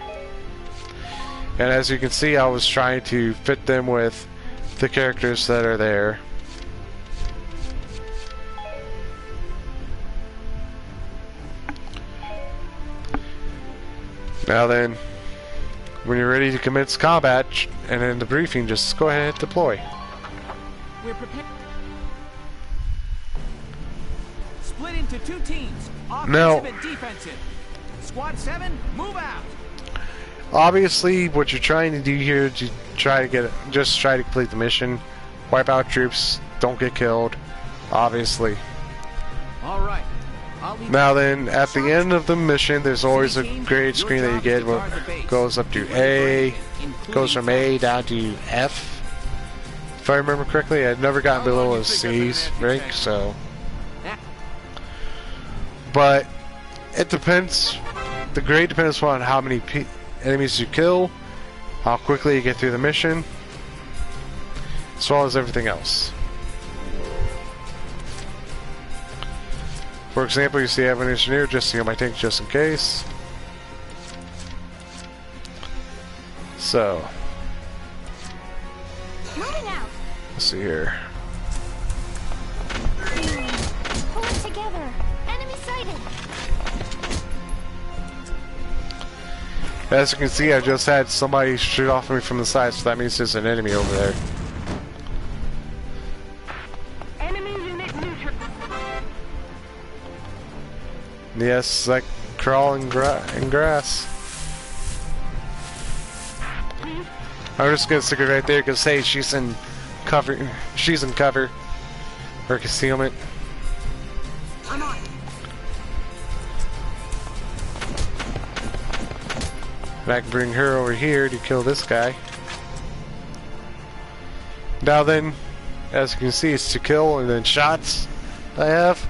And as you can see, I was trying to fit them with the characters that are there. Now then, when you're ready to commence combat and in the briefing, just go ahead and deploy. We're prepared. Split into 2 teams. Offensive Now, and defensive. Squad 7, move out. obviously, what you're trying to do here is try to complete the mission, wipe out troops, don't get killed, obviously. All right. Now then, at the end of the mission, there's always a grade screen that you get where it goes up to A, goes from A down to F. If I remember correctly, I'd never gotten below a C's rank, so... But, it depends, the grade depends on how many enemies you kill, how quickly you get through the mission, as well as everything else. For example, you see I have an engineer just to get my tank just in case. So, Moving out. let's see here. Pull it together. Enemy sighted. As you can see, I just had somebody shoot off at me from the side, so that means there's an enemy over there. Yes, like crawling in grass. I'm just gonna stick it right there because hey, she's in cover. She's in cover or concealment. I'm on. And I can bring her over here to kill this guy. Now then, as you can see, it's to kill and then shots I have.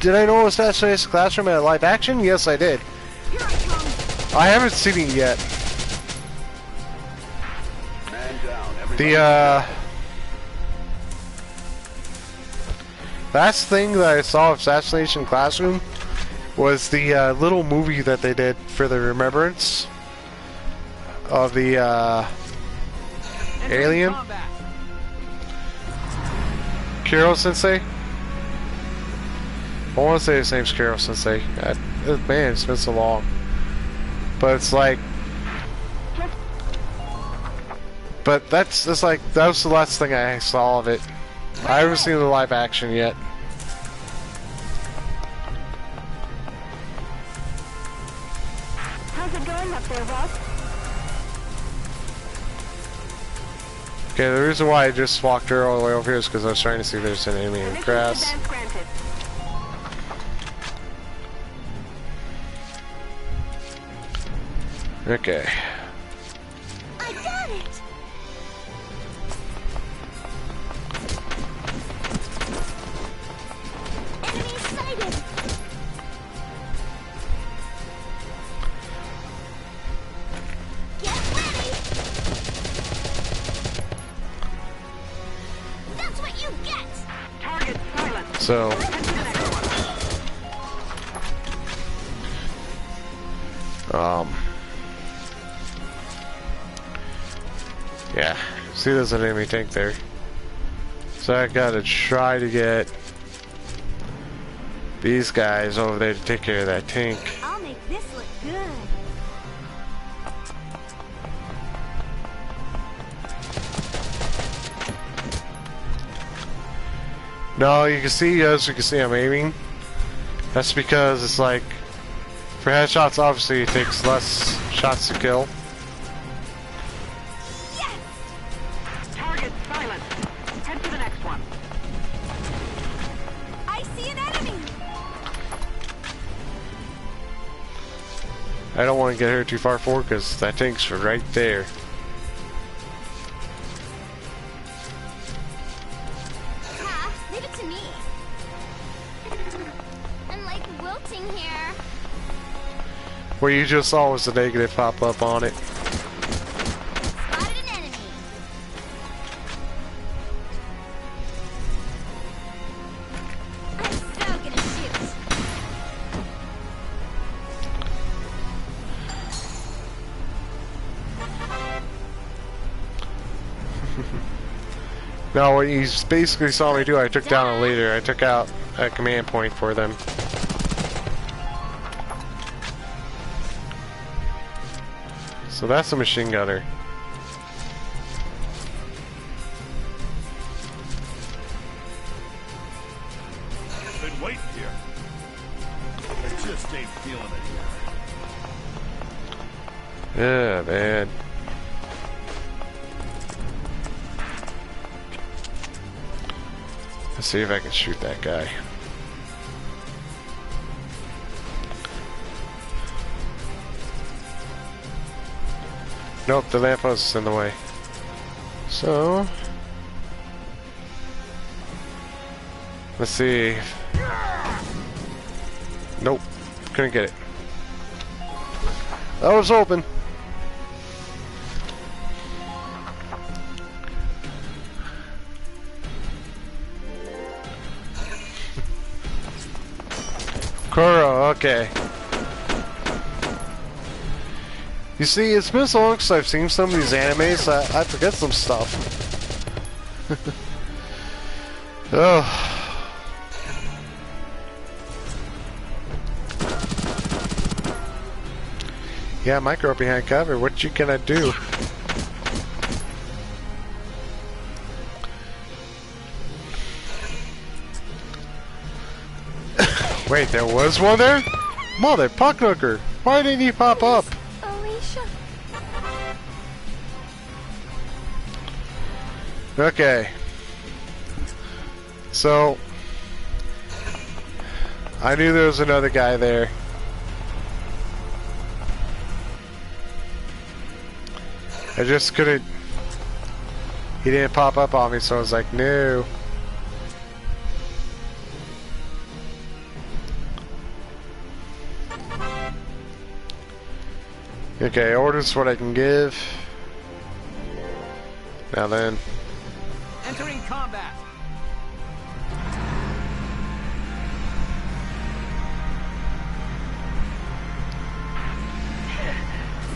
Did I know Assassination Classroom had live action? Yes, I did. Here I come. I haven't seen it yet. The last thing that I saw of Assassination Classroom was the little movie that they did for the remembrance of the alien. Kiro Sensei. I want to say his name's Kiro Sensei. Man, it's been so long. But it's like... But that's like, that was the last thing I saw of it. I haven't seen the live action yet. How's it going up there, Russ? Okay, the reason why I just walked her all the way over here is because I was trying to see if there's an enemy in the grass. Okay. I got it. Enemy sighted. Get ready. That's what you get. Target silent. So... Yeah, see there's an enemy tank there. So I gotta try to get these guys over there to take care of that tank. I'll make this look good. No, you can see, as you can see, I'm aiming. That's because it's like, for headshots, obviously it takes less shots to kill. Yes! Target silent. Head to the next one. I see an enemy! I don't want to get her too far forward because that tank's right there. Ah, leave it to me. I'm like wilting here. What you just saw was the negative pop up on it. Spotted an enemy. I'm so gonna shoot. No, what you basically saw me do, I took down a leader. I took out a command point for them. So that's a machine gunner. Been waiting here. I just ain't feeling it here. Yeah, man. Let's see if I can shoot that guy. Nope, the lamppost is in the way. So, let's see. Nope, couldn't get it. I was open. Kuro, okay. You see, it's been so long since I've seen some of these animes that I forget some stuff. Oh. Yeah, micro behind cover. What you gonna do? Wait, there was one there? Mother puckhooker! Why didn't he pop up? Alicia. Okay. So, I knew there was another guy there. I just couldn't. He didn't pop up on me, so I was like, no. Okay, orders what I can give. Now then. Entering combat.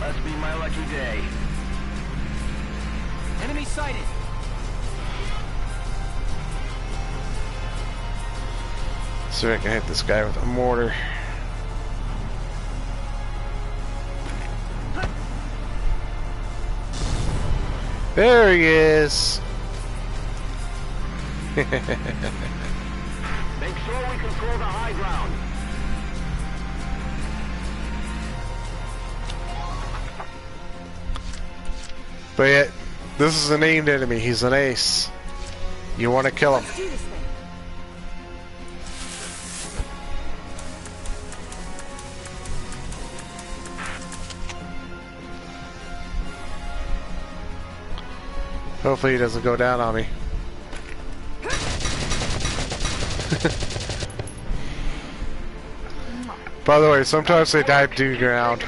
Must be my lucky day. Enemy sighted. See if I can hit this guy with a mortar. There he is! Make sure we control the high ground. But yet, this is a named enemy. He's an ace. You want to kill him. Let's do this thing. Hopefully he doesn't go down on me. By the way, sometimes they dive to the ground.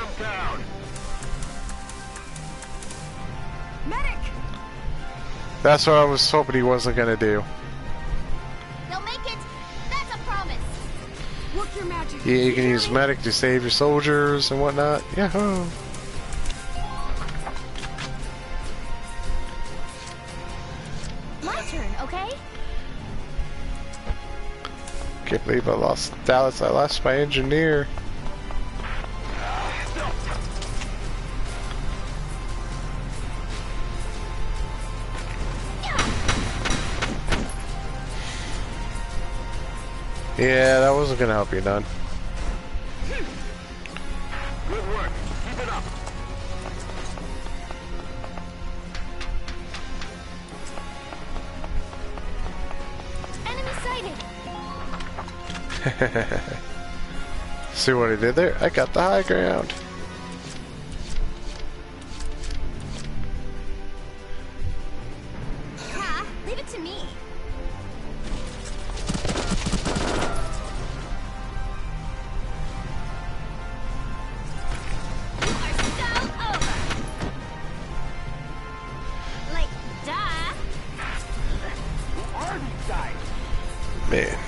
Medic! That's what I was hoping he wasn't gonna do. They'll make it. That's a promise. Work your magic. You can use medic to save your soldiers and whatnot. Yahoo! turn, okay? Can't believe I lost Dallas. I lost my engineer. Yeah, that wasn't gonna help you none. Good work. Keep it up. Enemy sighted. See what I did there? I got the high ground. Yeah, leave it to me. You are so over. Like, duh. Who are these guys? Man.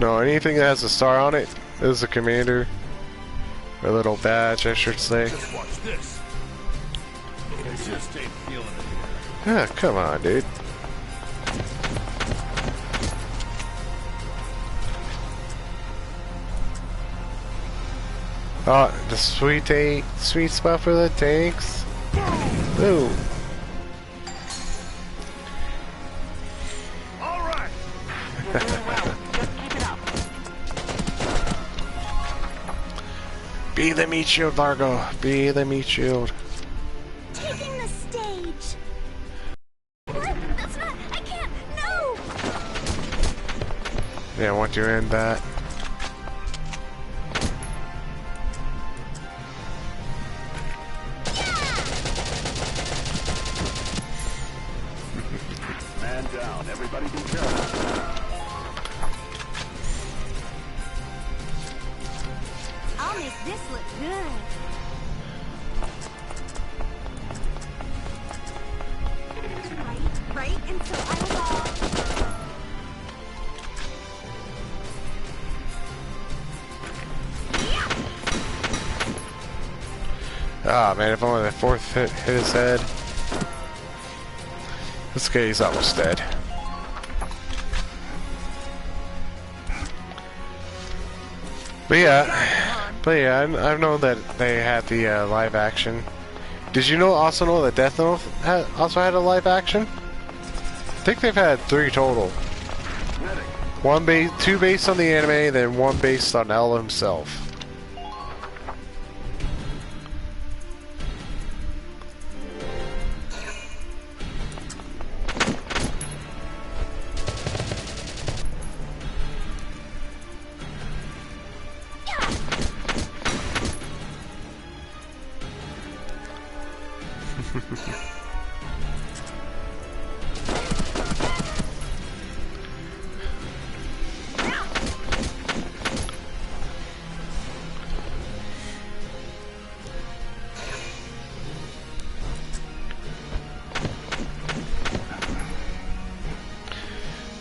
No, anything that has a star on it is a commander. Or a little badge, I should say. Just watch this. I just ain't feeling it here. Ah, come on, dude. Oh, the sweet spot for the tanks. Ooh. All right. You're doing well. Just keep it up. Be the meat shield, Largo. Be the meat shield. Taking the stage. What? That's not. I can't. No. Yeah, once you end that. Man down. Everybody be careful. I'll make this look good. Right, until I was all... Ah, man, if only the fourth hit his head. This guy's almost dead. But yeah, I know that they had the live action. Did you also know that Death Note also had a live action? I think they've had 3 total. Two based on the anime, then 1 based on L himself.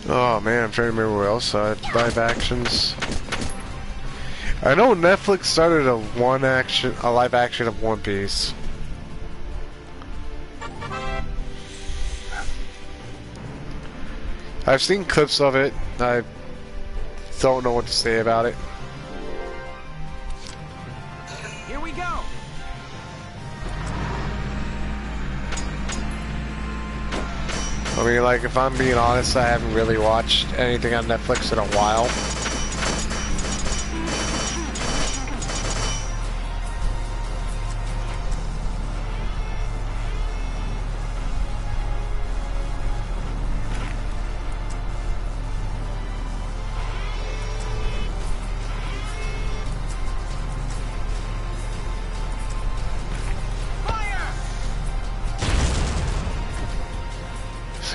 Oh man, I'm trying to remember what else I had live actions. I know Netflix started a live action of One Piece. I've seen clips of it. I don't know what to say about it. Here we go. I mean, like, if I'm being honest, I haven't really watched anything on Netflix in a while.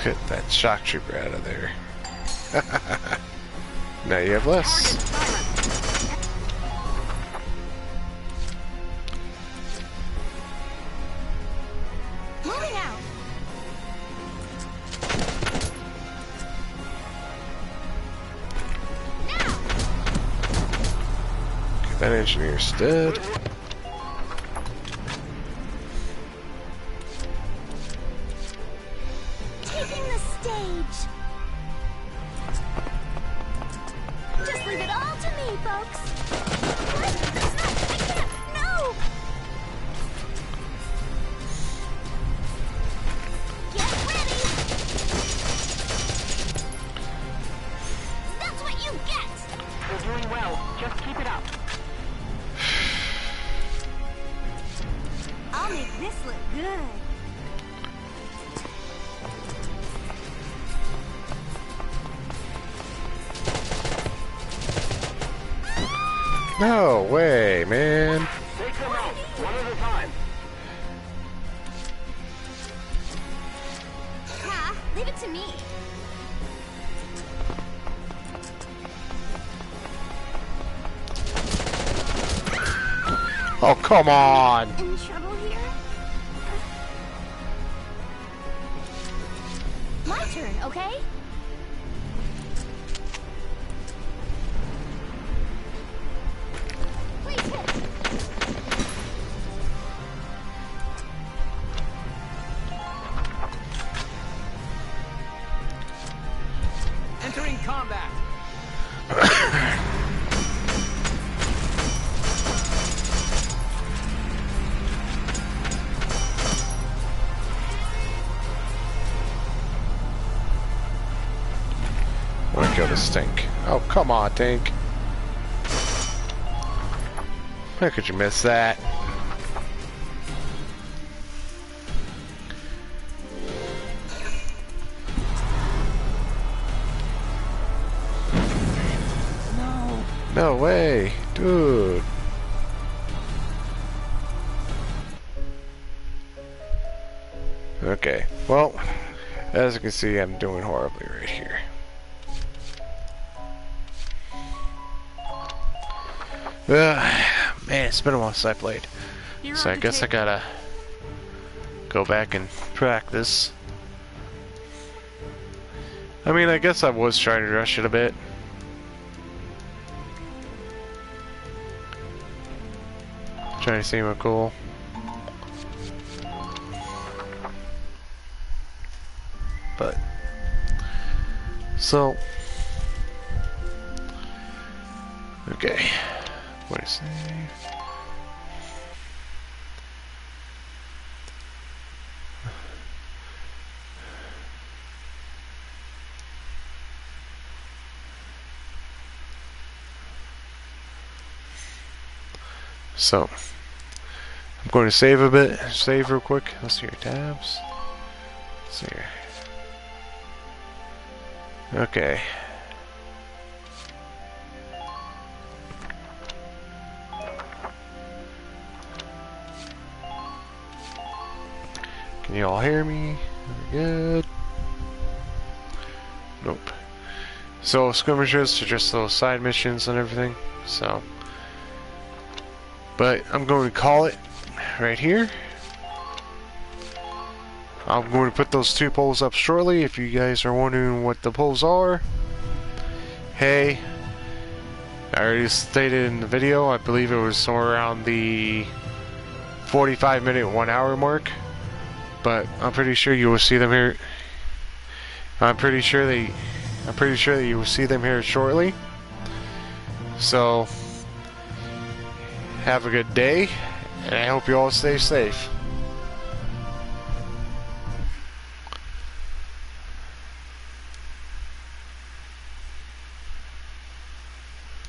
Get that shock trooper out of there. Now you have less. Moving out. Now. That engineer's dead. Taking the stage. Just leave it all to me, folks. What? That's not. I can't. No. Get ready. That's what you get. You're doing well. Just keep it up. I'll make this look good. No way, man. Take them out, one at a time. Ha! Leave it to me. Oh, come on. In trouble here? My turn, okay? Please hit. Entering combat. I want to kill this tank. Oh, come on, tank. How could you miss that? No way, dude. Okay, well, as you can see, I'm doing horribly right here. Man, it's been a while since I played, so I guess I gotta go back and practice. I mean, I guess I was trying to rush it a bit. Trying to seem cool. But, so, okay, what is it? So, I'm going to save a bit, save real quick. Let's see your tabs. Let's see here. Okay. Can you all hear me? Good. Nope. So skirmishes are just those side missions and everything. So, but I'm going to call it right here. I'm going to put those 2 polls up shortly. If you guys are wondering what the polls are, hey, I already stated in the video, I believe it was somewhere around the 45-minute, 1-hour mark, but I'm pretty sure you will see them here. I'm pretty sure that you will see them here shortly. So, have a good day, and I hope you all stay safe.